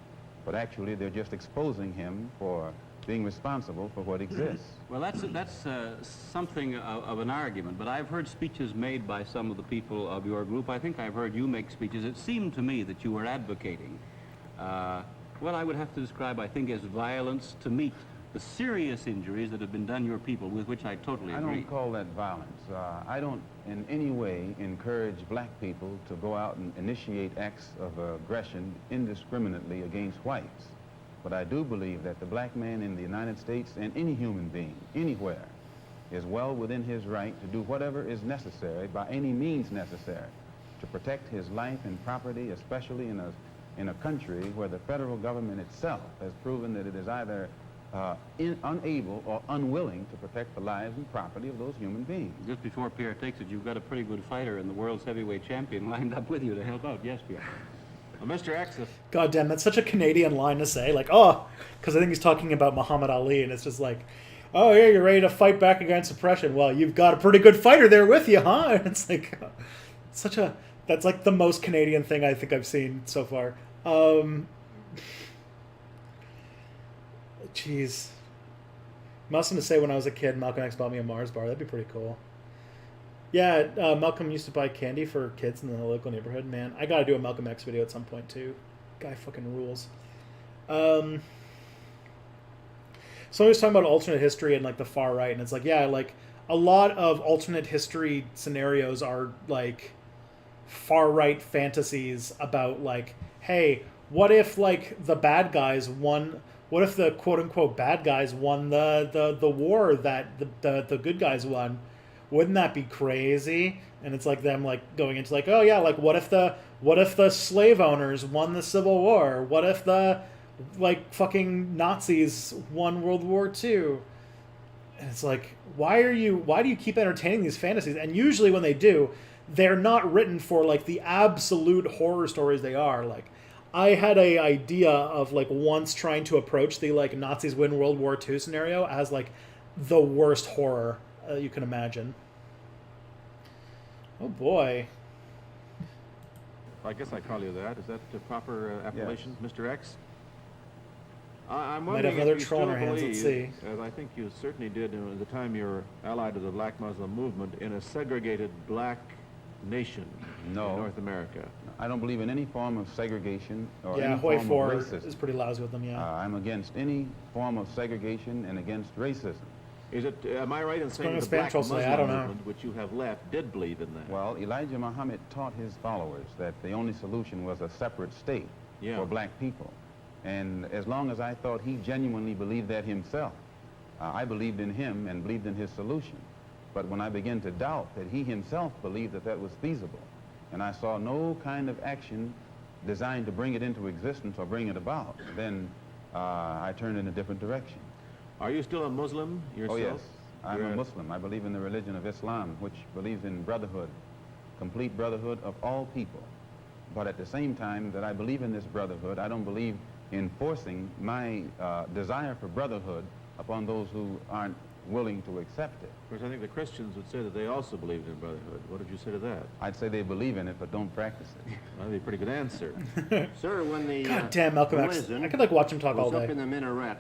but actually they're just exposing him for being responsible for what exists. Well, that's something of an argument, but I've heard speeches made by some of the people of your group. I think I've heard you make speeches. It seemed to me that you were advocating what I would have to describe, I think, as violence to meet the serious injuries that have been done your people, with which I totally agree. I don't call that violence. I don't in any way encourage black people to go out and initiate acts of aggression indiscriminately against whites. But I do believe that the black man in the United States, and any human being, anywhere, is well within his right to do whatever is necessary, by any means necessary, to protect his life and property, especially in a country where the federal government itself has proven that it is either unable or unwilling to protect the lives and property of those human beings. Just before Pierre takes it, you've got a pretty good fighter and the world's heavyweight champion lined up with you to help out. Yes, Pierre. Well, Mr. X. God damn, that's such a Canadian line to say. Like, oh, because I think he's talking about Muhammad Ali, and it's just like, oh, yeah, you're ready to fight back against oppression. Well, you've got a pretty good fighter there with you, huh? And it's like, that's like the most Canadian thing I think I've seen so far. Jeez. Mustn't to say when I was a kid, Malcolm X bought me a Mars bar. That'd be pretty cool. Yeah, Malcolm used to buy candy for kids in the local neighborhood. Man, I gotta do a Malcolm X video at some point too. Guy fucking rules. So I was talking about alternate history and like the far right, and it's like, yeah, like a lot of alternate history scenarios are like far right fantasies about like, hey, what if like the bad guys won? What if the quote unquote bad guys won the war that the good guys won? Wouldn't that be crazy? And it's like them like going into like, oh yeah, like what if the slave owners won the Civil War? What if the like fucking Nazis won World War II? And it's like, why do you keep entertaining these fantasies? And usually when they do, they're not written for like the absolute horror stories they are. Like, I had a idea of like once trying to approach the like Nazis win World War II scenario as like the worst horror you can imagine. Oh boy. I guess I call you that. Is that the proper appellation, Yes. Mr. X? I'm Might wondering have another if you troll in still our hands. Let's believe, see. as I think you certainly did at the time you were allied to the Black Muslim movement, in a segregated black nation in North America. I don't believe in any form of segregation or Yeah, any Hoi form 4 of racism. is pretty lousy with them, yeah. I'm against any form of segregation and against racism. Is it? Am I right in saying going the to spam Black trolls today? Muslim I don't know. movement, which you have left, did believe in that? Well, Elijah Muhammad taught his followers that the only solution was a separate state for black people. And as long as I thought he genuinely believed that himself, I believed in him and believed in his solution. But when I began to doubt that he himself believed that that was feasible, and I saw no kind of action designed to bring it into existence or bring it about, then I turned in a different direction. Are you still a Muslim yourself? Oh, yes. I'm a Muslim. I believe in the religion of Islam, which believes in brotherhood, complete brotherhood of all people. But at the same time that I believe in this brotherhood, I don't believe in forcing my desire for brotherhood upon those who aren't willing to accept it. Of course, I think the Christians would say that they also believed in brotherhood. What did you say to that? I'd say they believe in it, but don't practice it. That'd be a pretty good answer. Sir, when the God damn, Malcolm X. muezzin I could like watch him talk all goes day. up in the minaret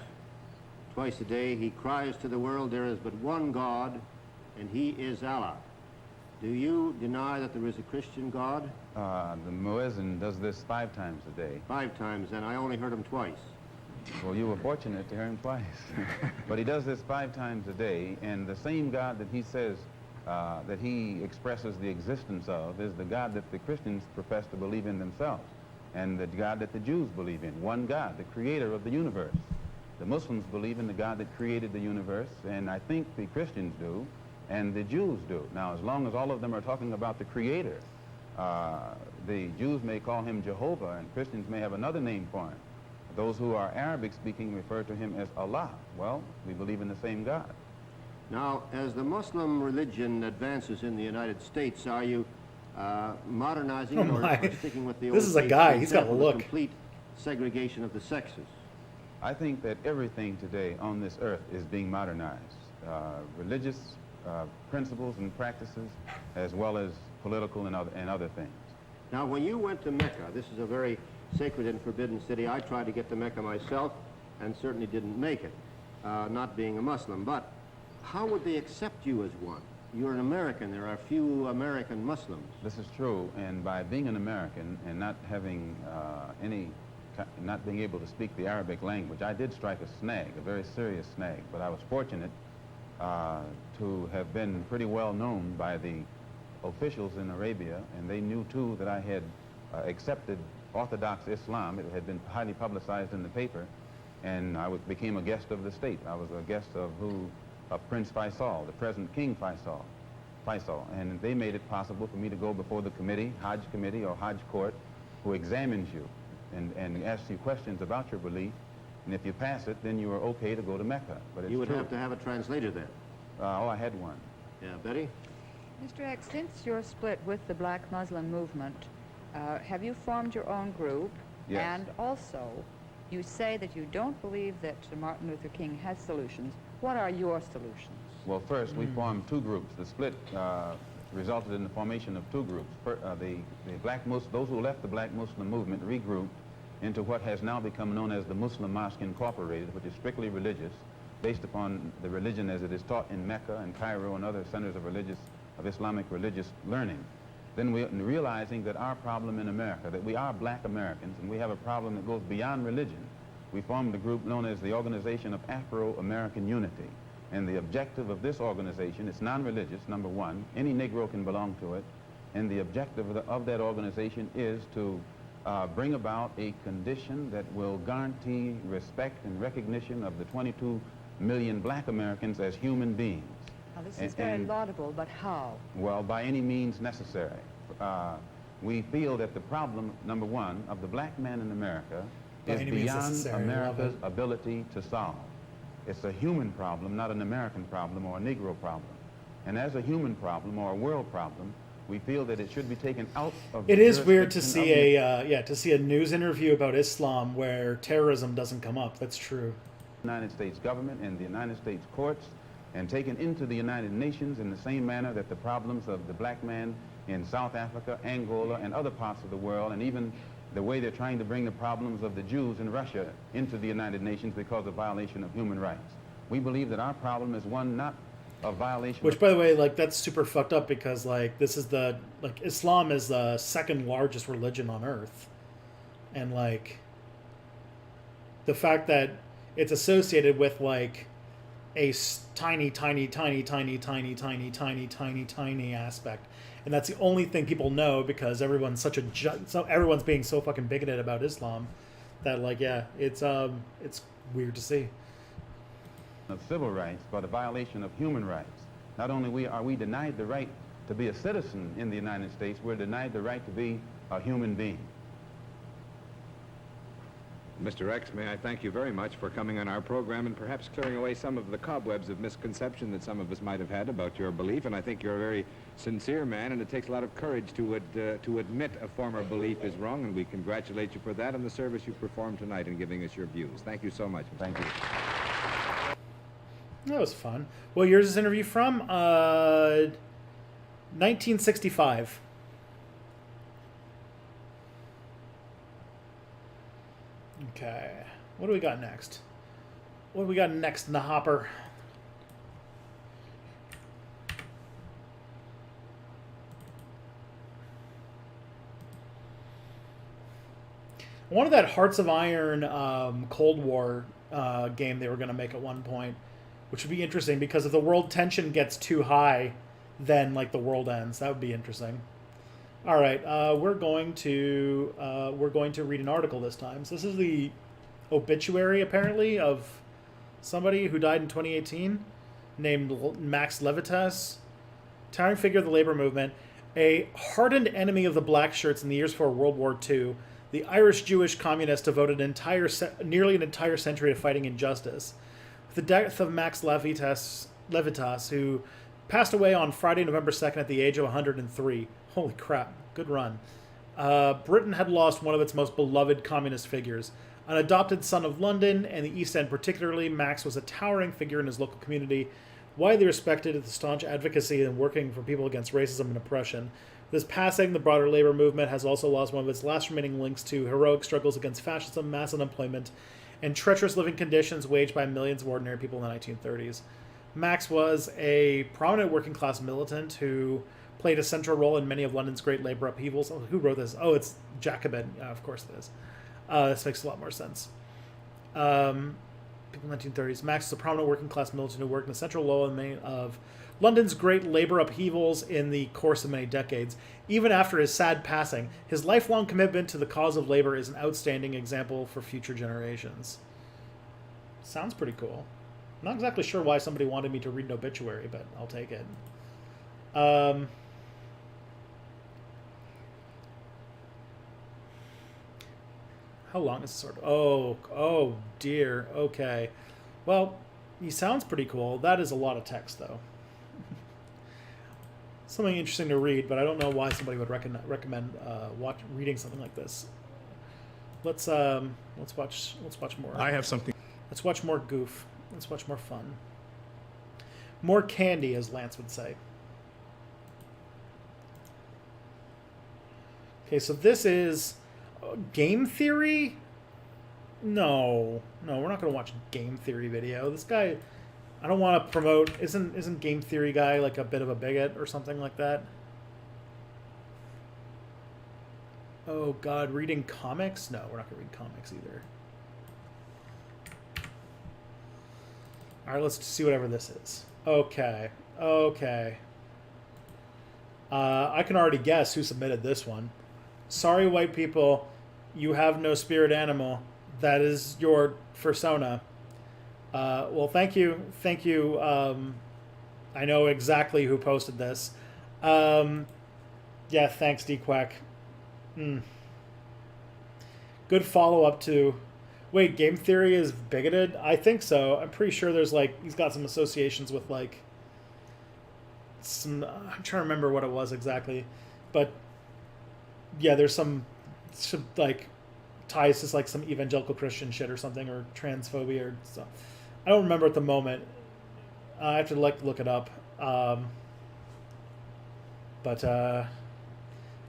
twice a day, he cries to the world, there is but one God, and he is Allah. Do you deny that there is a Christian God? The muezzin does this 5 times a day. 5 times, and I only heard him twice. Well, you were fortunate to hear him twice. But he does this 5 times a day, and the same God that he says that he expresses the existence of is the God that the Christians profess to believe in themselves, and the God that the Jews believe in. One God, the creator of the universe. The Muslims believe in the God that created the universe, and I think the Christians do, and the Jews do. Now, as long as all of them are talking about the creator, the Jews may call him Jehovah, and Christians may have another name for him. Those who are Arabic-speaking refer to him as Allah. Well, we believe in the same God. Now, as the Muslim religion advances in the United States, are you modernizing Oh or sticking with the old This is a faith, guy. for He's got a example, the look. complete segregation of the sexes? I think that everything today on this earth is being modernized. Religious principles and practices, as well as political and other things. Now, when you went to Mecca, this is a very sacred and forbidden city. I tried to get to Mecca myself and certainly didn't make it, not being a Muslim. But how would they accept you as one? You're an American. There are few American Muslims. This is true, and by being an American and not having not being able to speak the Arabic language, I did strike a snag, a very serious snag, but I was fortunate to have been pretty well known by the officials in Arabia, and they knew too that I had accepted Orthodox Islam. It had been highly publicized in the paper, and I became a guest of the state. I was a guest of Prince Faisal, the present King Faisal, and they made it possible for me to go before the committee, Hajj committee or Hajj court, who examines you and asks you questions about your belief, and if you pass it, then you are okay to go to Mecca. But it's You would true. have to have a translator then. Oh, I had one. Yeah, Betty? Mr. X, since you're split with the Black Muslim movement, have you formed your own group? Yes. And also, you say that you don't believe that Martin Luther King has solutions. What are your solutions? Well, first, we formed 2 groups. The split resulted in the formation of 2 groups. Those who left the Black Muslim movement regrouped into what has now become known as the Muslim Mosque Incorporated, which is strictly religious, based upon the religion as it is taught in Mecca and Cairo and other centers of Islamic religious learning. Then realizing that our problem in America, that we are black Americans and we have a problem that goes beyond religion, we formed a group known as the Organization of Afro-American Unity. And the objective of this organization, it's non-religious, number 1. Any Negro can belong to it. And the objective of that organization is to bring about a condition that will guarantee respect and recognition of the 22 million black Americans as human beings. Now, this is very laudable, but how? Well, by any means necessary. We feel that the problem, number one, of the black man in America is beyond America's ability to solve. It's a human problem, not an American problem or a Negro problem. And as a human problem or a world problem, we feel that it should be taken out of the It is weird to jurisdiction see a news interview about Islam where terrorism doesn't come up. That's true. United States government and the United States courts, and taken into the United Nations in the same manner that the problems of the black man in South Africa, Angola, and other parts of the world, and even the way they're trying to bring the problems of the Jews in Russia into the United Nations because of violation of human rights. We believe that our problem is one not of violation. Which, by the way, like, that's super fucked up because, like, this is Islam is the second largest religion on earth. And, like, the fact that it's associated with, like, a tiny aspect. And that's the only thing people know because everyone's everyone's being so fucking bigoted about Islam that, like, yeah, it's weird to see. Of civil rights, but a violation of human rights. Not only are we denied the right to be a citizen in the United States, we're denied the right to be a human being. Mr. X, may I thank you very much for coming on our program and perhaps clearing away some of the cobwebs of misconception that some of us might have had about your belief. And I think you're a very sincere man, and it takes a lot of courage to admit a former belief is wrong, and we congratulate you for that and the service you performed tonight in giving us your views. Thank you so much. Thank you. That was fun. What year is this interview from? 1965. Okay. What do we got next? What do we got next in the hopper? I wanted that Hearts of Iron Cold War game they were going to make at one point, which would be interesting because if the world tension gets too high, then, like, the world ends. That would be interesting. All right, we're going to read an article this time. So this is the obituary, apparently, of somebody who died in 2018, named Max Levitas, towering figure of the labor movement, a hardened enemy of the Black Shirts in the years before World War II. The Irish Jewish communist devoted nearly an entire century to fighting injustice. With the death of Max Levitas, who passed away on Friday, November 2nd at the age of 103. Holy crap, good run. Britain had lost one of its most beloved communist figures. An adopted son of London and the East End particularly, Max was a towering figure in his local community, widely respected at the staunch advocacy and working for people against racism and oppression. With his passing, the broader labor movement has also lost one of its last remaining links to heroic struggles against fascism, mass unemployment, and treacherous living conditions waged by millions of ordinary people in the 1930s. Max was a prominent working-class militant who played a central role in many of London's great labor upheavals. Oh, who wrote this? Oh, it's Jacobin. Of course it is. This makes a lot more sense. People in the 1930s. Max was a prominent working-class militant who worked in a central role in many of London's great labor upheavals in the course of many decades. Even after his sad passing, his lifelong commitment to the cause of labor is an outstanding example for future generations. Sounds pretty cool. I'm not exactly sure why somebody wanted me to read an obituary, but I'll take it. How long is this sort of... Oh dear. Okay. Well, he sounds pretty cool. That is a lot of text, though. Something interesting to read, but I don't know why somebody would recommend reading something like this. Let's watch more. I have something. Let's watch more goof. Let's watch more fun. More candy, as Lance would say. Okay, so this is game theory? No, we're not going to watch game theory video. This guy, I don't want to promote. Isn't game theory guy like a bit of a bigot or something like that? Oh God, reading comics? No, we're not going to read comics either. All right, let's see whatever this is. Okay. I can already guess who submitted this one. Sorry, white people, you have no spirit animal. That is your persona. Well, thank you. Thank you. I know exactly who posted this. Yeah, thanks, D-Quack. Good follow-up to... Wait, Game Theory is bigoted? I think so. I'm pretty sure there's, like... He's got some associations with, like... some... I'm trying to remember what it was exactly. But... yeah, there's some like... ties to, like, some evangelical Christian shit or something, or transphobia or stuff. I don't remember at the moment. I have to, like, look it up. But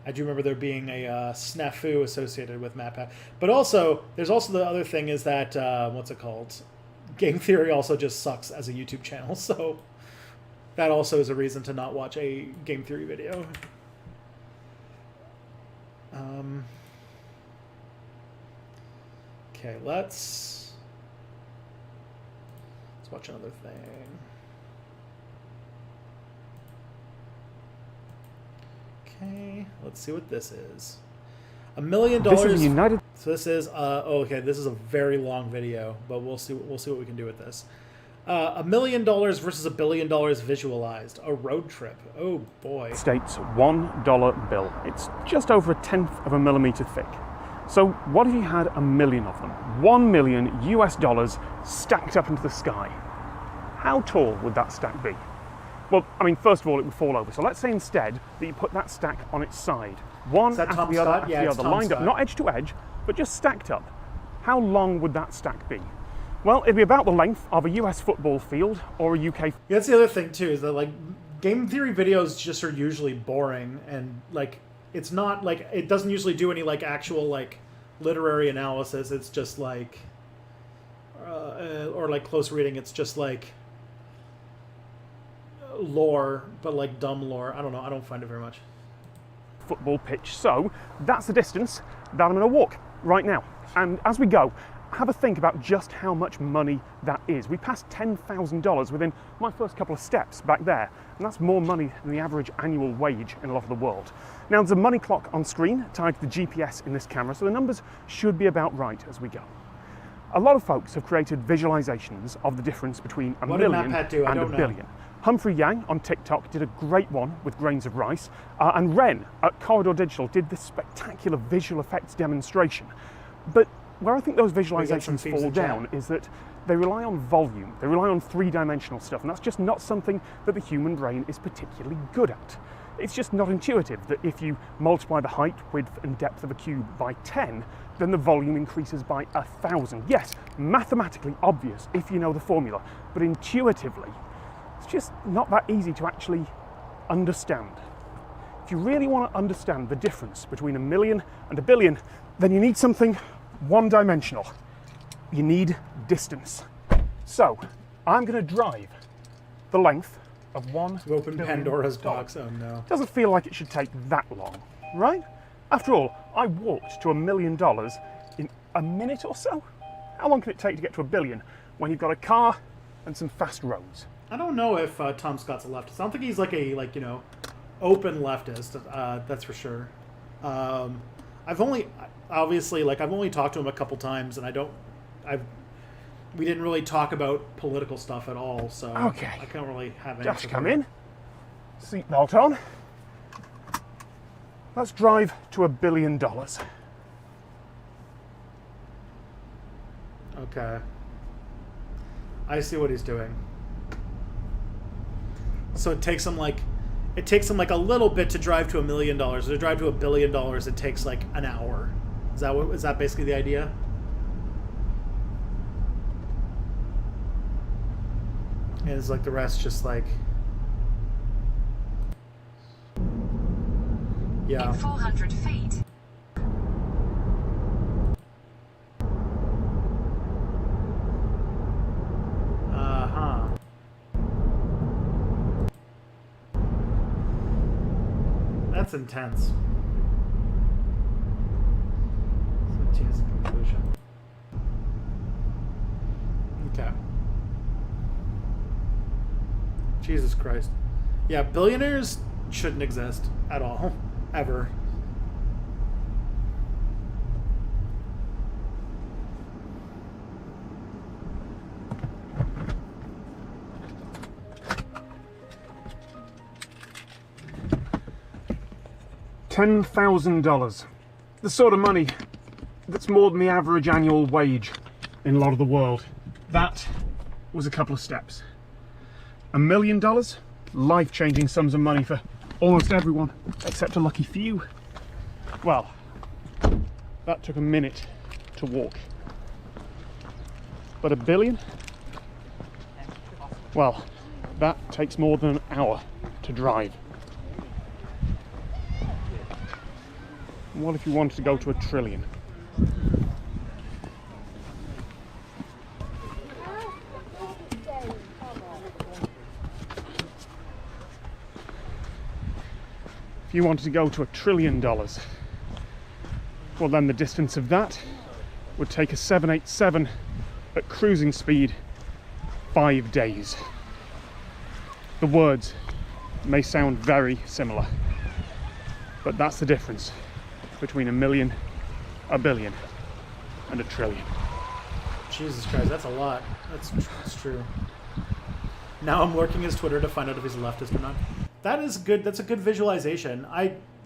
I do remember there being a snafu associated with MatPat. But also, there's also the other thing is that, what's it called? Game Theory also just sucks as a YouTube channel, so that also is a reason to not watch a Game Theory video. Okay, let's watch another thing. Okay, let's see what this is. $1 million. This is United. So this is okay. This is a very long video, but we'll see what we can do with this. $1 million versus $1 billion visualized. A road trip. Oh boy. States $1 bill. It's just over 1/10 of a millimeter thick. So what if you had 1 million of them? $1 million US stacked up into the sky. How tall would that stack be? Well, I mean, first of all, it would fall over. So let's say instead that you put that stack on its side. One after the other, after the other, lined up, not edge to edge, but just stacked up. How long would that stack be? Well, it'd be about the length of a US football field or a UK... Yeah, that's the other thing, too, is that, like, Game Theory videos just are usually boring, and, like, it's not, like, it doesn't usually do any, like, actual, like, literary analysis. It's just, like, or, like, close reading. It's just, like, lore, but, like, dumb lore. I don't know. I don't find it very much. Football pitch. So that's the distance that I'm going to walk right now. And as we go, have a think about just how much money that is. We passed $10,000 within my first couple of steps back there, and that's more money than the average annual wage in a lot of the world. Now, there's a money clock on screen tied to the GPS in this camera, so the numbers should be about right as we go. A lot of folks have created visualizations of the difference between a million and a billion. Humphrey Yang on TikTok did a great one with grains of rice, and Ren at Corridor Digital did this spectacular visual effects demonstration. But where I think those visualizations fall down is that they rely on volume, they rely on three-dimensional stuff, and that's just not something that the human brain is particularly good at. It's just not intuitive that if you multiply the height, width, and depth of a cube by 10, then the volume increases by 1,000. Yes, mathematically obvious if you know the formula, but intuitively, it's just not that easy to actually understand. If you really want to understand the difference between a million and a billion, then you need something one-dimensional. You need distance. So, I'm going to drive the length of one. To open Pandora's box. Oh no. Doesn't feel like it should take that long, right? After all, I walked to $1 million in a minute or so. How long can it take to get to $1 billion when you've got a car and some fast roads? I don't know if Tom Scott's a leftist. I don't think he's like a open leftist. That's for sure. I've only talked to him a couple times, and we didn't really talk about political stuff at all. So okay. I can't really have any. Just come in. Seatbelt on. Let's drive to $1 billion. Okay. I see what he's doing. So it takes him like a little bit to drive to $1 million. To drive to $1 billion, it takes like an hour. Is that basically the idea? And it's like the rest just like... Yeah. In 400 feet. That's intense. So tease the conclusion. Okay. Jesus Christ. Yeah, billionaires shouldn't exist at all, ever. $10,000. The sort of money that's more than the average annual wage in a lot of the world. That was a couple of steps. $1 million? Life-changing sums of money for almost everyone, except a lucky few. Well, that took a minute to walk. But $1 billion? Well, that takes more than an hour to drive. What if you wanted to go to $1 trillion? If you wanted to go to $1 trillion, well then the distance of that would take a 787 at cruising speed 5 days. The words may sound very similar, but that's the difference between $1 million, $1 billion, and $1 trillion. Jesus Christ, that's a lot. That's true. Now I'm lurking his Twitter to find out if he's a leftist or not. That is good. That's a good visualization.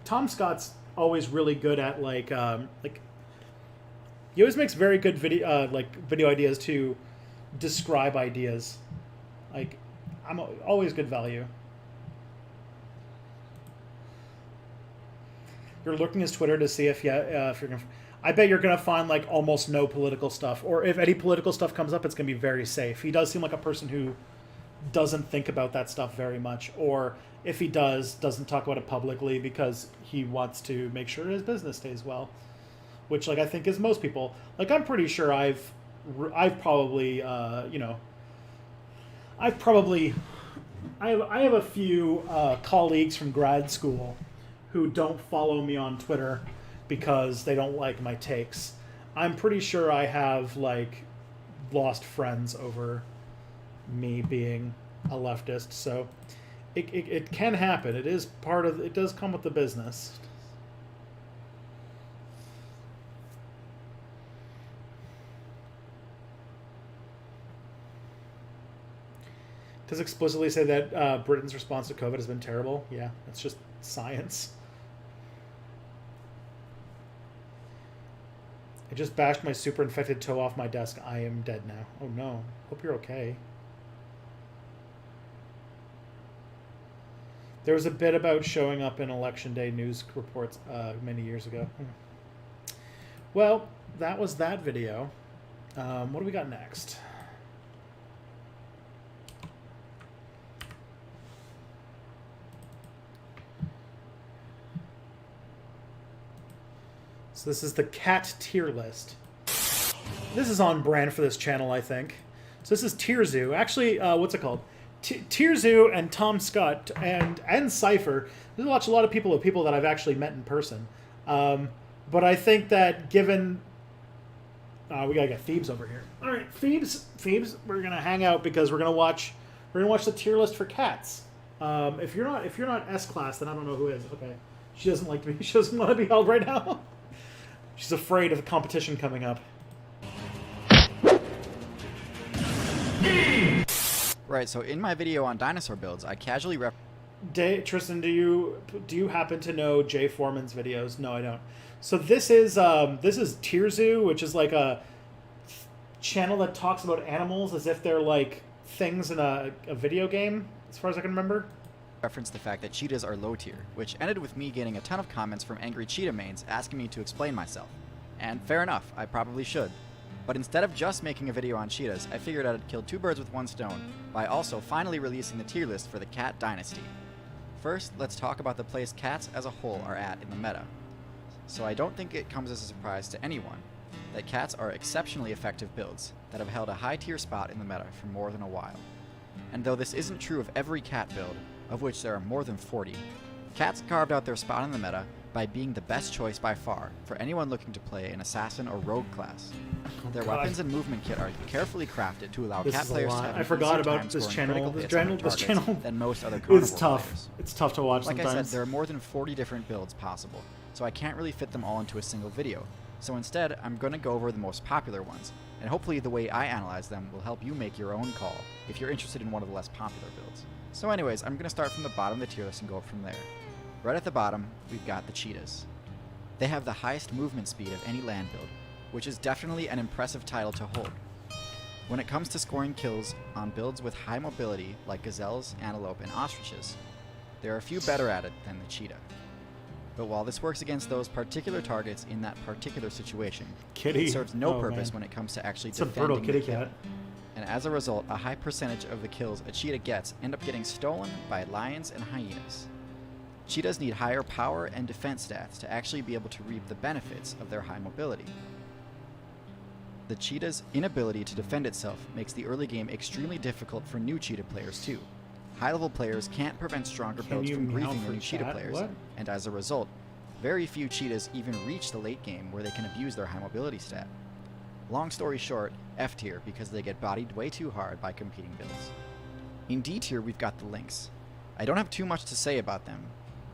Tom Scott's always really good at like he always makes very good video ideas to describe ideas. Like, I'm always good value. You're looking his Twitter to see if you're gonna. I bet you're gonna find like almost no political stuff, or if any political stuff comes up, it's gonna be very safe. He does seem like a person who doesn't think about that stuff very much, or if he doesn't talk about it publicly because he wants to make sure his business stays well, which like I think is most people. Like, I'm pretty sure I've probably I have a few colleagues from grad school who don't follow me on Twitter because they don't like my takes. I'm pretty sure I have like lost friends over me being a leftist, so it can happen. It is part of, it does come with the business. Does explicitly say that Britain's response to COVID has been terrible. Yeah, that's just science. I just bashed my super infected toe off my desk. I am dead now. Oh no. Hope you're okay. There was a bit about showing up in Election Day news reports many years ago. Well, that was that video. What do we got next? So this is the cat tier list. This is on brand for this channel, I think. So this is Tier Zoo. Actually, what's it called? Tier Zoo and Tom Scott and Cypher. There's a lot of people that I've actually met in person. But I think that given we gotta get Phoebes over here. All right, Phoebes, we're gonna hang out because we're gonna watch the tier list for cats. If you're not S class, then I don't know who is. Okay, she doesn't like to be. She doesn't want to be held right now. She's afraid of the competition coming up. Right, so in my video on dinosaur builds, I casually Tristan, do you happen to know Jay Foreman's videos? No, I don't. So this is Tier Zoo, which is like a channel that talks about animals as if they're like things in a video game, as far as I can remember. Reference the fact that cheetahs are low tier, which ended with me getting a ton of comments from angry cheetah mains asking me to explain myself. And fair enough, I probably should. But instead of just making a video on cheetahs, I figured I'd kill two birds with one stone by also finally releasing the tier list for the cat dynasty. First, let's talk about the place cats as a whole are at in the meta. So I don't think it comes as a surprise to anyone that cats are exceptionally effective builds that have held a high tier spot in the meta for more than a while. And though this isn't true of every cat build, of which there are more than 40, cats carved out their spot in the meta by being the best choice by far for anyone looking to play an assassin or rogue class. Their God. weapons and movement kit are carefully crafted to allow This cat is a players to lot. have I an forgot easier about time this scoring channel. critical This hits on channel- their this targets channel than most other is carnivore tough. players. It's tough to watch Like I sometimes. said, there are more than 40 different builds possible, so I can't really fit them all into a single video. So instead, I'm going to go over the most popular ones, and hopefully the way I analyze them will help you make your own call if you're interested in one of the less popular builds. So anyways, I'm going to start from the bottom of the tier list and go from there. Right at the bottom, we've got the cheetahs. They have the highest movement speed of any land build, which is definitely an impressive title to hold. When it comes to scoring kills on builds with high mobility like gazelles, antelope, and ostriches, there are a few better at it than the cheetah. But while this works against those particular targets in that particular situation, Kitty. it serves no Oh, purpose man. when it comes to actually It's a defending brutal kitty the kill. cat. And as a result, a high percentage of the kills a cheetah gets end up getting stolen by lions and hyenas. Cheetahs need higher power and defense stats to actually be able to reap the benefits of their high mobility. The cheetah's inability to defend itself makes the early game extremely difficult for new cheetah players too. High-level players can't prevent stronger Can builds you from meow griefing for the new cheetah chat? players, What? and as a result, very few cheetahs even reach the late game where they can abuse their high mobility stat. Long story short, F tier because they get bodied way too hard by competing builds. In D tier, we've got the lynx. I don't have too much to say about them.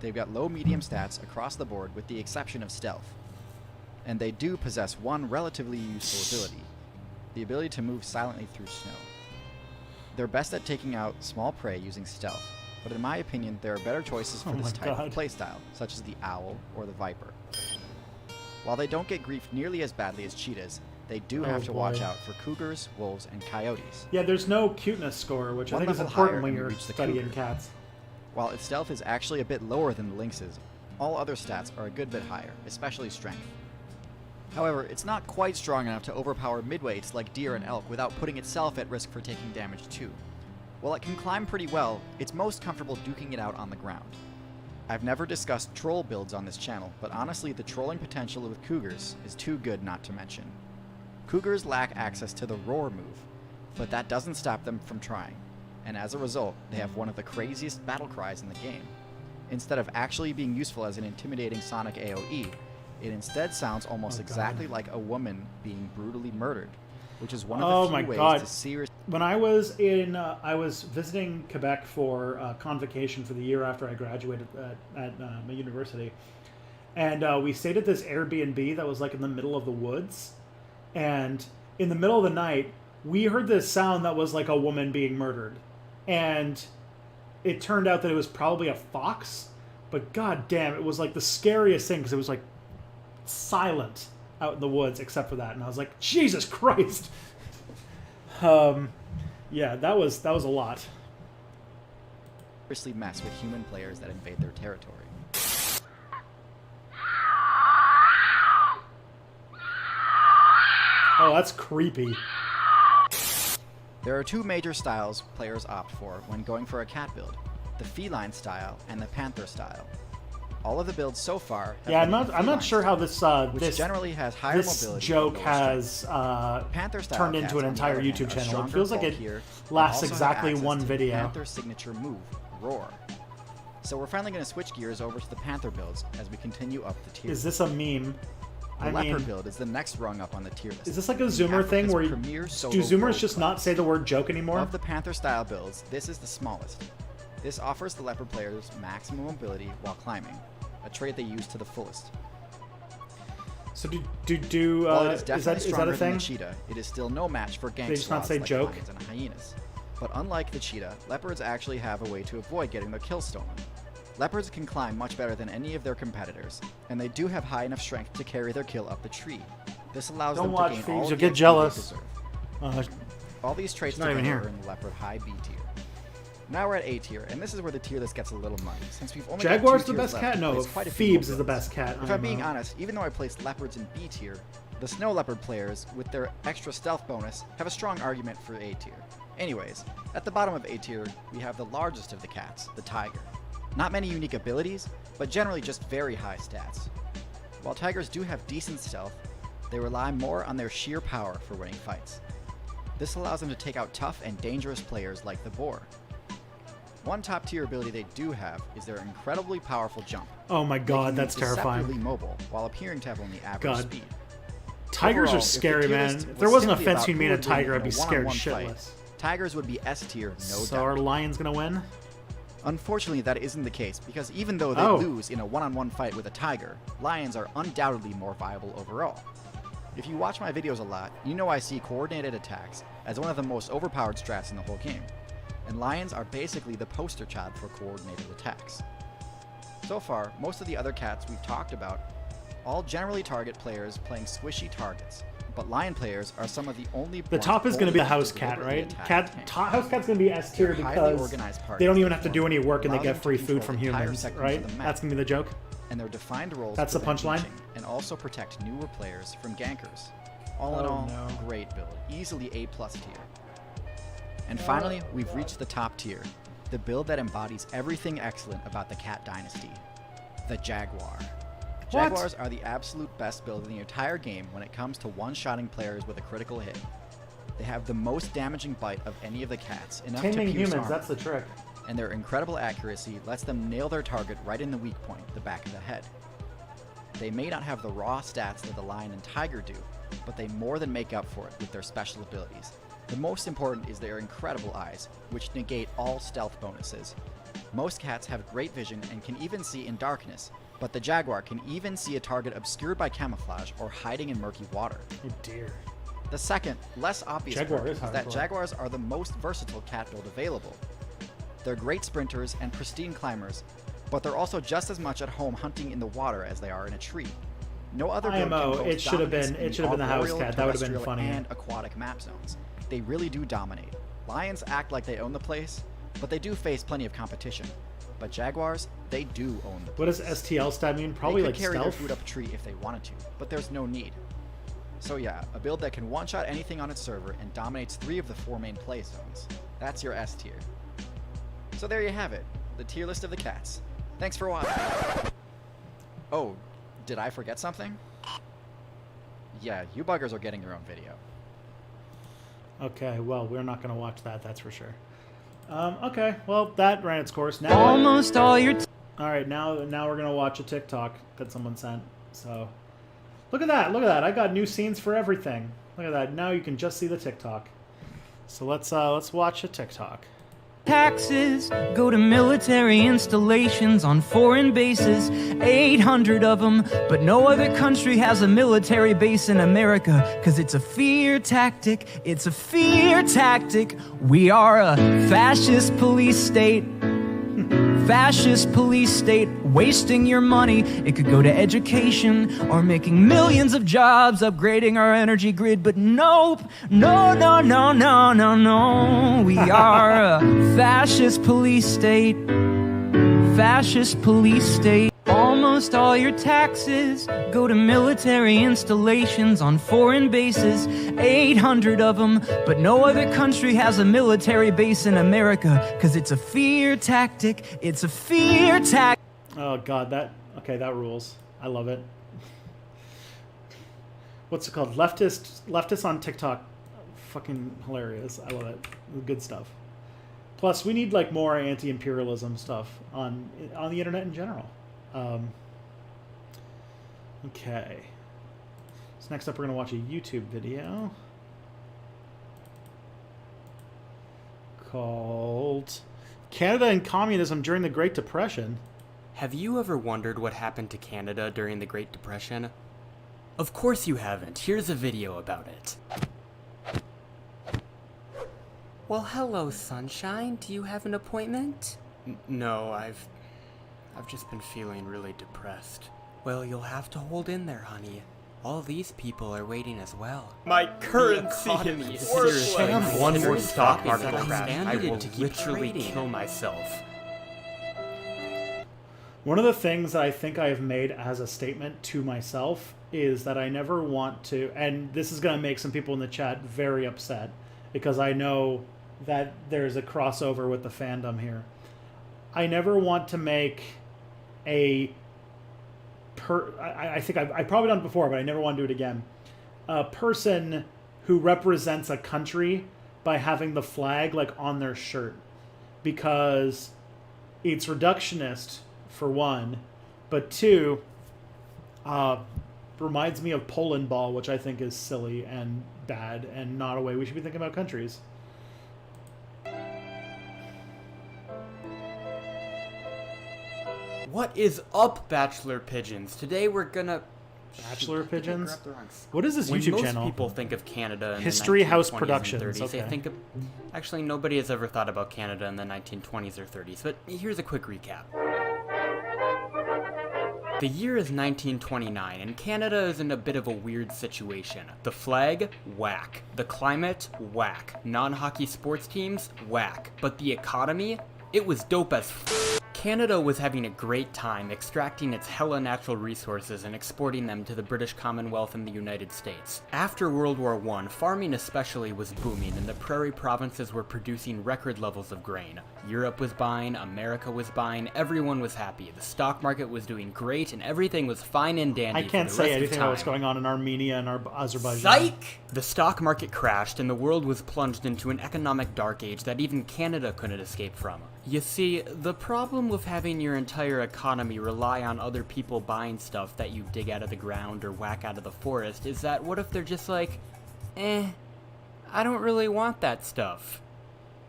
They've got low-medium stats across the board with the exception of stealth. And they do possess one relatively useful ability, the ability to move silently through snow. They're best at taking out small prey using stealth, but in my opinion, there are better choices for Oh this my type God. of playstyle, such as the owl or the viper. While they don't get griefed nearly as badly as cheetahs, they do Oh have to watch boy. out for cougars, wolves, and coyotes. Yeah, there's no cuteness score, which I One think is level important higher when and we you're reach the studying cougar. cats. While its stealth is actually a bit lower than the lynx's, all other stats are a good bit higher, especially strength. However, it's not quite strong enough to overpower midweights like deer and elk without putting itself at risk for taking damage too. While it can climb pretty well, it's most comfortable duking it out on the ground. I've never discussed troll builds on this channel, but honestly the trolling potential with cougars is too good not to mention. Cougars lack access to the roar move, but that doesn't stop them from trying, and as a result, they have one of the craziest battle cries in the game. Instead of actually being useful as an intimidating sonic AoE, it instead sounds almost exactly like a woman being brutally murdered, which is one of the few ways to seriously... When I was in, I was visiting Quebec for convocation for the year after I graduated at my university, and we stayed at this Airbnb that was like in the middle of the woods, and in the middle of the night, we heard this sound that was like a woman being murdered, and it turned out that it was probably a fox, but god damn, it was like the scariest thing because it was like silent out in the woods except for that, and I was like, Jesus Christ. Yeah, that was a lot. seriously mess with human players that invade their territory. Oh, that's creepy. There are two major styles players opt for when going for a cat build, the feline style and the panther style. All of the builds so far have Yeah, been I'm feline not sure how this which this generally has higher this mobility joke and lower has strength. Panther style turned cats, into an on the entire other hand, YouTube are channel. It stronger, feels like it bulkier, and lasts also have exactly access one to the video. Panther's signature move, roar. So we're finally going to switch gears over to the panther builds as we continue up the tier. Is this a meme? The I leopard mean, build is the next rung up on the tier list. is this like a being Zoomer thing Africa's where premier do solo Zoomers rogue just class. not say the word joke anymore? Of the panther style builds, this is the smallest. This offers the leopard players maximum mobility while climbing, a trait they use to the fullest. So do While it is is definitely that stronger a than thing? the cheetah, it is still no match for gang They just not squads say like joke? lions and hyenas. But unlike the cheetah, leopards actually have a way to avoid getting their kill stolen. Leopards can climb much better than any of their competitors, and they do have high enough strength to carry their kill up the tree. This allows Don't them watch to gain Thieves, all you'll of get the XP jealous. they deserve. All these traits it's not even together here. are in the leopard high B tier. Now we're at A tier, and this is where the tier list gets a little muddy. Since we've only Jaguar's got two the tiers best left, cat? we No, placed quite a few Phoebes more is the builds. best cat. If I'm being honest, even though I placed leopards in B tier, the snow leopard players, with their extra stealth bonus, have a strong argument for A tier. Anyways, at the bottom of A tier, we have the largest of the cats, the tiger. Not many unique abilities, but generally just very high stats. While tigers do have decent stealth, they rely more on their sheer power for winning fights. This allows them to take out tough and dangerous players like the boar. One top tier ability they do have is their incredibly powerful jump. Oh my god, that's terrifying. Deceptively mobile while appearing to have only average God. speed. Tigers Overall, are scary, if the tier man. list If there wasn't a simply fence about between me who and a would win tiger, in I'd be a scared one-on-one fight, shitless. Tigers would be S tier, no So doubt. are lions gonna win? Unfortunately, that isn't the case, because even though they lose in a one-on-one fight with a tiger, lions are undoubtedly more viable overall. If you watch my videos a lot, you know I see coordinated attacks as one of the most overpowered strats in the whole game, and lions are basically the poster child for coordinated attacks. So far, most of the other cats we've talked about all generally target players playing squishy targets, but lion players are some of the only The top is going to be the house cat, right? House cat's going to be S tier because they don't even have to do any work and they get free food from humans, right? That's going to be the joke. And their defined roles That's the prevent punchline? leeching and also protect newer players from gankers. All in all, great build. Easily A+ tier. And finally, we've reached the top tier. The build that embodies everything excellent about the cat dynasty. The Jaguar. Jaguars are the absolute best build in the entire game when it comes to one-shotting players with a critical hit. They have the most damaging bite of any of the cats, enough to Taming pierce humans, armor. that's the trick. And their incredible accuracy lets them nail their target right in the weak point, the back of the head. They may not have the raw stats that the lion and tiger do, but they more than make up for it with their special abilities. The most important is their incredible eyes, which negate all stealth bonuses. Most cats have great vision and can even see in darkness, but the Jaguar can even see a target obscured by camouflage or hiding in murky water. Oh dear. The second, less obvious Jaguar perk is is that hardcore. Jaguars are the most versatile cat build available. They're great sprinters and pristine climbers, but they're also just as much at home hunting in the water as they are in a tree. No other build IMO, can boast it should have dominance been- in it should have been the house arboreal, cat. That would have been terrestrial, funnier. and aquatic map zones. They really do dominate. Lions act like they own the place, but they do face plenty of competition. But Jaguars, they do own the place. What does STL stat mean? Probably they like could carry stealth? their food up a tree if they wanted to, but there's no need. So yeah, a build that can one-shot anything on its server and dominates 3 of the 4 main play zones. That's your S tier. So there you have it, the tier list of the cats. Thanks for watching. Oh, did I forget something? Yeah, you buggers are getting your own video. Okay, well, we're not going to watch that, that's for sure. Okay, well, that ran its course. Now Almost all your... All right, now we're going to watch a TikTok that someone sent. So, look at that, look at that. I got new scenes for everything. Look at that. Now you can just see the TikTok. So let's watch a TikTok. Taxes go to military installations on foreign bases, 800 of them, but no other country has a military base in America, cause it's a fear tactic, it's a fear tactic. We are a fascist police state. Fascist police state, wasting your money. It could go to education or making millions of jobs, upgrading our energy grid, but nope, no, no, no, no, no, no. We are a fascist police state. Fascist police state. Almost all your taxes go to military installations on foreign bases, 800 of them, but no other country has a military base in America, cause it's a fear tactic, it's a fear tactic. Oh god, that rules. I love it. What's it called? Leftists on TikTok. Fucking hilarious. I love it. Good stuff. Plus, we need like more anti-imperialism stuff on the internet in general. Okay. So next up, we're gonna watch a YouTube video called "Canada and Communism During the Great Depression." Have you ever wondered what happened to Canada during the Great Depression? Of course you haven't. Here's a video about it. Well, hello, sunshine. Do you have an appointment? No, I've just been feeling really depressed. Well, you'll have to hold in there, honey. All these people are waiting as well. My currency is worthless. One more stock market crash, I will literally kill myself. One of the things that I think I have made as a statement to myself is that I never want to, and this is going to make some people in the chat very upset, because I know that there's a crossover with the fandom here. I never want to make I think I've probably done it before, but I never want to do it again. A person who represents a country by having the flag like on their shirt. because it's reductionist, for one, but two, reminds me of Poland ball, which I think is silly and bad and not a way we should be thinking about countries. What is up, Bachelor Pigeons? Today we're gonna... Bachelor Pigeons? What is this YouTube channel? Most people think of Canada in History the 1920s House and Productions, 30s, okay. they think of... Actually, nobody has ever thought about Canada in the 1920s or 30s, but here's a quick recap. The year is 1929, and Canada is in a bit of a weird situation. The flag? Whack. The climate? Whack. Non-hockey sports teams? Whack. But the economy? It was dope as f***. Canada was having a great time extracting its hella natural resources and exporting them to the British Commonwealth and the United States. After World War I, farming especially was booming, and the prairie provinces were producing record levels of grain. Europe was buying, America was buying, everyone was happy. The stock market was doing great, and everything was fine and dandy. I can't for the say rest anything of about what's time. going on in Armenia and Azerbaijan. Psych! The stock market crashed, and the world was plunged into an economic dark age that even Canada couldn't escape from. You see, the problem with having your entire economy rely on other people buying stuff that you dig out of the ground or whack out of the forest is that what if they're just like, I don't really want that stuff.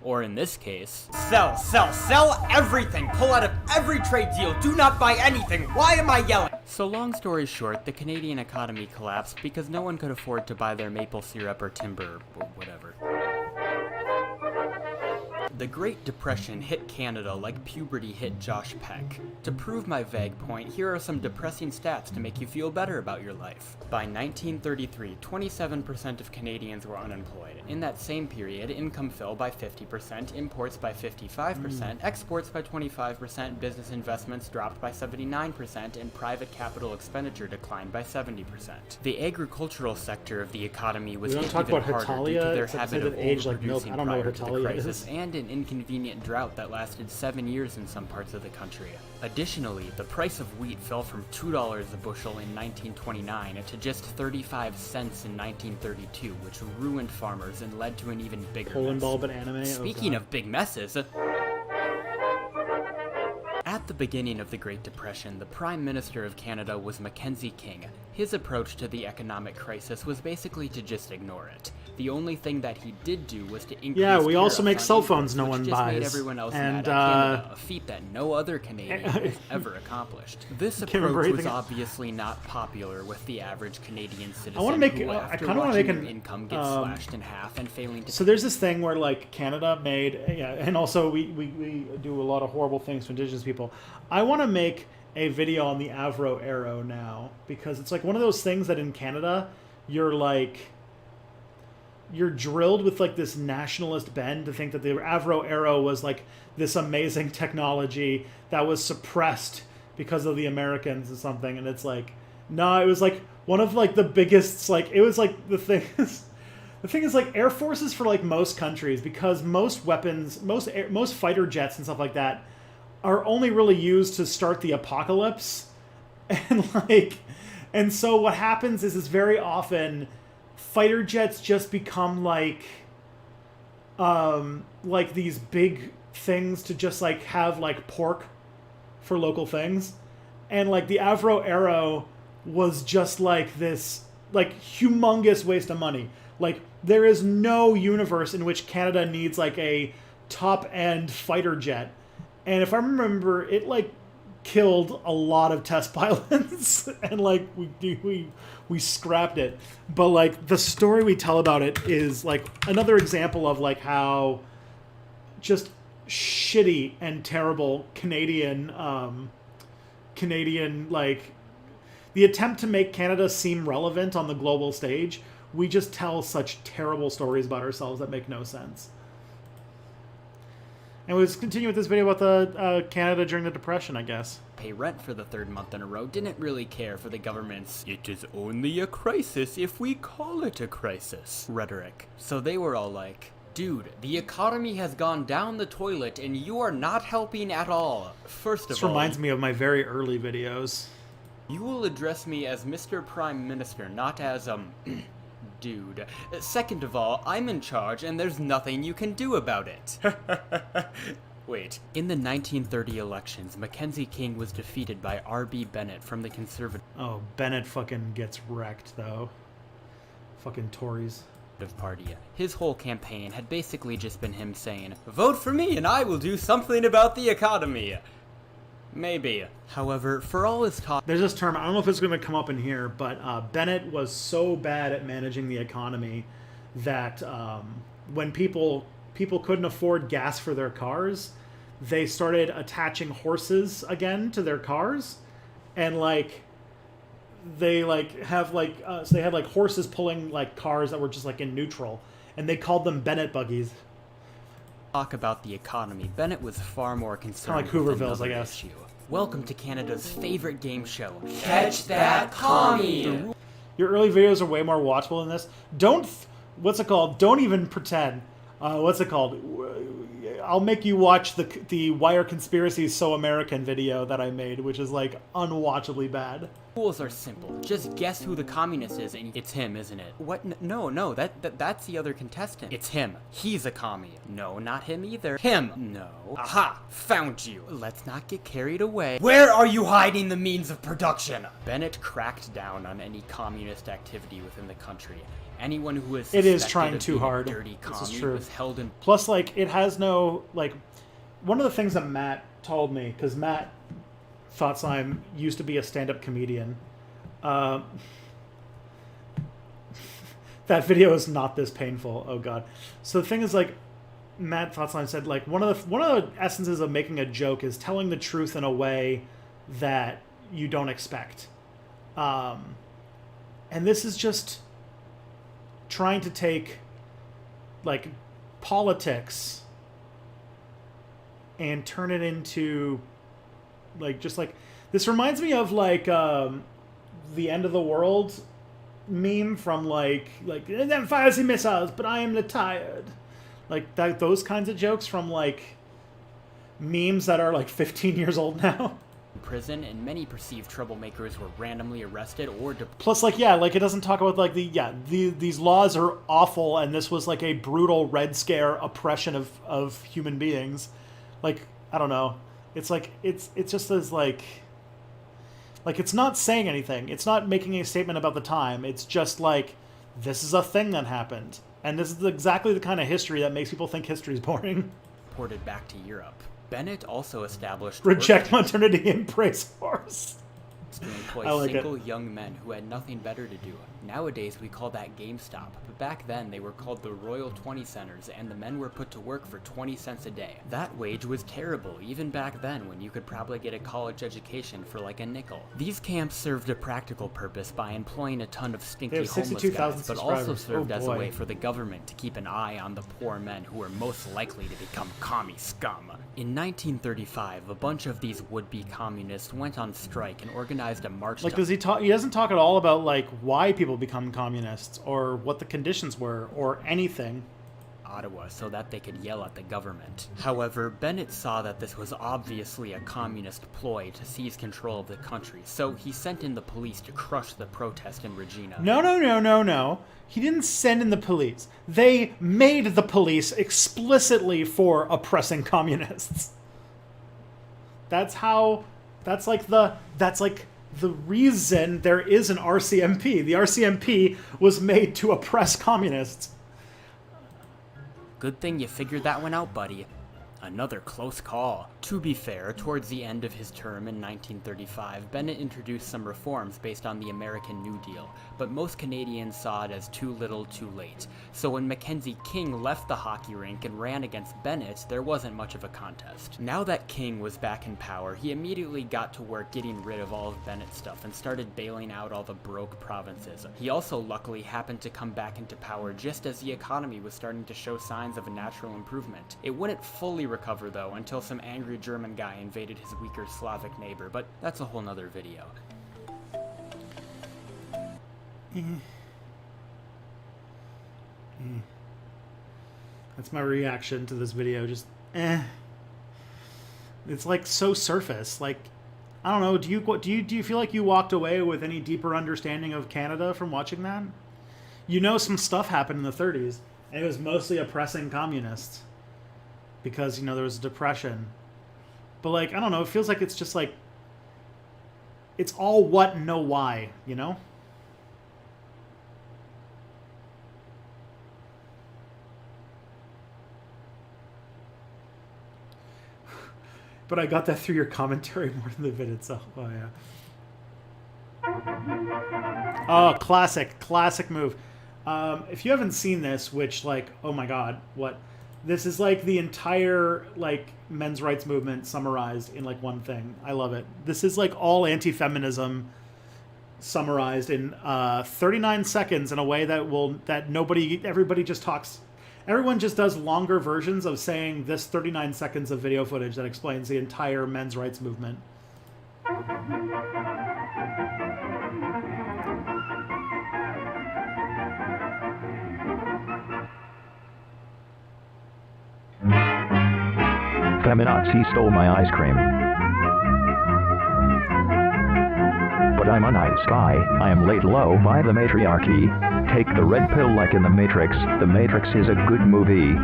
Or in this case, sell, sell, sell everything! Pull out of every trade deal! Do not buy anything! Why am I yelling? So long story short, the Canadian economy collapsed because no one could afford to buy their maple syrup or timber or whatever. The Great Depression hit Canada like puberty hit Josh Peck. To prove my vague point, here are some depressing stats to make you feel better about your life. By 1933, 27% of Canadians were unemployed. In that same period, income fell by 50%, imports by 55%, exports by 25%, business investments dropped by 79%, and private capital expenditure declined by 70%. The agricultural sector of the economy was We don't hit talk even about harder due to Hitalia. their It's a habit that of age like milk. overproducing I don't know what prior to the Hitalia crisis, is. and an inconvenient drought that lasted 7 years in some parts of the country. Additionally, the price of wheat fell from $2 a bushel in 1929 to just 35 cents in 1932, which ruined farmers and led to an even bigger Poland mess. ball but anime. Speaking of big messes, at the beginning of the Great Depression, the Prime Minister of Canada was Mackenzie King. His approach to the economic crisis was basically to just ignore it. The only thing that he did do was to increase Yeah, we also tariffs make on cell imports, phones no which one just buys. made everyone else And, mad at Canada, a feat that no other Canadian has ever accomplished. This Can't remember approach was anything. obviously not popular with the average Canadian citizen. I want to make. who, I after kind of want to make watching an their income get slashed in half and failing to. So there's this thing where like Canada made, and also we do a lot of horrible things to Indigenous people. I want to make a video on the Avro Arrow now because it's like one of those things that in Canada you're drilled with like this nationalist bend to think that the Avro Arrow was like this amazing technology that was suppressed because of the Americans or something, and it's like, no, it was like one of like the biggest, like it was like the thing is like air forces for like most countries, because most weapons, most fighter jets and stuff like that are only really used to start the apocalypse, and so what happens is very often fighter jets just become like these big things to just like have like pork for local things, and like the Avro Arrow was just like this like humongous waste of money. Like there is no universe in which Canada needs like a top end fighter jet, and if I remember, it like killed a lot of test pilots and like we scrapped it. But like the story we tell about it is like another example of like how just shitty and terrible Canadian like the attempt to make Canada seem relevant on the global stage. We just tell such terrible stories about ourselves that make no sense. And we'll just continue with this video about the Canada during the Depression, I guess. Pay rent for the third month in a row, didn't really care for the government's "it is only a crisis if we call it a crisis" rhetoric. So they were all like, dude, the economy has gone down the toilet and you are not helping at all. First of all, This reminds me of my very early videos. You will address me as Mr. Prime Minister, not as, dude. Second of all, I'm in charge and there's nothing you can do about it. Wait. In the 1930 elections, Mackenzie King was defeated by R.B. Bennett from the Conservative Oh, Bennett fucking gets wrecked, though. Fucking Tories. Party. His whole campaign had basically just been him saying, "Vote for me and I will do something about the economy." Maybe. However, for all his talk... There's this term, I don't know if it's going to come up in here, but Bennett was so bad at managing the economy that when people couldn't afford gas for their cars, they started attaching horses again to their cars, and like they like have like so they had like horses pulling like cars that were just like in neutral, and they called them Bennett buggies. Talk about the economy, Bennett was far more concerned like with Hoovervilles, I another guess. issue. Welcome to Canada's favorite game show, Catch That Commie! Your early videos are way more watchable than this. Don't Don't even pretend. What's it called? I'll make you watch the Wire Conspiracy So American video that I made, which is like unwatchably bad. Rules are simple. Just guess who the communist is, and it's him, isn't it? What? No, that's the other contestant. It's him. He's a commie. No, not him either. Him. No. Aha! Found you. Let's not get carried away. Where are you hiding the means of production? Bennett cracked down on any communist activity within the country. Anyone who is It is suspected trying of too being a hard. dirty This is commie true. was held in... Plus, like, it has no, like, one of the things that Matt told me, because Matt Thoughtsheim used to be a stand-up comedian. That video is not this painful. Oh god. So the thing is, like, Matt Thoughtsheim said, like, one of the essences of making a joke is telling the truth in a way that you don't expect. And this is just trying to take like politics and turn it into like just like this reminds me of like the end of the world meme from like them fires and missiles, but I am retired. Like that, those kinds of jokes from like memes that are like 15 years old now. prison, and many perceived troublemakers were randomly arrested or Plus, like, yeah, like, it doesn't talk about, like, these laws are awful, and this was, like, a brutal Red Scare oppression of human beings. Like, I don't know. It's, like, it's just as, like, it's not saying anything. It's not making a statement about the time. It's just, like, this is a thing that happened. And this is exactly the kind of history that makes people think history is boring. Deported back to Europe. Bennett also established... Reject modernity and praise horse. To employ I like single young men who had nothing better to do. Nowadays we call that GameStop, but back then they were called the Royal 20 Centers, and the men were put to work for 20 cents a day. That wage was terrible, even back then when you could probably get a college education for like a nickel. These camps served a practical purpose by employing a ton of stinky homeless guys, but also served as a way for the government to keep an eye on the poor men who were most likely to become commie scum. In 1935, a bunch of these would-be communists went on strike and organized a march Like, to... does he talk? He doesn't talk at all about, like, why people become communists, or what the conditions were, or anything. Ottawa so that they could yell at the government. However, Bennett saw that this was obviously a communist ploy to seize control of the country, so he sent in the police to crush the protest in Regina. No. He didn't send in the police. They made the police explicitly for oppressing communists. That's like the reason there is an RCMP. The RCMP was made to oppress communists. Good thing you figured that one out, buddy. Another close call. To be fair, towards the end of his term in 1935, Bennett introduced some reforms based on the American New Deal, but most Canadians saw it as too little too late. So when Mackenzie King left the hockey rink and ran against Bennett, there wasn't much of a contest. Now that King was back in power, he immediately got to work getting rid of all of Bennett's stuff and started bailing out all the broke provinces. He also luckily happened to come back into power just as the economy was starting to show signs of a natural improvement. It wouldn't fully recover though until some angry German guy invaded his weaker Slavic neighbor, but that's a whole nother video. That's my reaction to this video, just It's like so surface. Like, I don't know, do you feel like you walked away with any deeper understanding of Canada from watching that? You know, some stuff happened in the 30s, and it was mostly oppressing communists. because, you know, there was a depression. But, like, I don't know, it feels like it's just, like, it's all what, no why, you know? But I got that through your commentary more than the vid itself. Oh, yeah. Oh, classic move. If you haven't seen this, which, like, oh my god, what? This is, like, the entire, like, men's rights movement summarized in, like, one thing. I love it. This is, like, all anti-feminism summarized in 39 seconds in a way that everybody just talks. Everyone just does longer versions of saying this 39 seconds of video footage that explains the entire men's rights movement. Feminazi stole my ice cream. But I'm a nice guy. I am laid low by the matriarchy. Take the red pill like in The Matrix. The Matrix is a good movie.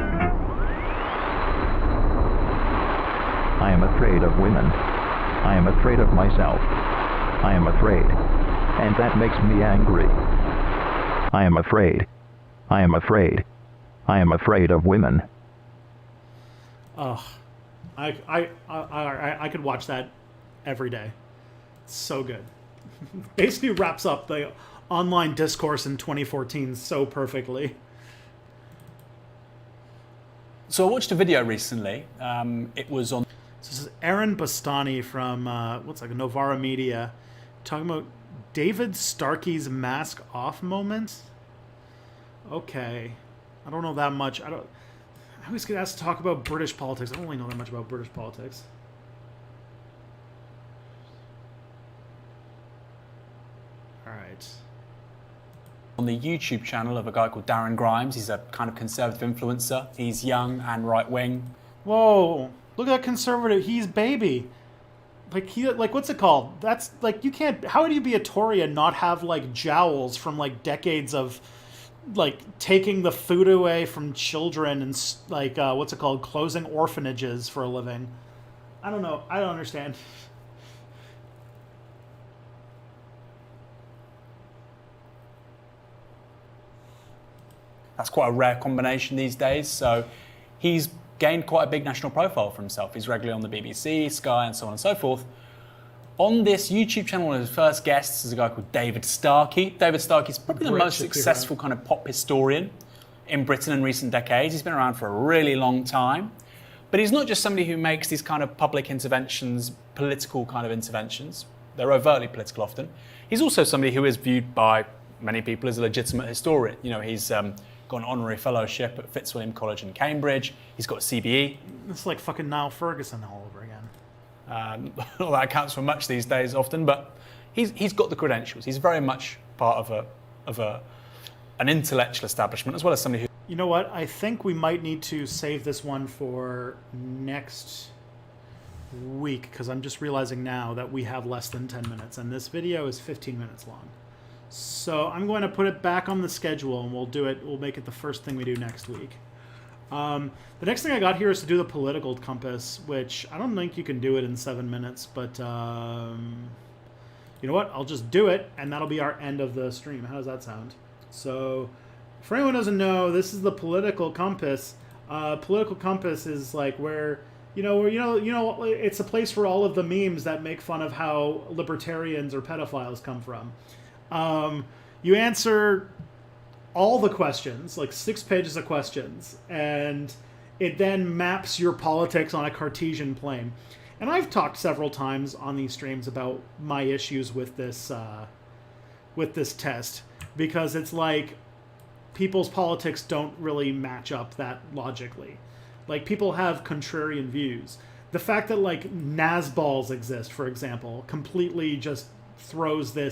I am afraid of women. I am afraid of myself. I am afraid. And that makes me angry. I am afraid. I am afraid. I am afraid of women. Ugh. I could watch that every day. It's so good. Basically wraps up the online discourse in 2014 so perfectly. So I watched a video recently. It was on... So this is Aaron Bastani from, Novara Media, talking about David Starkey's mask off moment. Okay. I don't know that much. I always get asked to talk about British politics. I don't really know that much about British politics. All right. On the YouTube channel of a guy called Darren Grimes. He's a kind of conservative influencer. He's young and right-wing. Whoa. Look at that conservative. He's baby. Like what's it called? That's like, you can't, how would you be a Tory and not have like jowls from like decades of like taking the food away from children and like what's it called, closing orphanages for a living? I don't know. I don't understand. That's quite a rare combination these days. So he's gained quite a big national profile for himself. He's regularly on the BBC, Sky, and so on and so forth. On this YouTube channel, one of his first guests is a guy called David Starkey. David Starkey's probably the most successful kind of pop historian in Britain in recent decades. He's been around for a really long time. But he's not just somebody who makes these kind of public interventions, political kind of interventions. They're overtly political often. He's also somebody who is viewed by many people as a legitimate historian. You know, he's got an honorary fellowship at Fitzwilliam College in Cambridge. He's got a CBE. It's like fucking Niall Ferguson all over again. Not that counts for much these days often, but he's got the credentials. He's very much part of an intellectual establishment, as well as somebody who... You know what? I think we might need to save this one for next week, because I'm just realizing now that we have less than 10 minutes, and this video is 15 minutes long. So I'm going to put it back on the schedule, and we'll make it the first thing we do next week. The next thing I got here is to do the political compass, which I don't think you can do it in 7 minutes, but you know what? I'll just do it, and that'll be our end of the stream. How does that sound? So, for anyone who doesn't know, this is the political compass. Political compass is like where it's a place where all of the memes that make fun of how libertarians or pedophiles come from. You answer all the questions, like 6 pages of questions, and it then maps your politics on a Cartesian plane. And I've talked several times on these streams about my issues with this test, because it's like people's politics don't really match up that logically. Like, people have contrarian views. The fact that like Nazballs exist, for example, completely just throws like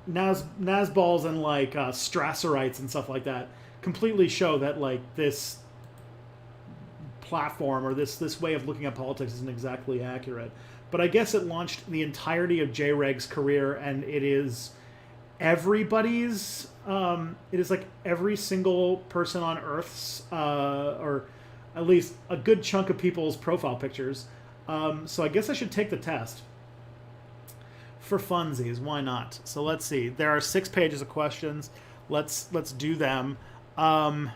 Nazballs and like Strasserites and stuff like that completely show that like this platform or this way of looking at politics isn't exactly accurate. But I guess it launched the entirety of J-Reg's career, and it is everybody's. It is like every single person on Earth's, or at least a good chunk of people's profile pictures. So I guess I should take the test. For funsies, why not? So let's see. There are 6 pages of questions. Let's do them. All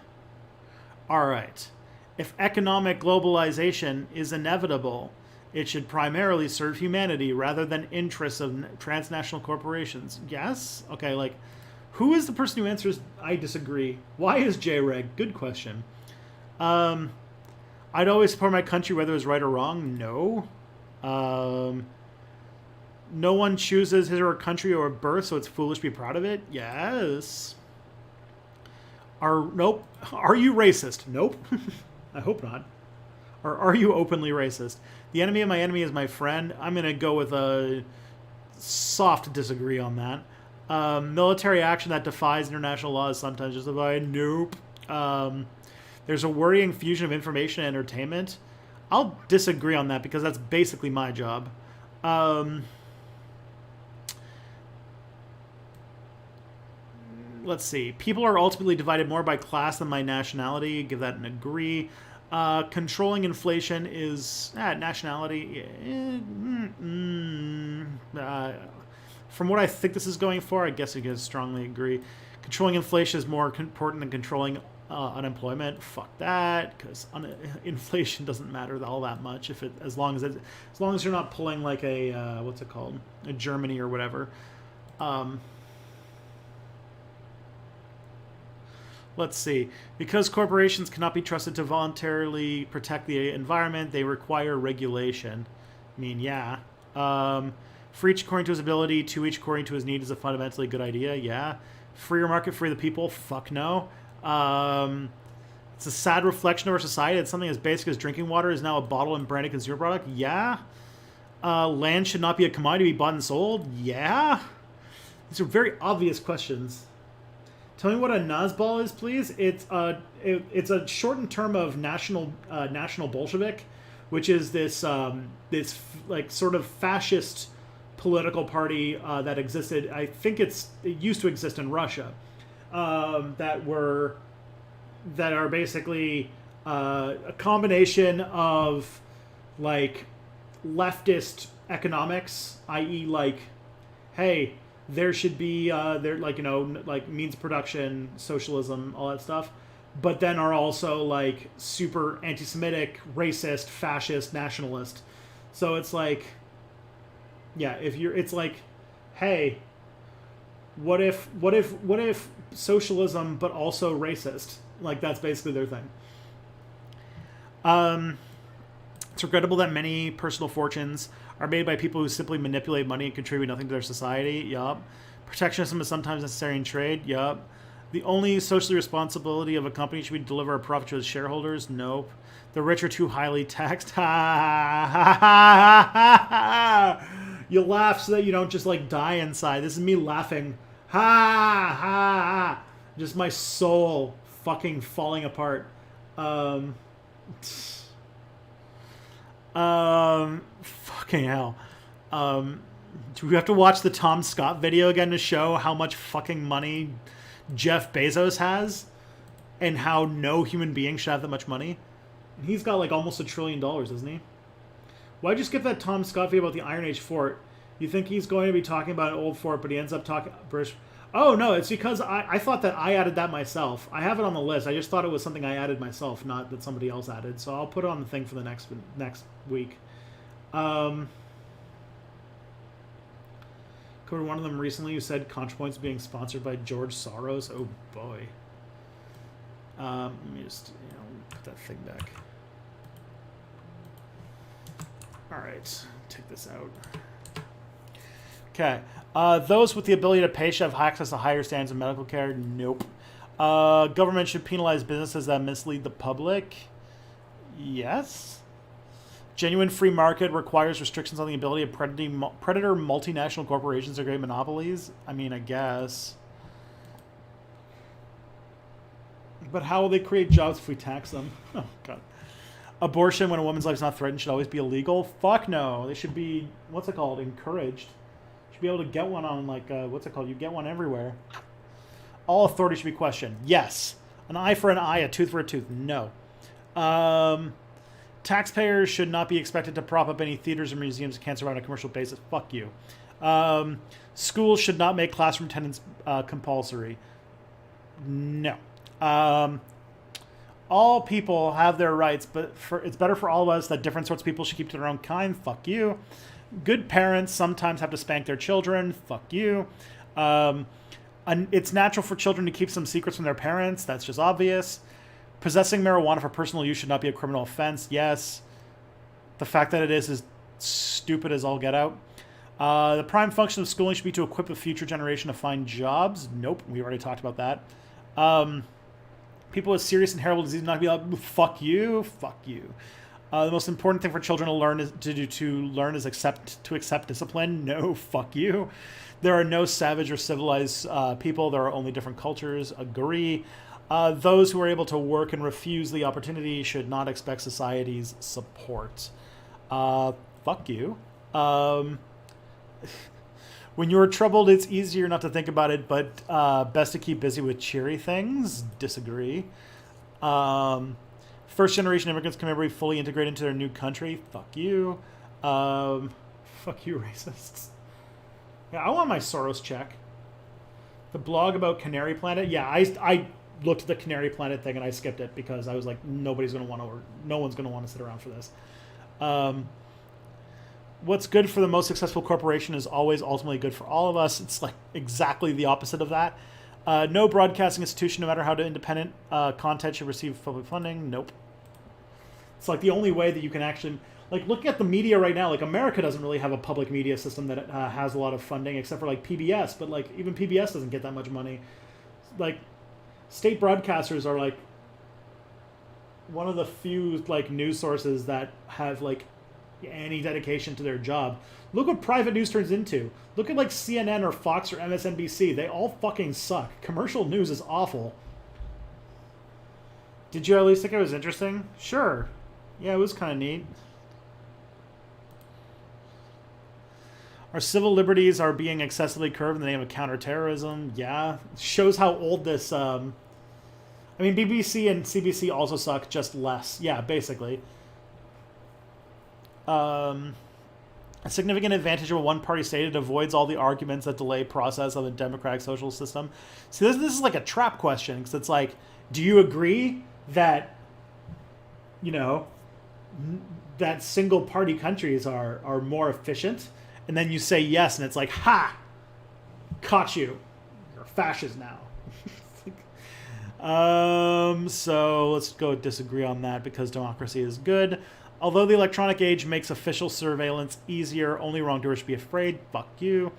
right. If economic globalization is inevitable, it should primarily serve humanity rather than interests of transnational corporations. Yes? Okay, like, who is the person who answers I disagree? Why is JREG? Good question. I'd always support my country whether it's right or wrong. No. No one chooses his or her country or birth, so it's foolish to be proud of it. Yes. Nope. Are you racist? Nope. I hope not. Or are you openly racist? The enemy of my enemy is my friend. I'm going to go with a soft disagree on that. Military action that defies international law is sometimes justified. Nope. There's a worrying fusion of information and entertainment. I'll disagree on that because that's basically my job. Let's see. People are ultimately divided more by class than by nationality. Give that an agree. Controlling inflation is nationality. From what I think this is going for, I guess I can strongly agree. Controlling inflation is more important than controlling unemployment. Fuck that, because inflation doesn't matter all that much as long as you're not pulling like a what's it called, a Germany or whatever. Let's see. Because corporations cannot be trusted to voluntarily protect the environment, they require regulation. I mean, yeah. For each according to his ability, to each according to his need is a fundamentally good idea. Yeah. Freer market, free the people. Fuck no. It's a sad reflection of our society that something as basic as drinking water is now a bottle and branded consumer product. Yeah. Land should not be a commodity to be bought and sold. Yeah. These are very obvious questions. Tell me what a Nazbal is, please. It's a shortened term of National Bolshevik, which is this like sort of fascist political party that existed. I think it used to exist in Russia. That are basically a combination of like leftist economics, i.e., like, hey, there should be like means production, socialism, all that stuff, but then are also like super anti-Semitic, racist, fascist, nationalist. So it's like, yeah, it's like, hey, what if socialism but also racist? Like, that's basically their thing. It's regrettable that many personal fortunes are made by people who simply manipulate money and contribute nothing to their society. Yup. Protectionism is sometimes necessary in trade. Yup. The only socially responsibility of a company should be to deliver a profit to its shareholders. Nope. The rich are too highly taxed. Ha ha ha ha ha. You laugh so that you don't just like die inside. This is me laughing. Ha ha ha. Just my soul fucking falling apart. Fucking hell. Do we have to watch the Tom Scott video again to show how much fucking money Jeff Bezos has and how no human being should have that much money? He's got like almost $1 trillion, doesn't he? Why'd you skip that Tom Scott video about the Iron Age fort? You think he's going to be talking about an old fort, but he ends up talking British. Oh, no, it's because I thought that I added that myself. I have it on the list. I just thought it was something I added myself, not that somebody else added. So I'll put it on the thing for the next week. Covered one of them recently who said ContraPoints being sponsored by George Soros. Oh, boy. Let me just, put that thing back. All right, take this out. Okay. Those with the ability to pay should have access to higher standards of medical care. Nope. Government should penalize businesses that mislead the public. Yes. Genuine free market requires restrictions on the ability of predator multinational corporations to create monopolies. I mean, I guess. But how will they create jobs if we tax them? Oh, God. Abortion when a woman's life is not threatened should always be illegal? Fuck no. They should be, what's it called, encouraged. Should be able to get one on, like, what's it called? You get one everywhere. All authority should be questioned. Yes. An eye for an eye, a tooth for a tooth. No. Taxpayers should not be expected to prop up any theaters or museums that can't survive on a commercial basis. Fuck you. Schools should not make classroom attendance compulsory. No. All people have their rights, but it's better for all of us that different sorts of people should keep to their own kind. Fuck you. Good parents sometimes have to spank their children. Fuck you. It's natural for children to keep some secrets from their parents. That's just obvious. Possessing marijuana for personal use should not be a criminal offense. Yes. The fact that it is stupid as all get out. The prime function of schooling should be to equip the future generation to find jobs. Nope, we already talked about that. People with serious and terrible disease not be like, fuck you, fuck you. The most important thing for children to learn is to accept discipline. No, fuck you. There are no savage or civilized people. There are only different cultures. Agree. Those who are able to work and refuse the opportunity should not expect society's support. Fuck you. When you're troubled, it's easier not to think about it, but best to keep busy with cheery things. Disagree. First generation immigrants can never be fully integrated into their new country. Fuck you. Fuck you, racists. Yeah, I want my Soros check. The blog about Canary Planet. Yeah, I looked at the Canary Planet thing and I skipped it because I was like, no one's going to want to sit around for this. What's good for the most successful corporation is always ultimately good for all of us. It's like exactly the opposite of that. No broadcasting institution, no matter how independent content, should receive public funding. Nope. It's like the only way that you can actually, like, look at the media right now. Like, America doesn't really have a public media system that has a lot of funding, except for like PBS. But like even PBS doesn't get that much money. Like, state broadcasters are like one of the few like news sources that have like any dedication to their job. Look what private news turns into. Look at like CNN or Fox or MSNBC. They all fucking suck. Commercial news is awful. Did you at least think it was interesting? Sure. Yeah, it was kind of neat. Our civil liberties are being excessively curbed in the name of counterterrorism. Yeah. Shows how old this... I mean, BBC and CBC also suck, just less. Yeah, basically. A significant advantage of a one-party state, it avoids all the arguments that delay process of a democratic social system. See, this is like a trap question, because it's like, do you agree that, you know, that single-party countries are more efficient? And then you say yes, and it's like, ha! Caught you. You're a fascist now. So let's go disagree on that, because democracy is good. Although the electronic age makes official surveillance easier, only wrongdoers should be afraid. Fuck you.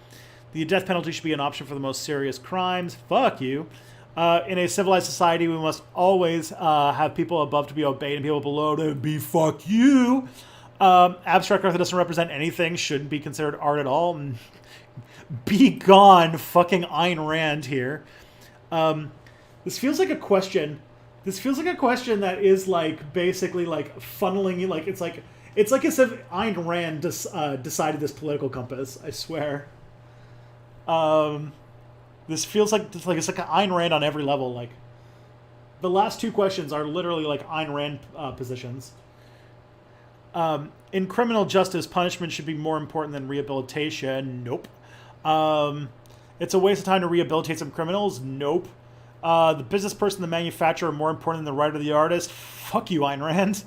The death penalty should be an option for the most serious crimes. Fuck you. In a civilized society, we must always have people above to be obeyed and people below to be fuck you. Abstract art that doesn't represent anything shouldn't be considered art at all. Be gone, fucking Ayn Rand here. This feels like a question. This feels like a question that is like basically like funneling you. Like it's like as if Ayn Rand decided this political compass. I swear. This feels like it's like an Ayn Rand on every level. Like the last two questions are literally like Ayn Rand positions. In criminal justice, punishment should be more important than rehabilitation. Nope. It's a waste of time to rehabilitate some criminals. Nope. The business person, the manufacturer are more important than the writer, the artist. Fuck you, Ayn Rand.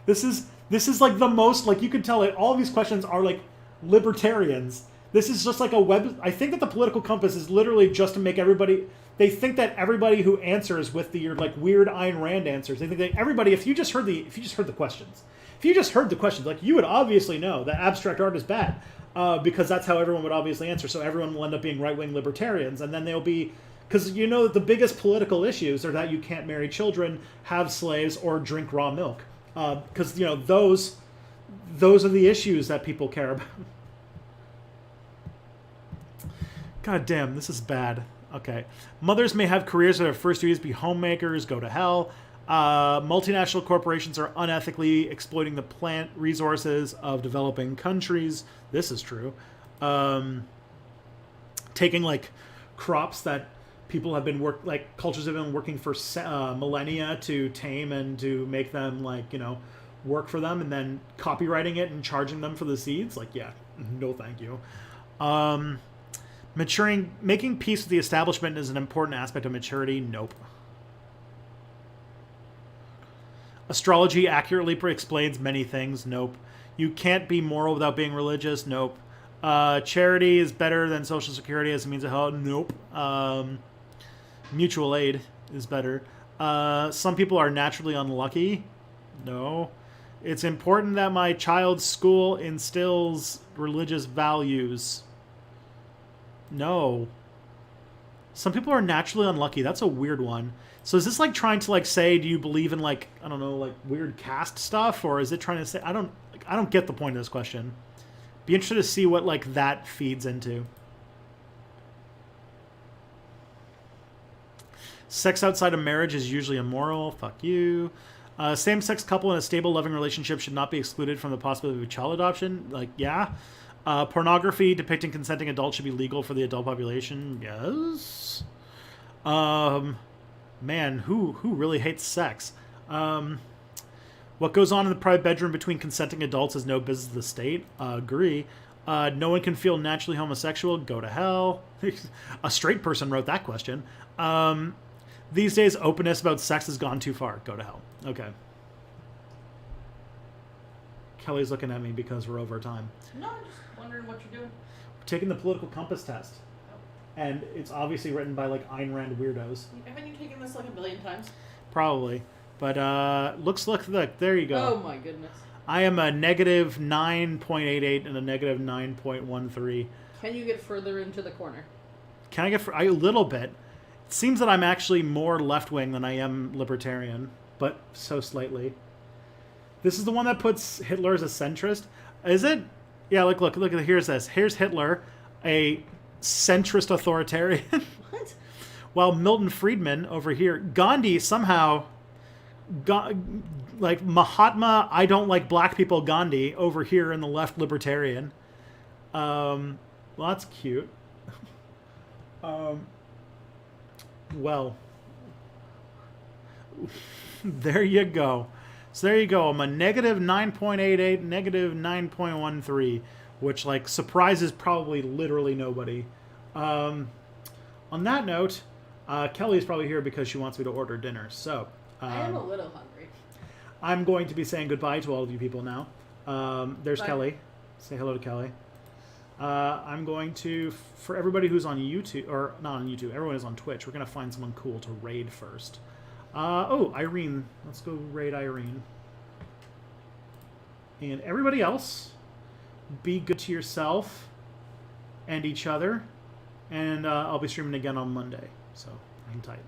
This is like the most, like, you can tell it. All of these questions are like libertarians. This is just like a web. I think that the political compass is literally just to make everybody. They think that everybody who answers with the like weird Ayn Rand answers, they think that everybody, if you just heard the questions, like, you would obviously know that abstract art is bad, because that's how everyone would obviously answer. So everyone will end up being right-wing libertarians, and then they'll be. Because you know the biggest political issues are that you can't marry children, have slaves, or drink raw milk. Because you know those are the issues that people care about. God damn, this is bad. Okay. Mothers may have careers where their first duties be homemakers, go to hell. Multinational corporations are unethically exploiting the plant resources of developing countries. This is true. Taking like crops that people have been cultures have been working for millennia to tame and to make them work for them, and then copywriting it and charging them for the seeds. Like, yeah, no, thank you. Making peace with the establishment is an important aspect of maturity. Nope. Astrology accurately explains many things. Nope. You can't be moral without being religious. Nope. Charity is better than Social Security as a means of health. Nope. Mutual aid is better. Some people are naturally unlucky. No. It's important that my child's school instills religious values. No. Some people are naturally unlucky. That's a weird one. So is this like trying to say, do you believe in I don't know, weird caste stuff, or is it trying to say I don't get the point of this question. Be interested to see what that feeds into. Sex outside of marriage is usually immoral. Fuck you. Same-sex couple in a stable, loving relationship should not be excluded from the possibility of child adoption. Yeah. Pornography depicting consenting adults should be legal for the adult population. Yes. Man, who really hates sex? What goes on in the private bedroom between consenting adults is no business of the state. Agree. No one can feel naturally homosexual. Go to hell. A straight person wrote that question. These days, openness about sex has gone too far. Go to hell. Okay. Kelly's looking at me because we're over time. No, I'm just wondering what you're doing. We're taking the political compass test. And it's obviously written by Ayn Rand weirdos. Haven't you taken this 1,000,000 times? Probably. But look, there you go. Oh my goodness. I am a negative 9.88 and a negative 9.13. Can you get further into the corner? Can I get a little bit? It seems that I'm actually more left-wing than I am libertarian, but so slightly. This is the one that puts Hitler as a centrist. Is it? Yeah, look, here's this. Here's Hitler, a centrist authoritarian. What? While Milton Friedman over here, Gandhi somehow, Mahatma, I don't like black people Gandhi over here in the left libertarian. Well, that's cute. Well, there you go. So there you go. I'm a negative 9.88, negative 9.13, which surprises probably literally nobody. On that note, Kelly's probably here because she wants me to order dinner. So I am a little hungry. I'm going to be saying goodbye to all of you people now. There's Bye. Kelly. Say hello to Kelly. I'm going to, for everybody who's on YouTube, or not on YouTube, everyone is on Twitch, we're going to find someone cool to raid first. Oh, Irene. Let's go raid Irene. And everybody else, be good to yourself and each other. And I'll be streaming again on Monday. So hang tight.